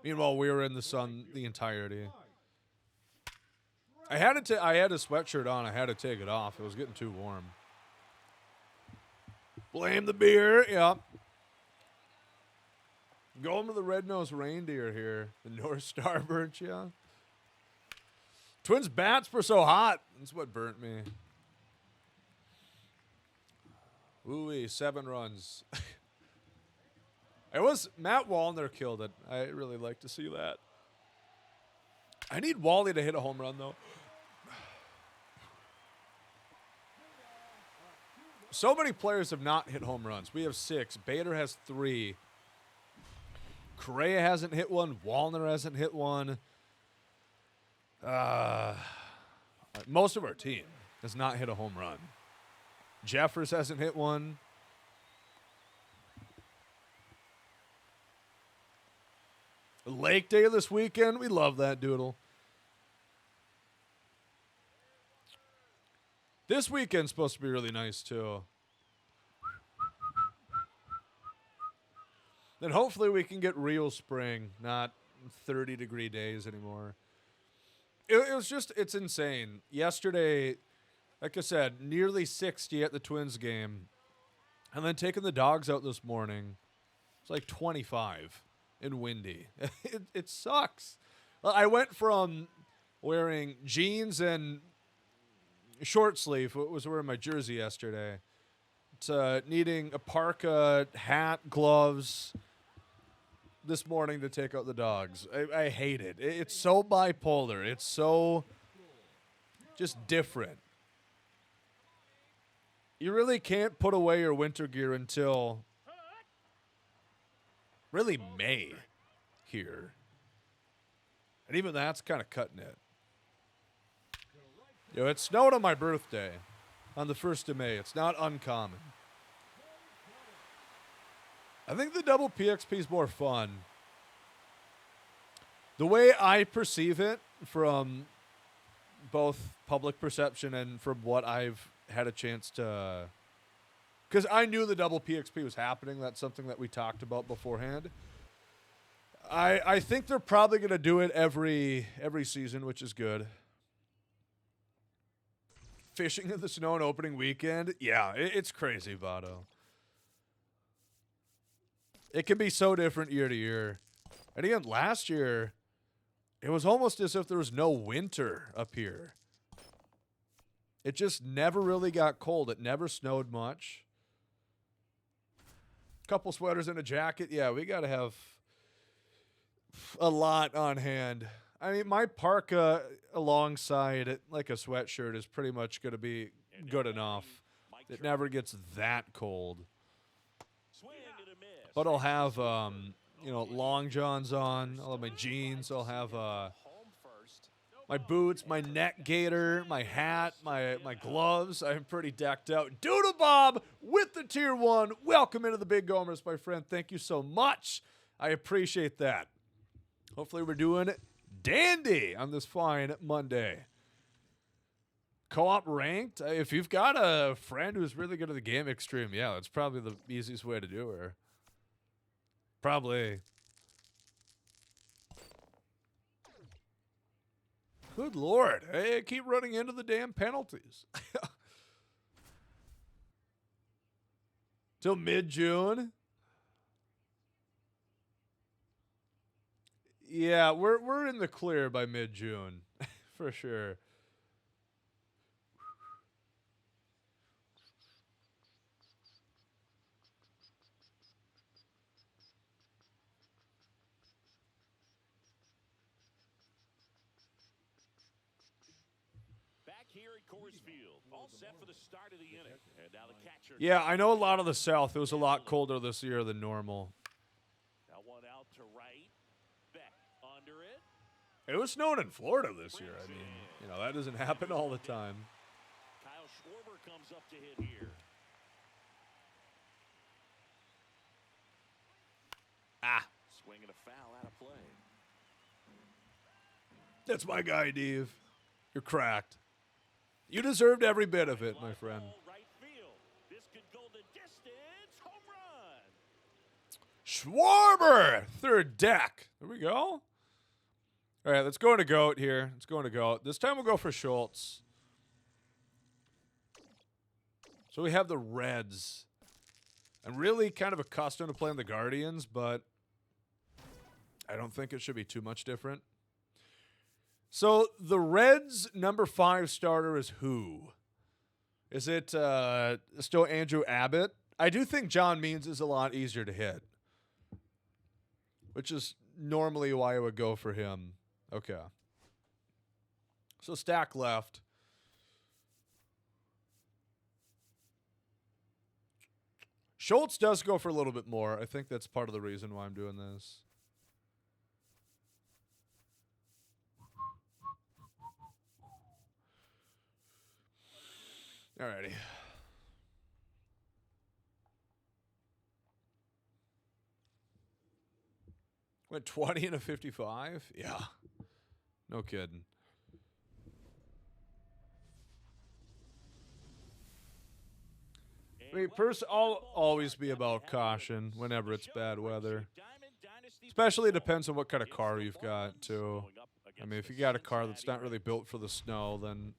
Meanwhile, we were in the sun the entirety. I had a sweatshirt on. I had to take it off. It was getting too warm. Blame the beer. Yep. Going to the red-nosed reindeer here. The North Star burnt you. Twins bats were so hot. That's what burnt me. Ooh, 7 runs. It was Matt Wallner killed it. I really like to see that. I need Wally to hit a home run, though. So many players have not hit home runs. We have 6. Bader has 3. Correa hasn't hit one. Wallner hasn't hit one. Most of our team has not hit a home run. Jeffers hasn't hit one. Lake Day this weekend. We love that doodle. This weekend's supposed to be really nice, too. Then hopefully we can get real spring, not 30-degree days anymore. It was just, it's insane. Yesterday, like I said, nearly 60 at the Twins game. And then taking the dogs out this morning, it's like 25 and windy. It sucks. I went from wearing jeans and short sleeve, was wearing my jersey yesterday, to needing a parka, hat, gloves this morning to take out the dogs. I hate it. It's so bipolar. It's so just different. You really can't put away your winter gear until really May here. And even that's kind of cutting it. It snowed on my birthday on the 1st of May. It's not uncommon. I think the double PXP is more fun. The way I perceive it from both public perception and from what I've had a chance to... Because I knew the double PXP was happening. That's something that we talked about beforehand. I think they're probably going to do it every season, which is good. Fishing in the snow on opening weekend? Yeah, it's crazy, Votto. It can be so different year to year. And again, last year, it was almost as if there was no winter up here. It just never really got cold. It never snowed much. Couple sweaters and a jacket. Yeah, we got to have a lot on hand. I mean, my parka alongside it, like a sweatshirt, is pretty much going to be good enough. It never gets that cold. But I'll have, long johns on. I'll have my jeans. I'll have my boots, my neck gaiter, my hat, my gloves. I'm pretty decked out. Doodle Bob with the tier 1. Welcome into the Big Gomers, my friend. Thank you so much. I appreciate that. Hopefully we're doing dandy on this fine Monday. Co-op ranked? If you've got a friend who's really good at the game extreme, yeah, that's probably the easiest way to do her. Probably. Good Lord. Hey, I keep running into the damn penalties. Till mid-June. Yeah, we're in the clear by mid-June, for sure. Back here at Coors Field, all set for the start of the inning. And now the catcher. Yeah, I know a lot of the South. It was a lot colder this year than normal. Now one out to right. Beck under it. It was snowing in Florida this year. I mean, that doesn't happen all the time. Kyle Schwarber comes up to hit here. Swinging a foul out of play. That's my guy, Dave. You're cracked. You deserved every bit of it, my friend. Right field. This could go the distance. Home run. Schwarber, third deck. There we go. All right, let's go into GOAT here. Let's go into GOAT. This time we'll go for Schultz. So we have the Reds. I'm really kind of accustomed to playing the Guardians, but I don't think it should be too much different. So the Reds' number 5 starter is who? Is it still Andrew Abbott? I do think John Means is a lot easier to hit, which is normally why I would go for him. Okay. So stack left. Schultz does go for a little bit more. I think that's part of the reason why I'm doing this. Alrighty. Went 20 and a 55? Yeah. No kidding. I mean, I'll always be about caution whenever it's bad weather. Especially depends on what kind of car you've got, too. I mean, if you got a car that's not really built for the snow, then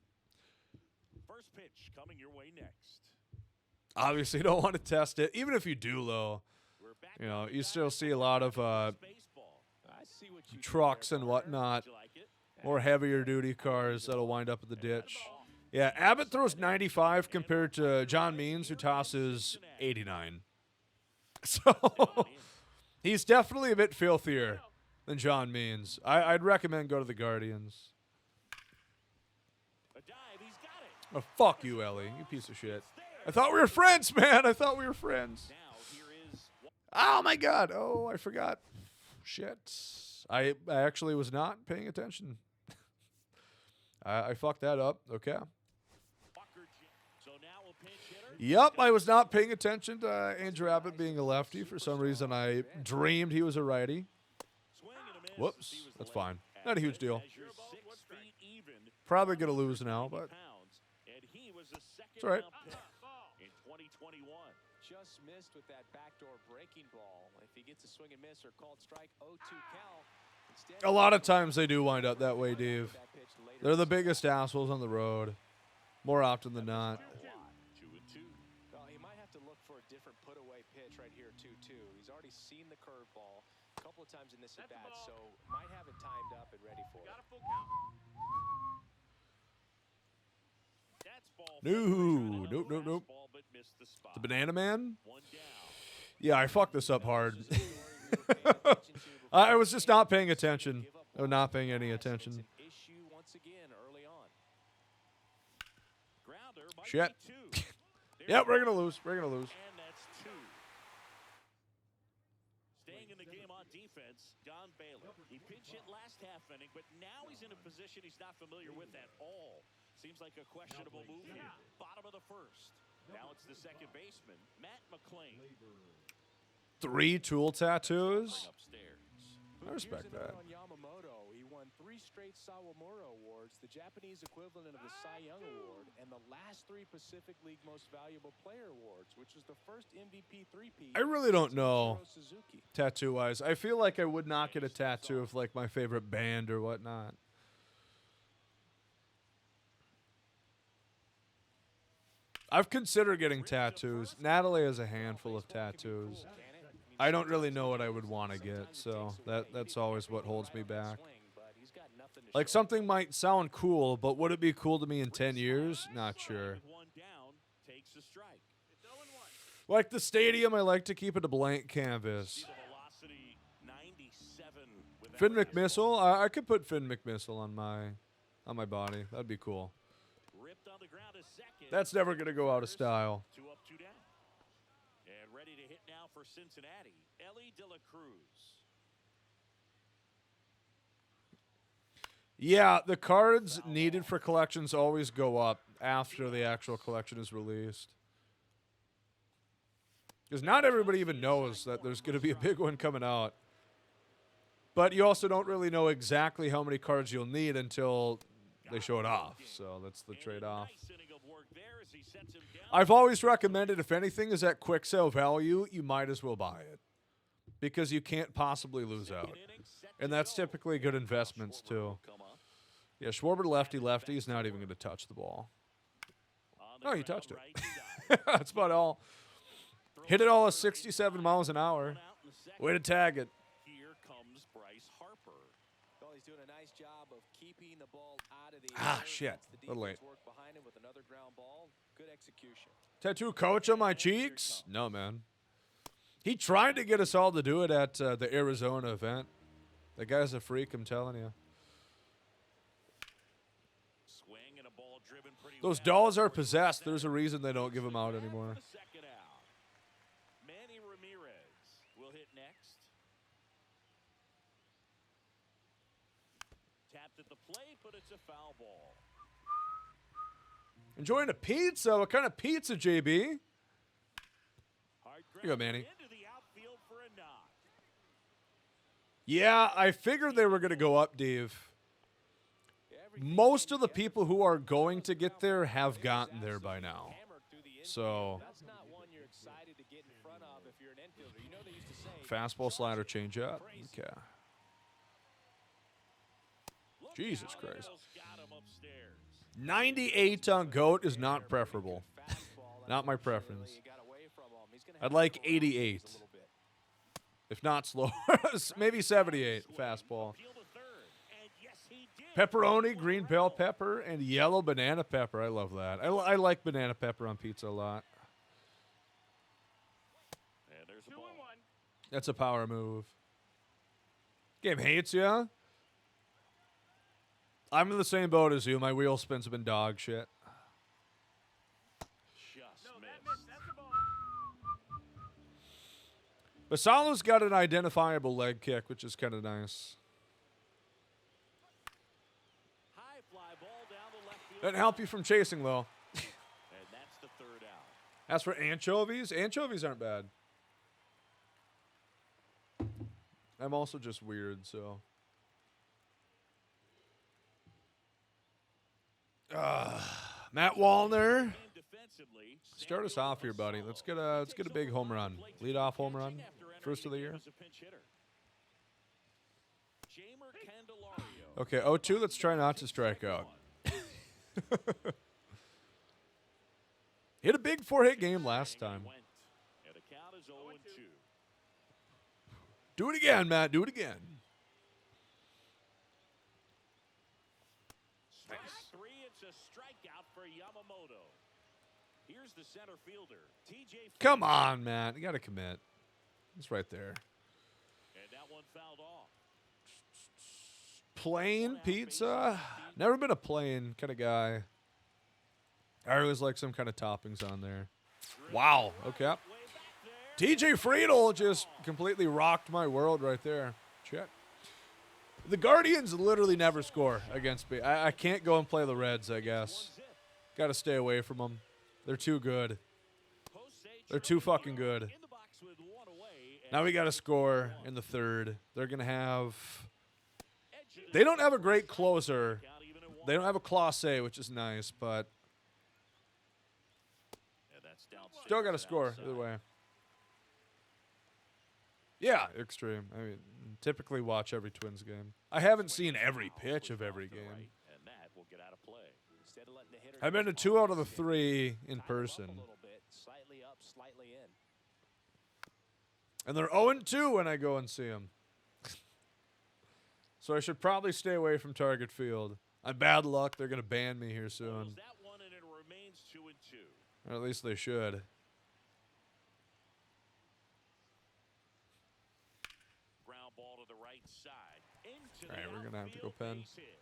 First pitch coming your way next. obviously you don't want to test it. Even if you do, though, you know, you still see a lot of trucks and whatnot, more heavier duty cars that'll wind up in the ditch. Yeah, Abbott throws 95 compared to John Means, who tosses 89. So he's definitely a bit filthier than John Means. I'd recommend go to the Guardians. A dive, he's got it. Oh, fuck you, Ellie. You piece of shit. I thought we were friends, man. I thought we were friends. Now here is Oh, my God. Oh, I forgot. Shit. I actually was not paying attention. I fucked that up. Okay. Walker. So now a pinch hitter. Yep, I was not paying attention to Andrew Abbott being a lefty. For some reason, I dreamed he was a righty. Swing and a miss. Whoops. He was That's late. fine. Not a huge deal. Measures 6 feet even, Probably going to lose now, but pounds, and he was a second it's all right. round pick in 2021. Just missed with that backdoor breaking ball. If he gets a swing and miss or called strike, 0-2 count. Instead, A lot of times they do wind up that way, Dave. that pitch later They're the biggest assholes on the road, more often than not. 2-2. Well, he might have to look for a different put-away pitch right here, 2-2. He's already seen the curveball a couple of times in this at-bat, so might have it timed up and ready for it. Got a full count. That's ball No, four. nope, nope, nope. Fastball, but missed the spot. The Banana Man? One down. Yeah, I fucked this up hard. I was just not paying attention. Oh, not paying any attention. It's an issue once again early on. Grounder might Shit. be two. Yep, we're going to lose. We're going to lose. And that's two. Staying in the game on defense, Don Baylor. He pinch hit last half inning, but now he's in a position he's not familiar with at all. Seems like a questionable move here. Bottom of the first. Now it's the second baseman, Matt McClain. 3 tool tattoos? Upstairs. I respect Here's a note that. on Yamamoto. He won 3 straight Sawamura Awards, the Japanese equivalent of the Cy Young Award, and the last 3 Pacific League Most Valuable Player Awards, which was the first MVP three-peat. I really don't since know. Ichiro Suzuki. Tattoo-wise. I feel like I would not get a tattoo of, like, my favorite band or whatnot. I've considered getting tattoos. Natalie has a handful of tattoos. I don't really know what I would want to get, so that's always what holds me back. Like, something might sound cool, but would it be cool to me in 10 years? Not sure. With one down, takes a strike. It's 0-1. Like the stadium, I like to keep it a blank canvas. See the velocity, 97 with that Finn fastball. McMissile? I could put Finn McMissile on my body. That'd be cool. Ripped on the ground a second. That's never going to go out of style. 2 up, 2 down. And ready to hit now for Cincinnati, Ellie De La Cruz. Yeah, the cards needed for collections always go up after the actual collection is released. Because not everybody even knows that there's going to be a big one coming out. But you also don't really know exactly how many cards you'll need until they show it off. So that's the trade-off. I've always recommended if anything is at quick sale value, you might as well buy it. Because you can't possibly lose out. And that's typically good investments, too. Yeah, Schwarber lefty. He's not even going to touch the ball. No, he touched it. That's about all. Hit it all at 67 miles an hour. Way to tag it. Here comes Bryce Harper. Well, he's doing a nice job of keeping the ball out of the Ah, air. shit. Lets the A little late. defense work behind him with another ground ball. Good execution. Tattoo coach on my cheeks? No, man. He tried to get us all to do it at the Arizona event. The guy's a freak, I'm telling you. Swing and a ball driven pretty Those well. dolls are possessed. There's a reason they don't give them out anymore. Second out. Manny Ramirez will hit next. Tapped at the plate, but it's a foul ball. Enjoying a pizza? What kind of pizza, JB? Hard Here you go, ground Manny. into the outfield for a knock. Yeah, I figured they were going to go up, Dave. Most of the people who are going to get there have gotten there by now. So, That's not one you're excited to get in front of if you're an infielder. You know they used to say fastball, slider, change up. Okay. Look Jesus out, Christ. almost got him upstairs. 98 on GOAT is not preferable. fastball. Not my preference. You got away from him. He's gonna I'd have to like go around 88. a little bit. If not slower. Maybe 78 fastball. Appeal to third, and yes, he did. Pepperoni, green bell pepper, and yellow banana pepper. I love that. I like banana pepper on pizza a lot. And there's a 2 ball. and 1. That's a power move. Game hates ya. I'm in the same boat as you. My wheel spins have been dog shit. Just No, that missed. missed. That's the ball. Basalo's got an identifiable leg kick, which is kind of nice. High fly ball down the left field. Doesn't help you from chasing, though. And that's the third out. As for anchovies, anchovies aren't bad. I'm also just weird, so. Matt Wallner. And defensively, Start us off here, buddy. Let's get a big home run. Lead off home run. First of the year. as a pinch hitter. Jamer Candelario. Okay, 0-2. Let's try not to strike out. Hit a big 4-hit game last time. Went, and the count is 0-2. Do it again, Matt. Do it again. Strike three, it's a strikeout for Yamamoto. Here's the center fielder, TJ. Come on, Matt. You got to commit. It's right there. And that one fouled off. Plain pizza? Never been a plain kind of guy. I always like some kind of toppings on there. Wow. Okay. Way back there. TJ Friedel just completely rocked my world right there. Check. The Guardians literally never score against me. I can't go and play the Reds, I guess. Got to stay away from them. They're too good. They're too fucking good. In the box with one away, and Now we got to score in the third. They're going to have... They don't have a great closer. count even at one. They don't have a Clase, which is nice, but And that's downstairs still got to score outside. either way. Yeah, extreme. I mean, typically watch every Twins game. I haven't seen every pitch of every game. Right, and that will get out of play. Instead of letting the hitter I've been to get 2 out of the ball, 3 in dial 'em up person. a little bit, slightly up, slightly in. And they're 0-2 when I go and see them. So I should probably stay away from target field. I'm bad luck. They're going to ban me here Close soon. that one, and it remains 2-2. Or at least they should. Ground ball to the right side. Into All right, the we're gonna have to go outfield, pen. base hit.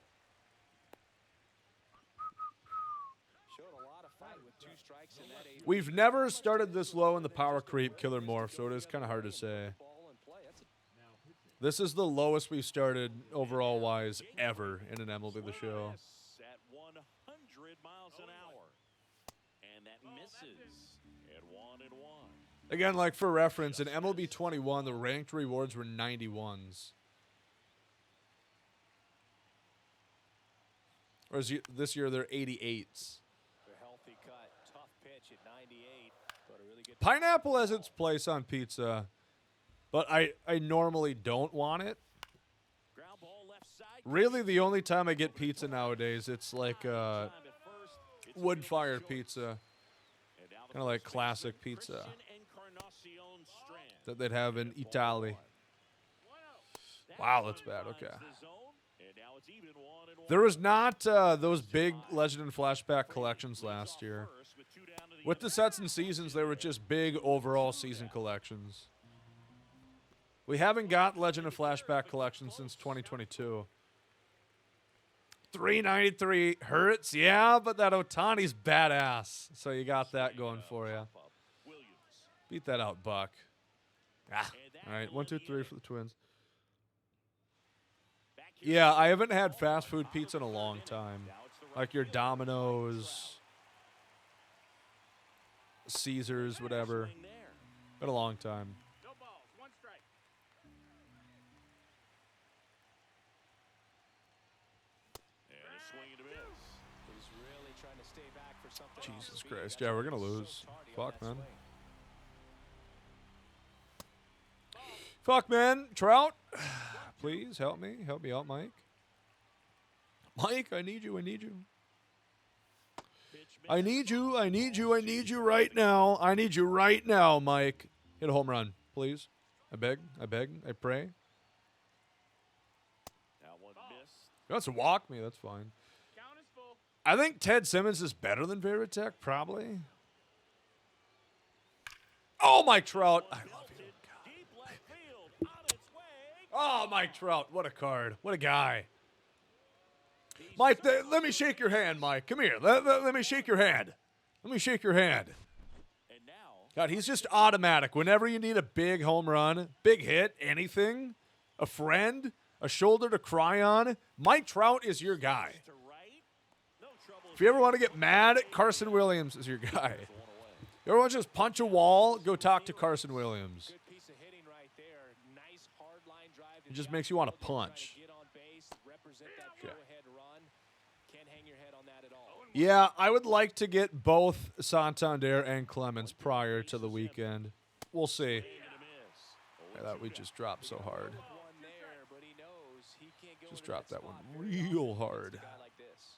Showed a lot of fight with 2 strikes in that 8th. We've never started this low in the power creep killer morph, so it is kind of hard to say. Ball in play. That's a This is the lowest we've started overall wise ever in an MLB The Show. Swing at 100 miles an hour. And that misses at 1-1. Again, like for reference, in MLB 21, the ranked rewards were 91s. Or this year they're 88s. The healthy cut, tough pitch at 98, but a really good Pineapple has its place on pizza, but I normally don't want it. Ground ball left side. Really, the only time I get pizza nowadays, it's like Time at first. It's wood-fired short. pizza And now the Kinda like first classic baseman, pizza. Christian Encarnacion Strand. that they'd have in Ball Italy. one. That Wow, that's one bad. finds Okay. the zone, and now it's even 1-1. There was not those big Legend and Flashback collections last year. First with 2 down to With the sets and seasons, they were just big overall season collections. We haven't got Legend of Flashback collections since 2022. 393 hurts, yeah, but that Otani's badass. So you got that going for you. pop-up. Williams. Beat that out, Buck. Ah, And that all right, will 1, 2, 3 eliminate for the Twins. Back here Yeah, to I the haven't had ball. fast food Top pizza in a of the long third time. inning. Now it's the right Like your fielder, Mike Domino's, Caesars, Trout. whatever. Swing there. Been a long time. No balls. 1 strike. And a swing and a miss. He's really trying to stay back for something. off Jesus speed. Christ. That's Yeah, why we're gonna he's so lose. tardy on Fuck, that man. swing. Fuck, man. Trout, please help me. Help me out, Mike. Mike, I need you. I need you. Pitch I need you. I need you. I need you right now. I need you right now, Mike. Hit a home run, please. I beg. I beg. I pray. That one missed. You want to walk me? That's fine. Count is full. I think Ted Simmons is better than Veritek, probably. Oh, Mike Trout. I love you. Deep left field. On its way. Oh, Mike Trout. What a card. What a guy. Mike, let me shake your hand, Mike. Come here. Let me shake your hand. Let me shake your hand. And now God, he's just automatic. Whenever you need a big home run, big hit, anything, a friend, a shoulder to cry on, Mike Trout is your guy. to right. No trouble. If you ever want to get mad, Carson Williams is your guy. You ever want to just punch a wall, go talk to Carson Williams. Good piece of hitting right there. Nice hard line drive. It just makes you want to punch. Get on base, represent that go-ahead run. Can't hang your head on that at all. Yeah, I would like to get both Santander and Clemens prior to the weekend. We'll see. And a miss. Yeah, that we just dropped so hard. One there, but he knows he can't go Just into dropped that one spot very real often hard. against a guy like this.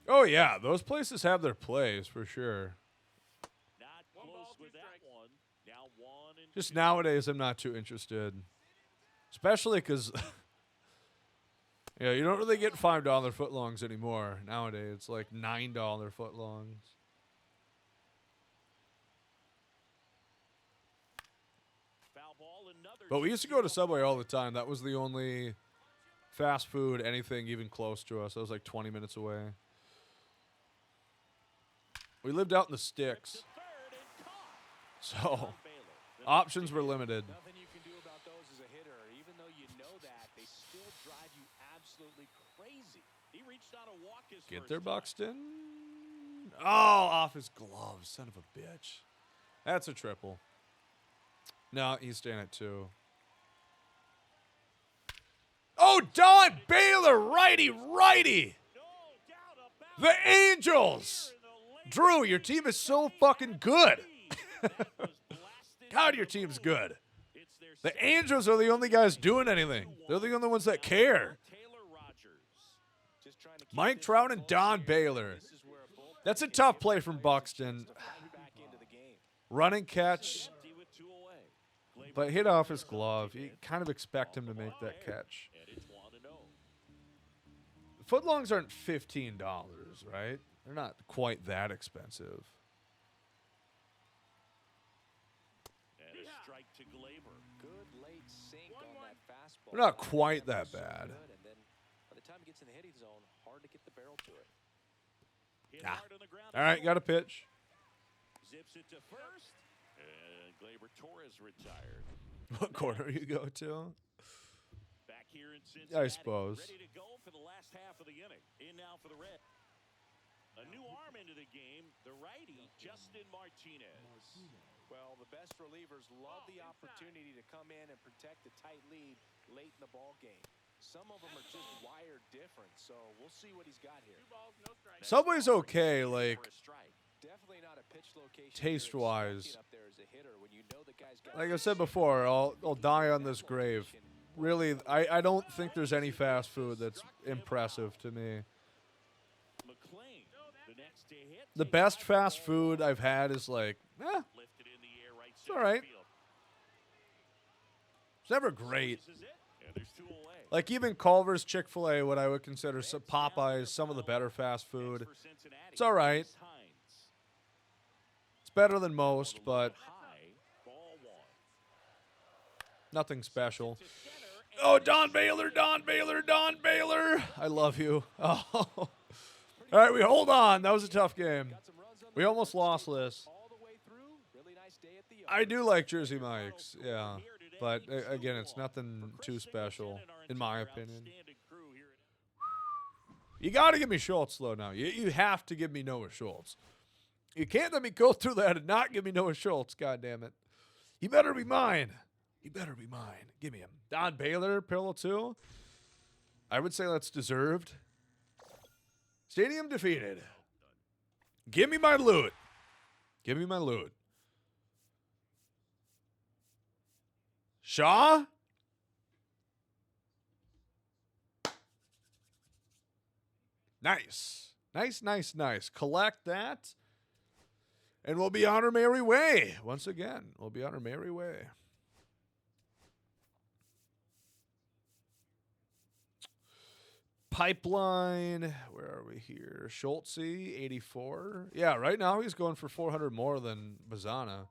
Oh, yeah, those places have their plays for sure. Not One close ball, 2 with that strikes. one. Now 1 and Just 2. nowadays, I'm not too interested. Especially because, yeah, you don't really get $5 footlongs anymore. Nowadays, it's like $9 footlongs. Foul ball, another But we used to go to Subway all the time. That was the only fast food, anything even close to us. That was like 20 minutes away. We lived out in the sticks, to third and caught. so Baylor. The options were limited. Nothing you can do about those as a hitter. Even though you know that, they still drive you absolutely crazy. He reached on a walk his Get first there, time. Buxton. Oh, off his glove, son of a bitch. That's a triple. No, he's staying at 2. Oh, Don Baylor, righty. No doubt about The Angels. it. In the late Drew, your team is so fucking good. that was blasted God, your to the team's moon. good. It's their The second Angels are the only guys doing anything. They're the only ones that care. Taylor Rogers. Just trying to keep Mike this Trout in and full Don gear. Baylor. This is where a bullpen That's a can tough give play the from players a Buxton. chance to fight back into the game. Running catch, Empty with 2 away. Gleyber but hit off his Torres glove. on You defense. kind of expect him to Off the make that line, catch. And it's 1-0. Footlongs aren't $15, right? They're not quite that expensive. And a strike to Gleyber. Good late sink on that fastball. They're not That quite was that so bad. good, and then by the time he gets in the hitting zone, hard to get the barrel to it. Hit Ah. hard on the ground. All right, got a pitch. Zips it to first. And Gleyber Torres retired. What corner you go to? Back here in Cincinnati. suppose. Ready to go for the last half of the inning. In now for the Red. A new arm into the game, the righty, Justin Martinez. Well, the best relievers love the opportunity to come in and protect a tight lead late in the ball game. Some of them are just wired different, so we'll see what he's got here. 2 balls, no strikes. Subway's okay, like, For a strike. Definitely not a pitch location taste-wise. up there as a hitter when you know the guy's got like I said before, I'll die on this grave. Really, I don't think there's any fast food that's impressive to me. McLean, the next to hit. The best fast food I've had is like, Lifted in the air right it's all right. It's never great. This is it. And there's 2 away. Like even Culver's, Chick-fil-A, what I would consider some Popeyes, some of the better fast food. For Cincinnati, It's all right. Hines. It's better than most, but High, ball 1. nothing special. To center, and Oh, Don Baylor, Don Baylor, Don Baylor. I love you. Oh. All right, we hold on. That was a tough game. got some runs on We the almost board. lost this. All the way through. Really nice day at the yard. I do like Jersey Mike's, yeah. But again, it's nothing too special, in my opinion. You got to give me Schultz, though, now. You have to give me Noah Schultz. You can't let me go through that and not give me Noah Schultz, God damn it. He better be mine. He better be mine. Give me him. Don Baylor, pillow 2. I would say that's deserved. Stadium defeated. Give me my loot. Give me my loot. Shaw? Nice. Nice, nice, nice. Collect that. And we'll be on our merry way. Once again, we'll be on our merry way. Pipeline. Where are we here? Schultze, 84. Yeah, right now he's going for 400 more than Bazana.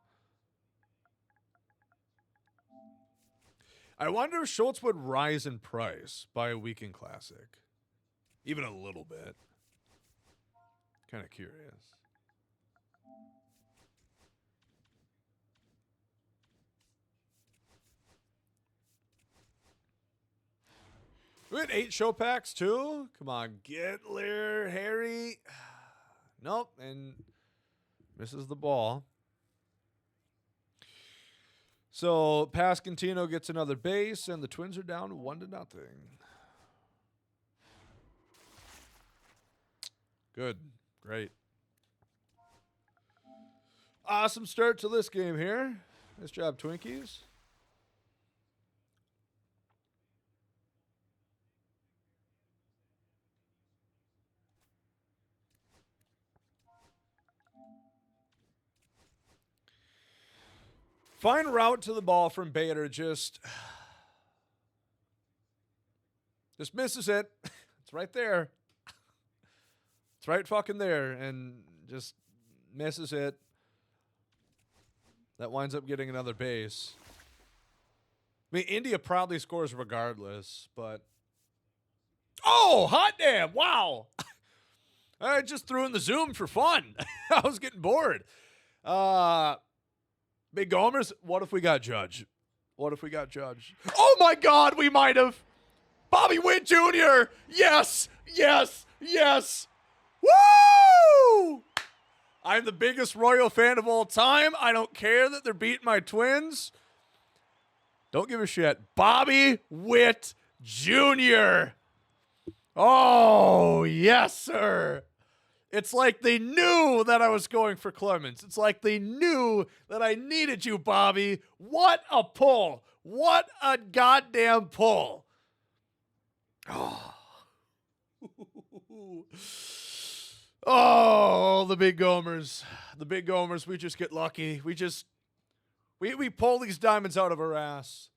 I wonder if Schultz would rise in price by a weekend classic. Even a little bit. Kind of curious. We had 8 show packs too. Come on, get there, Harry. Nope, and misses the ball. So Pascantino gets another base, and the Twins are down 1-0. Good, great. Awesome start to this game here. Nice job, Twinkies. Fine route to the ball from Bader. Just misses it. It's right there. It's right fucking there. And just misses it. That winds up getting another base. I mean, India probably scores regardless, but... Oh, hot damn. Wow. I just threw in the Zoom for fun. I was getting bored. Big Gomers, what if we got Judge? What if we got Judge? Oh, my God, we might have. Bobby Witt Jr. Yes, yes, yes. Woo! I'm the biggest Royal fan of all time. I don't care that they're beating my Twins. Don't give a shit. Bobby Witt Jr. Oh, yes, sir. It's like they knew that I was going for Clemens. It's like they knew that I needed you, Bobby. What a pull. What a goddamn pull. Oh, oh, the big Gomers. The big Gomers, we just get lucky. We pull these diamonds out of our ass.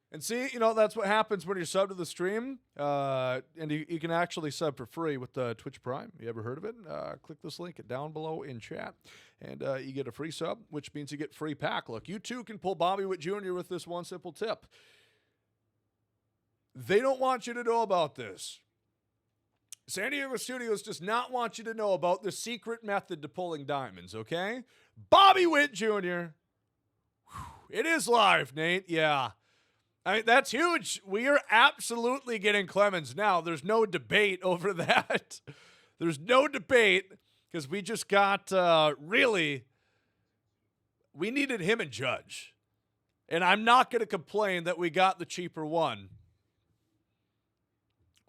And see, you know, that's what happens when you sub to the stream. And you can actually sub for free with Twitch Prime. You ever heard of it? Click this link down below in chat. And you get a free sub, which means you get free pack. Look, you too can pull Bobby Witt Jr. with this one simple tip. They don't want you to know about this. San Diego Studios does not want you to know about the secret method to pulling diamonds, okay? Bobby Witt Jr. It is live, Nate. Yeah. I mean, that's huge. We are absolutely getting Clemens now. There's no debate over that. There's no debate because we just got really we needed him and Judge. And I'm not going to complain that we got the cheaper one.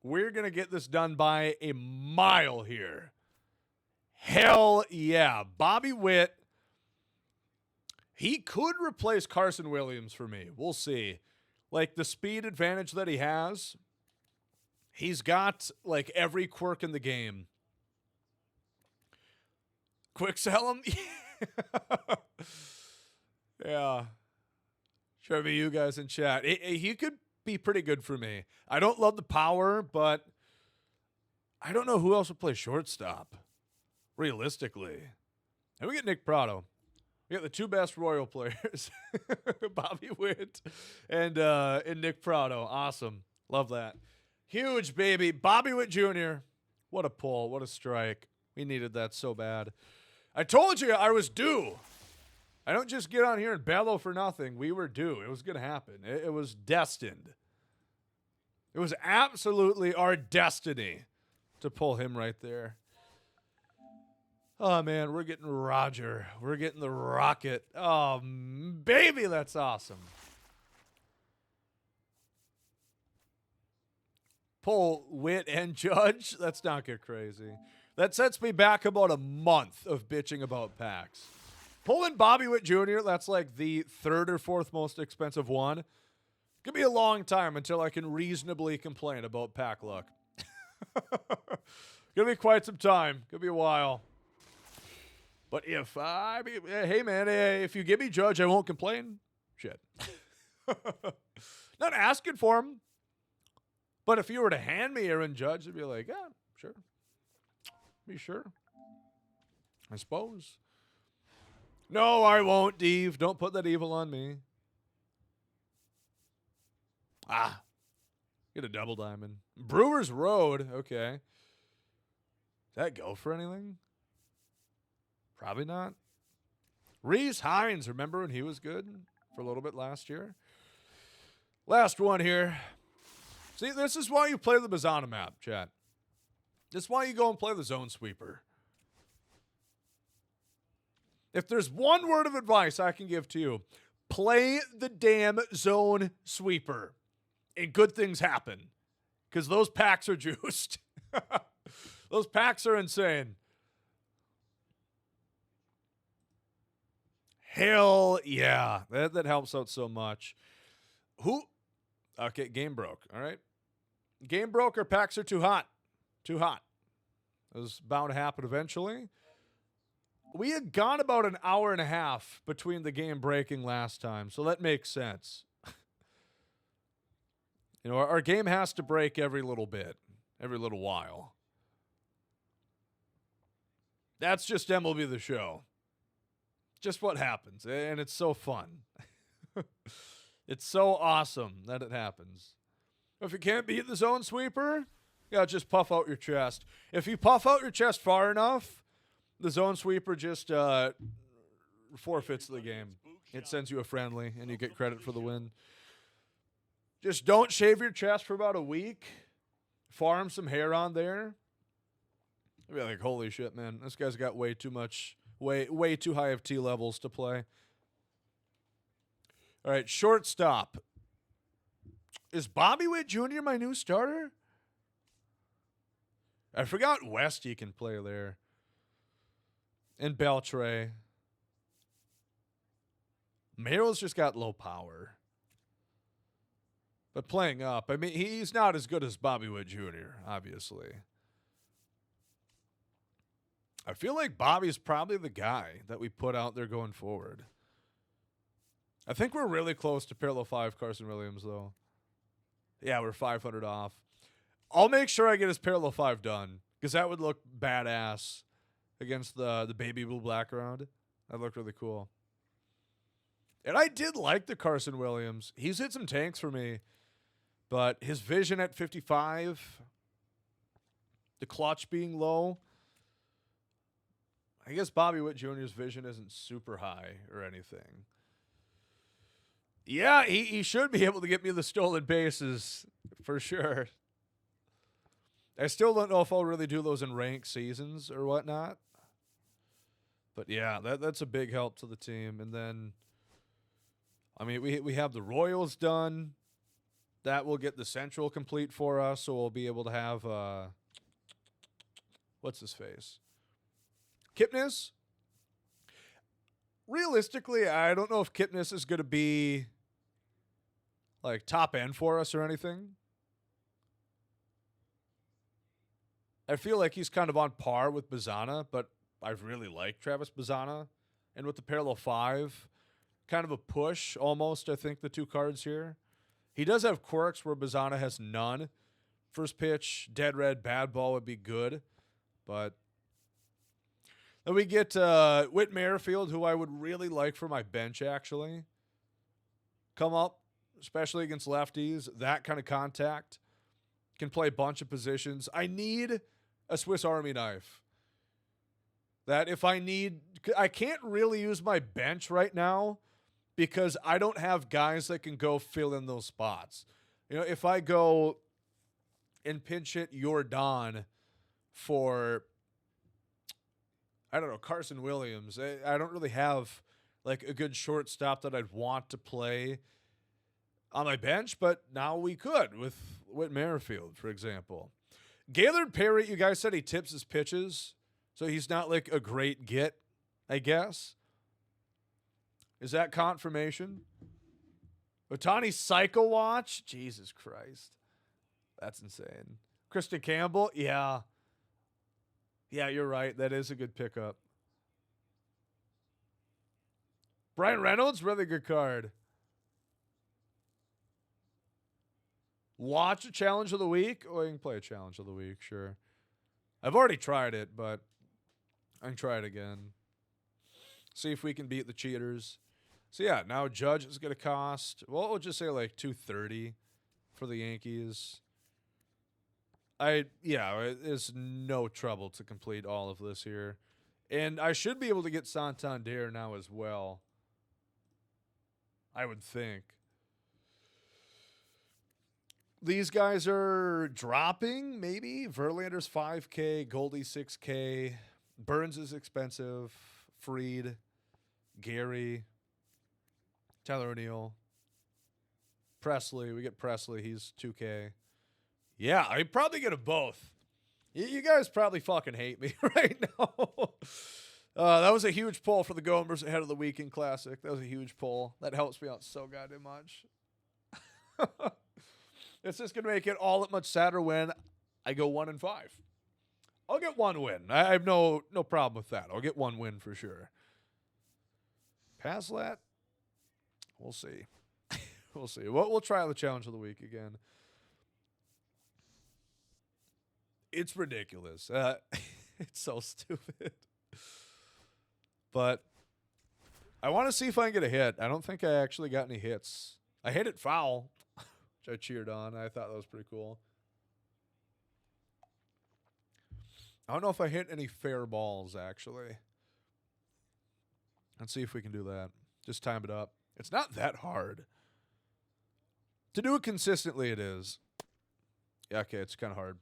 We're going to get this done by a mile here. Hell yeah. Bobby Witt. He could replace Carson Williams for me. We'll see. Like the speed advantage that he has, he's got like every quirk in the game. Quick sell him? Yeah. Sure, be you guys in chat. He could be pretty good for me. I don't love the power, but I don't know who else would play shortstop, realistically. And we get Nick Prado. We got the two best Royal players, Bobby Witt and Nick Prado. Awesome. Love that. Huge, baby. Bobby Witt Jr. What a pull. What a strike. We needed that so bad. I told you I was due. I don't just get on here and bellow for nothing. We were due. It was going to happen. It was destined. It was absolutely our destiny to pull him right there. Oh, man, we're getting Roger. We're getting the Rocket. Oh, baby, that's awesome. Pull Witt and Judge. Let's not get crazy. That sets me back about a month of bitching about packs. Pulling Bobby Witt Jr., that's like the third or fourth most expensive one. Could be a long time until I can reasonably complain about pack luck. Gonna be quite some time. Could be a while. But hey man, if you give me Judge, I won't complain. Shit. Not asking for him. But if you were to hand me Aaron Judge, I'd be like, yeah, sure. Be sure. I suppose. No, I won't, Dave. Don't put that evil on me. Get a double diamond. Brewers Road. Okay. Did that go for anything? Probably not. Reese Hines. Remember when he was good for a little bit last year? Last one here. See, this is why you play the Bazana map, chat. This is why you go and play the zone sweeper. If there's one word of advice I can give to you, play the damn zone sweeper and good things happen because those packs are juiced. Those packs are insane. Hell yeah. That helps out so much. Okay, game broke. All right. Game broke or packs are too hot. Too hot. It was bound to happen eventually. We had gone about an hour and a half between the game breaking last time, so that makes sense. You know, our game has to break every little bit, every little while. That's just MLB The Show. Just what happens, and it's so fun. It's so awesome that it happens. If you can't beat the zone sweeper, you gotta just puff out your chest. If you puff out your chest far enough, the zone sweeper just forfeits the game. It sends you a friendly, and you get credit for the win. Just don't shave your chest for about a week. Farm some hair on there. I'd be like, holy shit, man. This guy's got way too much, way too high of T levels to play. All right, shortstop. Is Bobby Witt Jr. my new starter? I forgot Westy can play there. And Beltre. Merrill's just got low power. But playing up, I mean, he's not as good as Bobby Witt Jr., obviously. I feel like Bobby's probably the guy that we put out there going forward. I think we're really close to parallel 5 Carson Williams, though. Yeah, we're 500 off. I'll make sure I get his parallel 5 done, because that would look badass against the baby blue black round. That looked really cool. And I did like the Carson Williams. He's hit some tanks for me, but his vision at 55, the clutch being low, I guess Bobby Witt Jr.'s vision isn't super high or anything. Yeah, he should be able to get me the stolen bases for sure. I still don't know if I'll really do those in ranked seasons or whatnot. But yeah, that's a big help to the team. And then, I mean, we have the Royals done. That will get the Central complete for us, so we'll be able to have what's his face? Kipnis. Realistically, I don't know if Kipnis is going to be like top end for us or anything. I feel like he's kind of on par with Bazana, but I really like Travis Bazana. And with the parallel 5, kind of a push almost, I think, the 2 cards here. He does have quirks where Bazana has none. First pitch, dead red, bad ball would be good. But then we get Whit Merrifield, who I would really like for my bench, actually. Come up, especially against lefties. That kind of contact. Can play a bunch of positions. I need a Swiss Army knife. That if I need... I can't really use my bench right now because I don't have guys that can go fill in those spots. You know, if I go and pinch hit Jordan for, I don't know, Carson Williams, I don't really have like a good shortstop that I'd want to play on my bench, but now we could with Whit Merrifield, for example. Gaylord Perry, you guys said he tips his pitches, so he's not like a great get, I guess. Is that confirmation? Otani Cycle Watch? Jesus Christ. That's insane. Kristen Campbell? Yeah. Yeah, you're right. That is a good pickup. Brian Reynolds? Really good card. Watch a challenge of the week? Oh, you can play a challenge of the week, sure. I've already tried it, but I can try it again. See if we can beat the cheaters. So yeah, now Judge is going to cost, well, we'll just say like $230 for the Yankees. It's no trouble to complete all of this here. And I should be able to get Santander now as well. I would think. These guys are dropping, maybe. Verlander's $5K, Goldie $6K. Burns is expensive. Fried, Gary, Tyler O'Neill, Presley. We get Presley. He's $2K. Yeah, I probably get them both. You guys probably fucking hate me right now. That was a huge pull for the Gomers ahead of the Weekend Classic. That was a huge pull. That helps me out so goddamn much. It's just going to make it all that much sadder when I go 1-5. I'll get one win. I have no problem with that. I'll get one win for sure. Past that, we'll see. We'll see. We'll try the challenge of the week again. It's ridiculous. It's so stupid. But I want to see if I can get a hit. I don't think I actually got any hits. I hit it foul, which I cheered on. I thought that was pretty cool. I don't know if I hit any fair balls, actually. Let's see if we can do that. Just time it up. It's not that hard. To do it consistently, it is. Yeah, okay, it's kind of hard.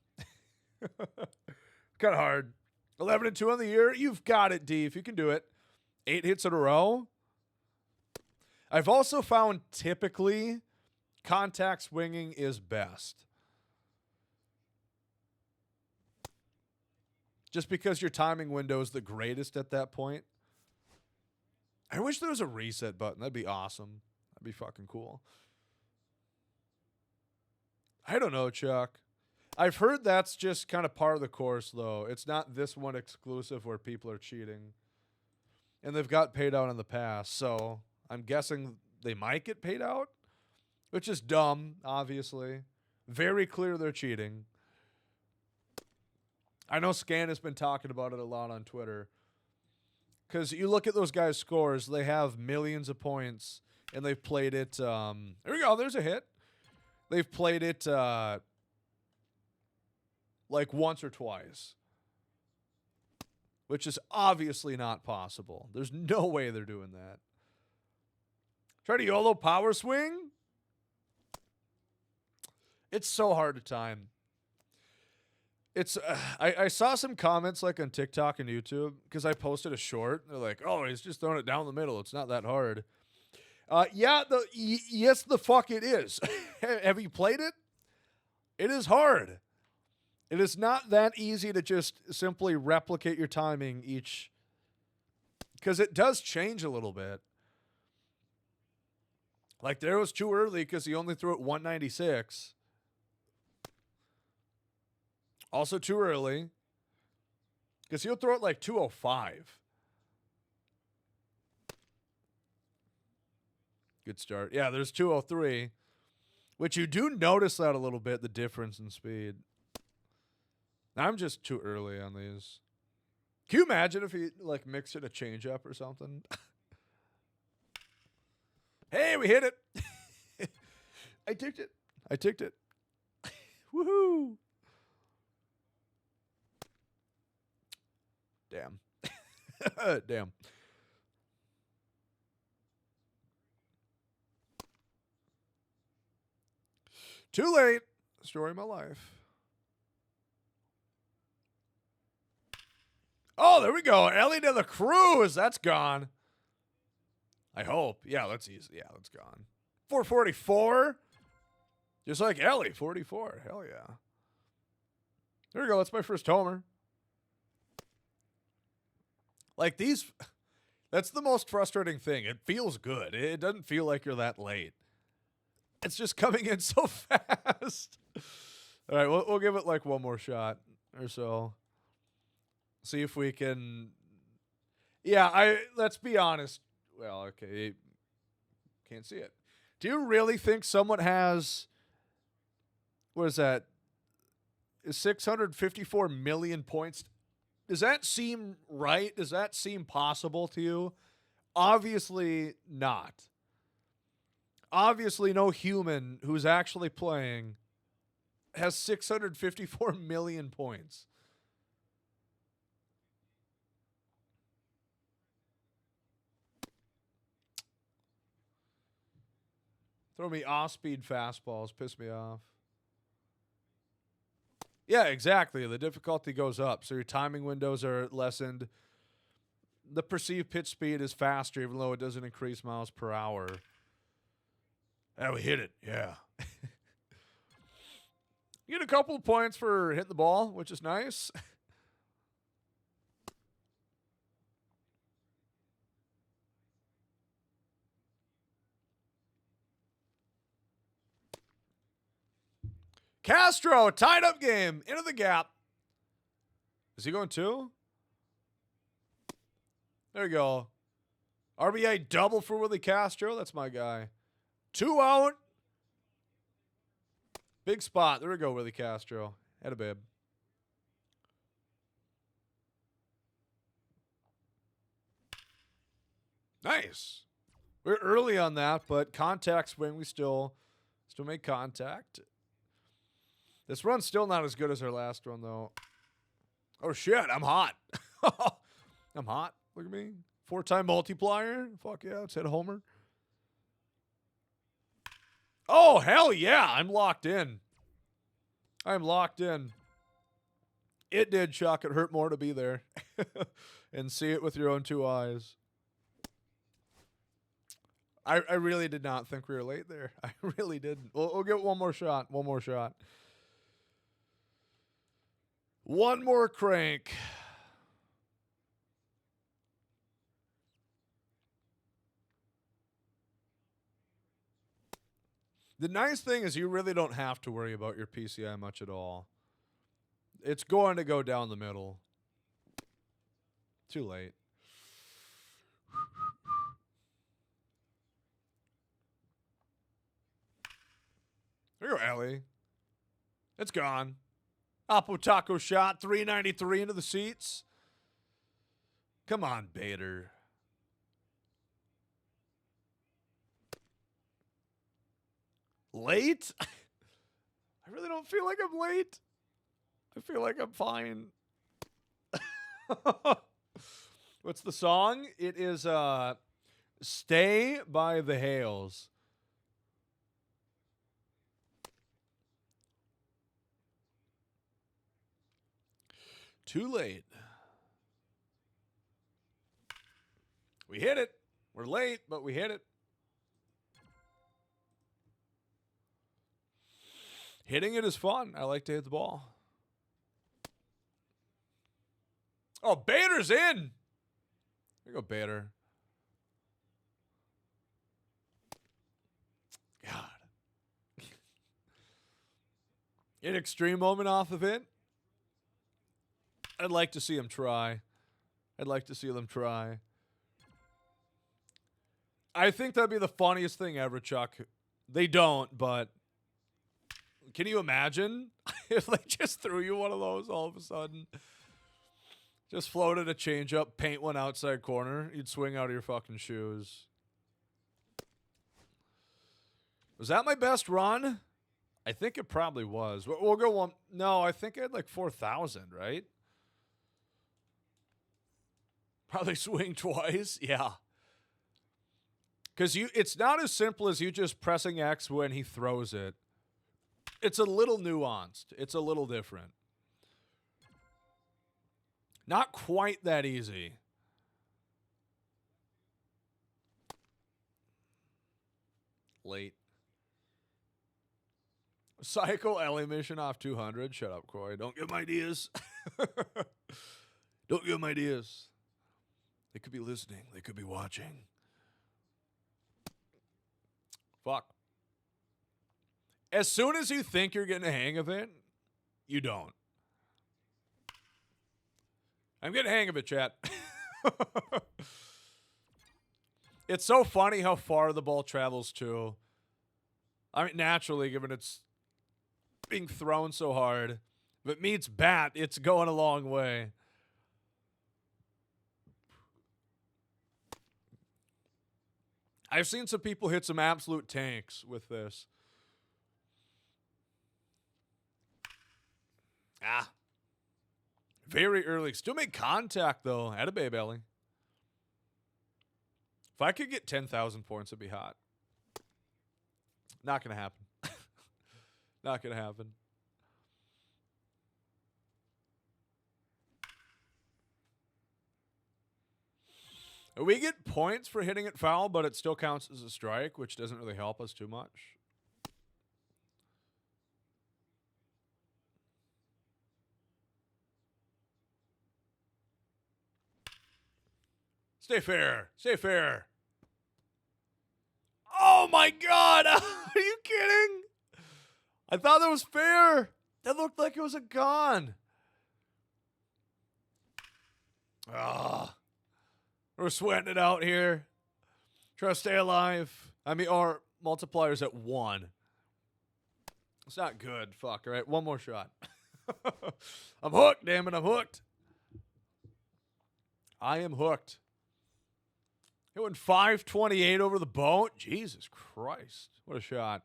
Kind of hard. 11-2 on the year. You've got it, D, if you can do it. 8 hits in a row. I've also found typically contact swinging is best. Just because your timing window is the greatest at that point. I wish there was a reset button. That'd be awesome. That'd be fucking cool. I don't know, Chuck. I've heard that's just kind of part of the course, though. It's not this one exclusive where people are cheating. And they've got paid out in the past, so I'm guessing they might get paid out, which is dumb, obviously. Very clear they're cheating. I know Scan has been talking about it a lot on Twitter. Because you look at those guys' scores, they have millions of points, and they've played it. There we go, there's a hit. They've played it like once or twice, which is obviously not possible. There's no way they're doing that. Try to YOLO power swing. It's so hard to time. It's I saw some comments like on TikTok and YouTube because I posted a short. They're like, "Oh, he's just throwing it down the middle. It's not that hard." Yeah, yes, the fuck it is. Have you played it? It is hard. It is not that easy to just simply replicate your timing each, because it does change a little bit. Like there was too early because he only threw it 196. Also too early because he'll throw it like 205. Good start. Yeah, there's 203, which you do notice that a little bit, the difference in speed. I'm just too early on these. Can you imagine if he like mixed in a changeup or something? Hey, we hit it. I ticked it. Woohoo. Damn. Damn. Too late. Story of my life. Oh, there we go. Ellie to the cruise. That's gone. I hope. Yeah, that's easy. Yeah, that's gone. 444. Just like Ellie, 44. Hell yeah. There we go. That's my first homer. Like these, that's the most frustrating thing. It feels good. It doesn't feel like you're that late. It's just coming in so fast. All right, we'll give it like one more shot or so. See if we can. Yeah, let's be honest. Well, okay, can't see it. Do you really think someone has, what is that, 654 million points? Does that seem right? Does that seem possible to you? Obviously not. Obviously no human who's actually playing has 654 million points. Throw me off-speed fastballs. Piss me off. Yeah, exactly. The difficulty goes up, so your timing windows are lessened. The perceived pitch speed is faster, even though it doesn't increase miles per hour. Yeah, we hit it. Yeah. You get a couple of points for hitting the ball, which is nice. Castro, tied up game. Into the gap. Is he going two? There you go. RBI double for Willie Castro. That's my guy. 2 out. Big spot. There we go, Willie Castro. Had a bib. Nice. We're early on that, but contact swing, we still make contact. This run's still not as good as our last run, though. Oh, shit. I'm hot. I'm hot. Look at me. 4-time multiplier. Fuck yeah. Let's hit a homer. Oh, hell yeah. I'm locked in. I'm locked in. It did, Chuck. It hurt more to be there and see it with your own 2 eyes. I really did not think we were late there. I really didn't. We'll get one more shot. One more shot. One more crank. The nice thing is you really don't have to worry about your PCI much at all. It's going to go down the middle. Too late. There you go, Ellie. It's gone. Apo Taco shot, 393 into the seats. Come on, Bader. Late? I really don't feel like I'm late. I feel like I'm fine. What's the song? It is Stay by the Hales. Too late. We hit it. We're late, but we hit it. Hitting it is fun. I like to hit the ball. Oh, Bader's in. There you go, Bader. God. An extreme moment off of it. I'd like to see him try. I'd like to see them try. I think that'd be the funniest thing ever, Chuck. They don't, but can you imagine if they just threw you one of those all of a sudden? Just floated a changeup, paint one outside corner. You'd swing out of your fucking shoes. Was that my best run? I think it probably was. We'll go one. No, I think I had like 4,000, right? Probably swing twice. Yeah. Because it's not as simple as you just pressing X when he throws it. It's a little nuanced. It's a little different. Not quite that easy. Late. Psycho Ellie mission off 200. Shut up, Corey. Don't give him ideas. Don't give him ideas. They could be listening. They could be watching. Fuck. As soon as you think you're getting a hang of it, you don't. I'm getting a hang of it, chat. It's so funny how far the ball travels, too. I mean, naturally, given it's being thrown so hard. If it meets bat, it's going a long way. I've seen some people hit some absolute tanks with this. Ah. Very early. Still make contact, though. Atta babe, Ellie. If I could get 10,000 points, it'd be hot. Not going to happen. Not going to happen. We get points for hitting it foul, but it still counts as a strike, which doesn't really help us too much. Stay fair. Stay fair. Oh, my God. Are you kidding? I thought that was fair. That looked like it was a gun. Ah. We're sweating it out here. Try to stay alive. I mean, our multiplier's at 1. It's not good. Fuck. All right, one more shot. I'm hooked, damn it. I'm hooked. I am hooked. It went 528 over the boat. Jesus Christ. What a shot.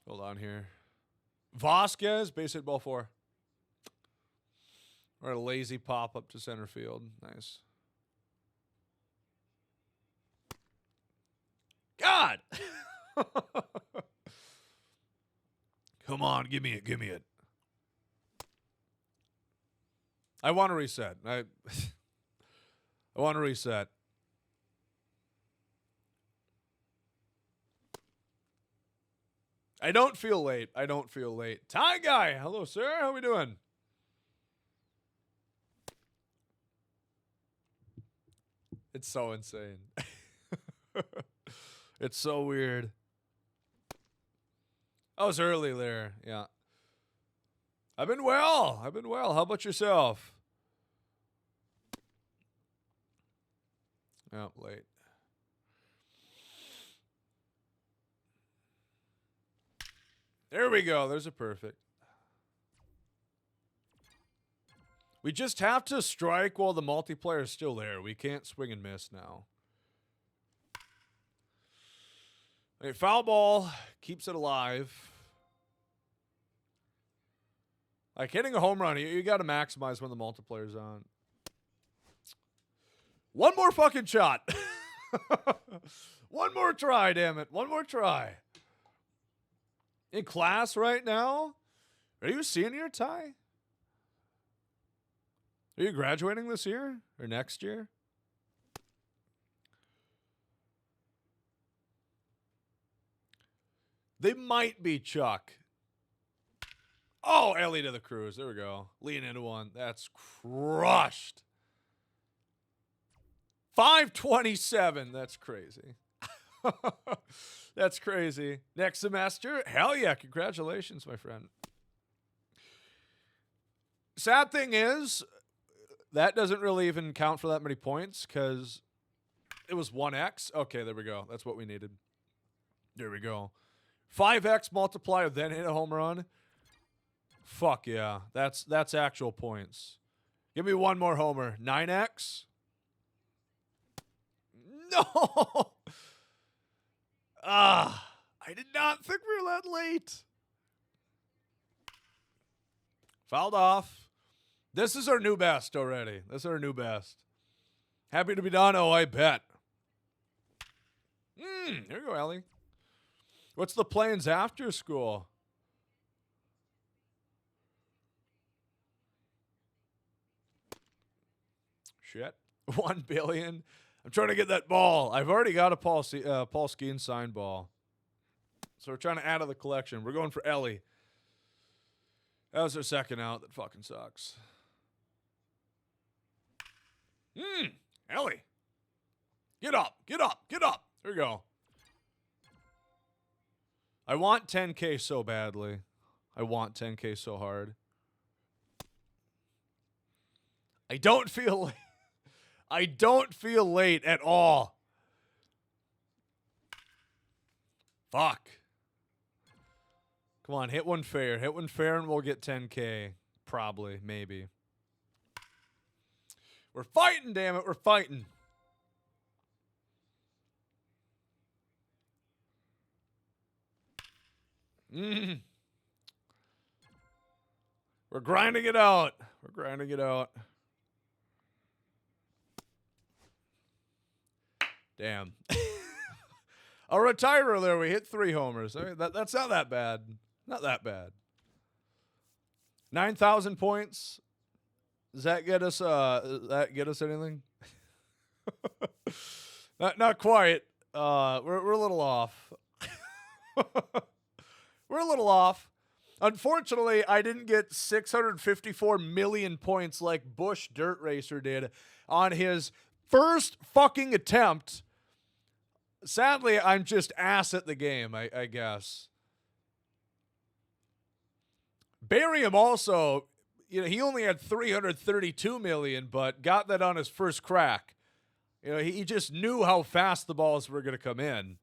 Hold on here. Vasquez, base hit ball 4. Or a lazy pop up to center field. Nice. God! Come on, give me it, give me it. I want to reset. I want to reset. I don't feel late. I don't feel late. Ty guy. Hello, sir. How we doing? It's so insane. It's so weird. I was early there. Yeah. I've been well. I've been well. How about yourself? Oh, late. There we go. There's a perfect. We just have to strike while the multiplayer is still there. We can't swing and miss now. All right, foul ball keeps it alive. Like hitting a home run, you got to maximize when the multiplayer's on. One more fucking shot. One more try, damn it. One more try. In class right now? Are you a senior, Ty? Are you graduating this year or next year? They might be, Chuck. Oh, Ellie to the cruise. There we go. Lean into one. That's crushed. 527. That's crazy. That's crazy. Next semester? Hell yeah. Congratulations, my friend. Sad thing is, that doesn't really even count for that many points because it was 1x. Okay, there we go. That's what we needed. There we go. 5x multiplier, then hit a home run. Fuck yeah. That's actual points. Give me one more homer. 9x? No! I did not think we were that late. Fouled off. This is our new best already. This is our new best. Happy to be done? Oh, I bet. Here you go, Ellie. What's the plans after school? Shit. 1 billion. I'm trying to get that ball. I've already got a Paul Skeen signed ball. So we're trying to add to the collection. We're going for Ellie. That was our second out. That fucking sucks. Ellie. Get up. Get up. Get up. There we go. I want 10K so badly. I want 10K so hard. I don't feel late at all. Fuck. Come on, hit one fair. Hit one fair and we'll get 10K. Probably, maybe. We're fighting, damn it. We're fighting. We're grinding it out. We're grinding it out. Damn. A retire there. We hit 3 homers. I mean, that's not that bad. Not that bad. 9,000 points. Does that get us? Anything? Not quite. We're a little off. We're a little off. Unfortunately, I didn't get 654 million points like Bush Dirt Racer did on his first fucking attempt. Sadly, I'm just ass at the game, I guess. Barium also, he only had 332 million, but got that on his first crack. He just knew how fast the balls were going to come in.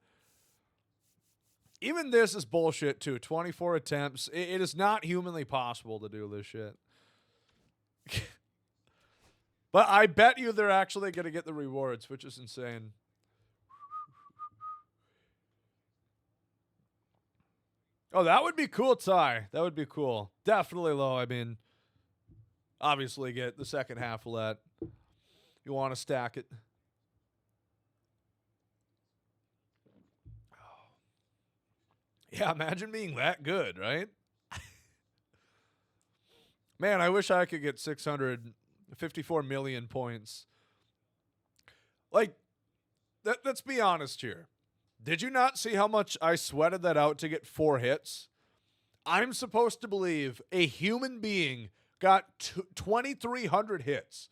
Even this is bullshit, too. 24 attempts. It is not humanly possible to do this shit. But I bet you they're actually going to get the rewards, which is insane. Oh, that would be cool, Ty. That would be cool. Definitely low. I mean, obviously get the second half of that. You want to stack it. Yeah, imagine being that good, right? Man, I wish I could get 654 million points. Like, let's be honest here. Did you not see how much I sweated that out to get 4 hits? I'm supposed to believe a human being got 2,300 hits.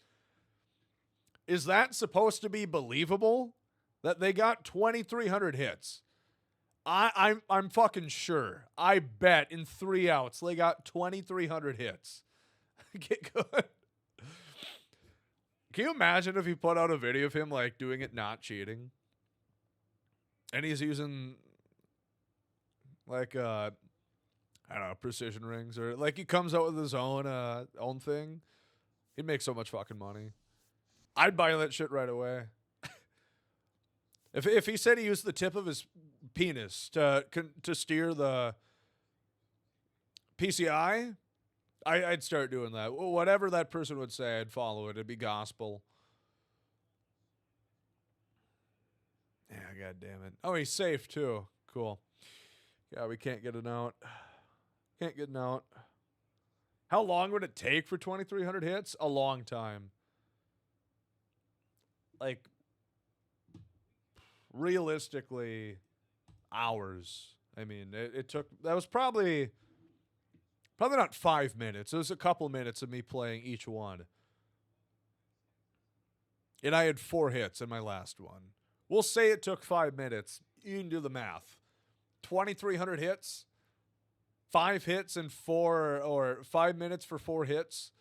Is that supposed to be believable? That they got 2,300 hits? I'm fucking sure. I bet in 3 outs they got 2,300 hits. Get good. Can you imagine if he put out a video of him like doing it not cheating? And he's using like I don't know, precision rings, or like he comes out with his own thing. He'd make so much fucking money. I'd buy that shit right away. If he said he used the tip of his penis to steer the PCI, I'd start doing that. Whatever that person would say, I'd follow it. It'd be gospel. Yeah, god damn it. Oh, he's safe too. Cool. Yeah, we can't get it out. Can't get it out. How long would it take for 2,300 hits? A long time. Like, realistically, hours. I mean, it took, that was probably not 5 minutes. It was a couple minutes of me playing each one. And I had 4 hits in my last one. We'll say it took 5 minutes. You can do the math. 2,300 hits, 5 hits and 5 minutes for 4 hits.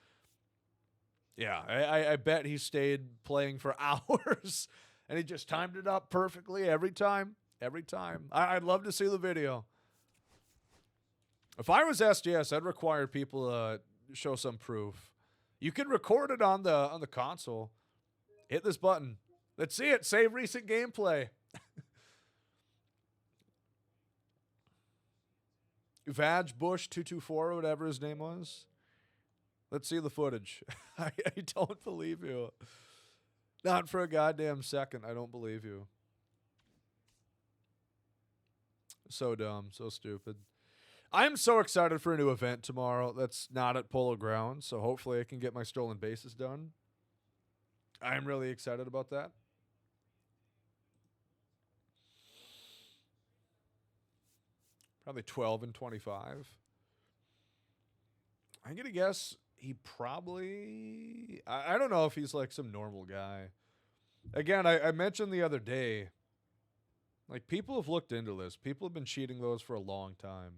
Yeah, I bet he stayed playing for hours, and he just timed it up perfectly every time. Every time. I'd love to see the video. If I was SDS, I'd require people to show some proof. You can record it on the console. Hit this button. Let's see it. Save recent gameplay. Vaj Bush 224, whatever his name was. Let's see the footage. I don't believe you. Not for a goddamn second. I don't believe you. So dumb. So stupid. I'm so excited for a new event tomorrow that's not at Polo Grounds, so hopefully I can get my stolen bases done. I'm really excited about that. Probably 12 and 25. I'm going to guess he probably... I don't know if he's like some normal guy. Again, I mentioned the other day, like, people have looked into this. People have been cheating those for a long time.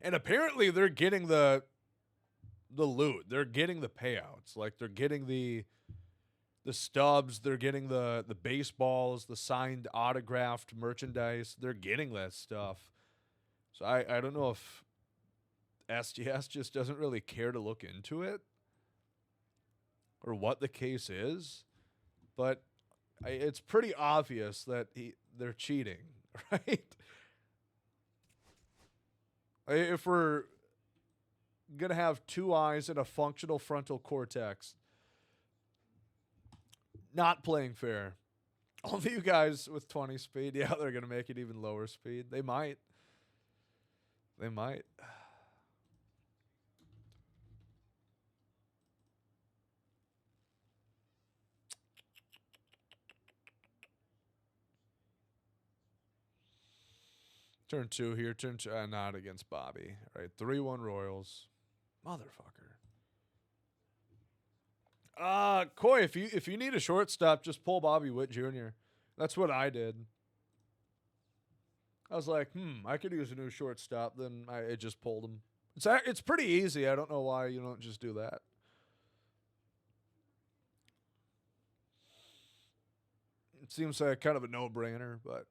And apparently they're getting the loot. They're getting the payouts. Like, they're getting the stubs. They're getting the baseballs, the signed autographed merchandise. They're getting that stuff. So I don't know if SDS just doesn't really care to look into it or what the case is. But it's pretty obvious that they're cheating, right? If we're going to have 2 eyes and a functional frontal cortex, not playing fair. All of you guys with 20 speed, yeah, they're going to make it even lower speed. They might. They might. Turn 2 here. Turn 2. Not against Bobby. All right. 3-1 Royals. Motherfucker. Coy, if you need a shortstop, just pull Bobby Witt Jr. That's what I did. I was like, I could use a new shortstop. Then I just pulled him. It's pretty easy. I don't know why you don't just do that. It seems like kind of a no-brainer, but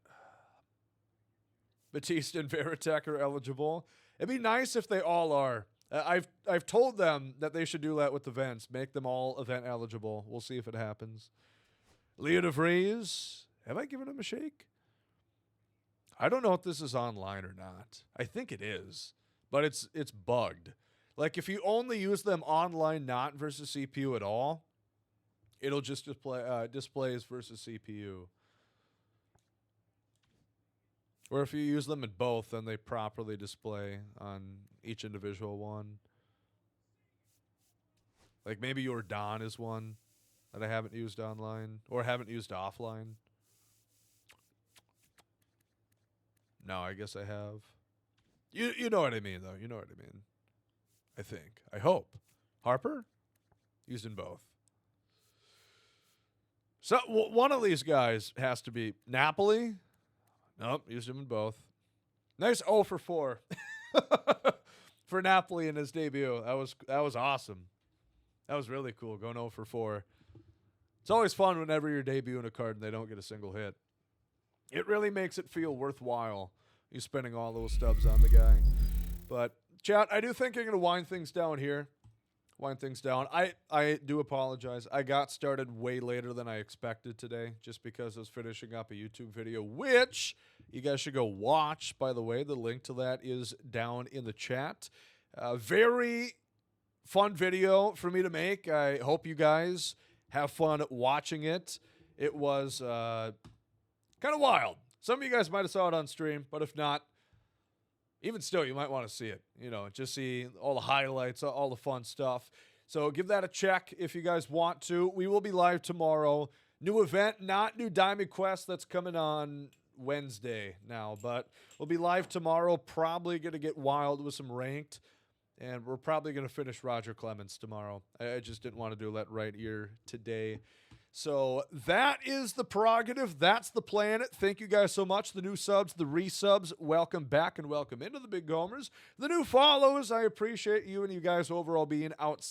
Batista and Veritek are eligible. It'd be nice if they all are. I've told them that they should do that with events. Make them all event eligible. We'll see if it happens. Leo DeVries. Have I given him a shake? I don't know if this is online or not. I think it is, but it's bugged. Like, if you only use them online, not versus CPU at all, it'll just displays versus CPU. Or if you use them in both, then they properly display on each individual one. Like, maybe your Don is one that I haven't used online or haven't used offline. No, I guess I have. You know what I mean, though. You know what I mean. I think. I hope. Harper? Used in both. So, one of these guys has to be Napoli. Nope, used him in both. Nice 0 for 4 for Napoli in his debut. That was awesome. That was really cool, going 0 for 4. It's always fun whenever you're debuting a card and they don't get a single hit. It really makes it feel worthwhile, you spending all those stubs on the guy. But, chat, I do think I'm going to wind things down here. Wind things down. I do apologize. I got started way later than I expected today just because I was finishing up a YouTube video, which you guys should go watch, by the way. The link to that is down in the chat. Very fun video for me to make. I hope you guys have fun watching it. It was kind of wild. Some of you guys might have saw it on stream, but if not, even still, you might want to see it. Just see all the highlights, all the fun stuff. So give that a check if you guys want to. We will be live tomorrow. New event, not new Diamond Quest. That's coming on Wednesday now, but we'll be live tomorrow. Probably going to get wild with some ranked, and we're probably going to finish Roger Clemens tomorrow. I just didn't want to do that right here today. So that is the prerogative. That's the plan. Thank you guys so much. The new subs, the resubs, welcome back and welcome into the Big Gomers. The new follows, I appreciate you and you guys overall being outside.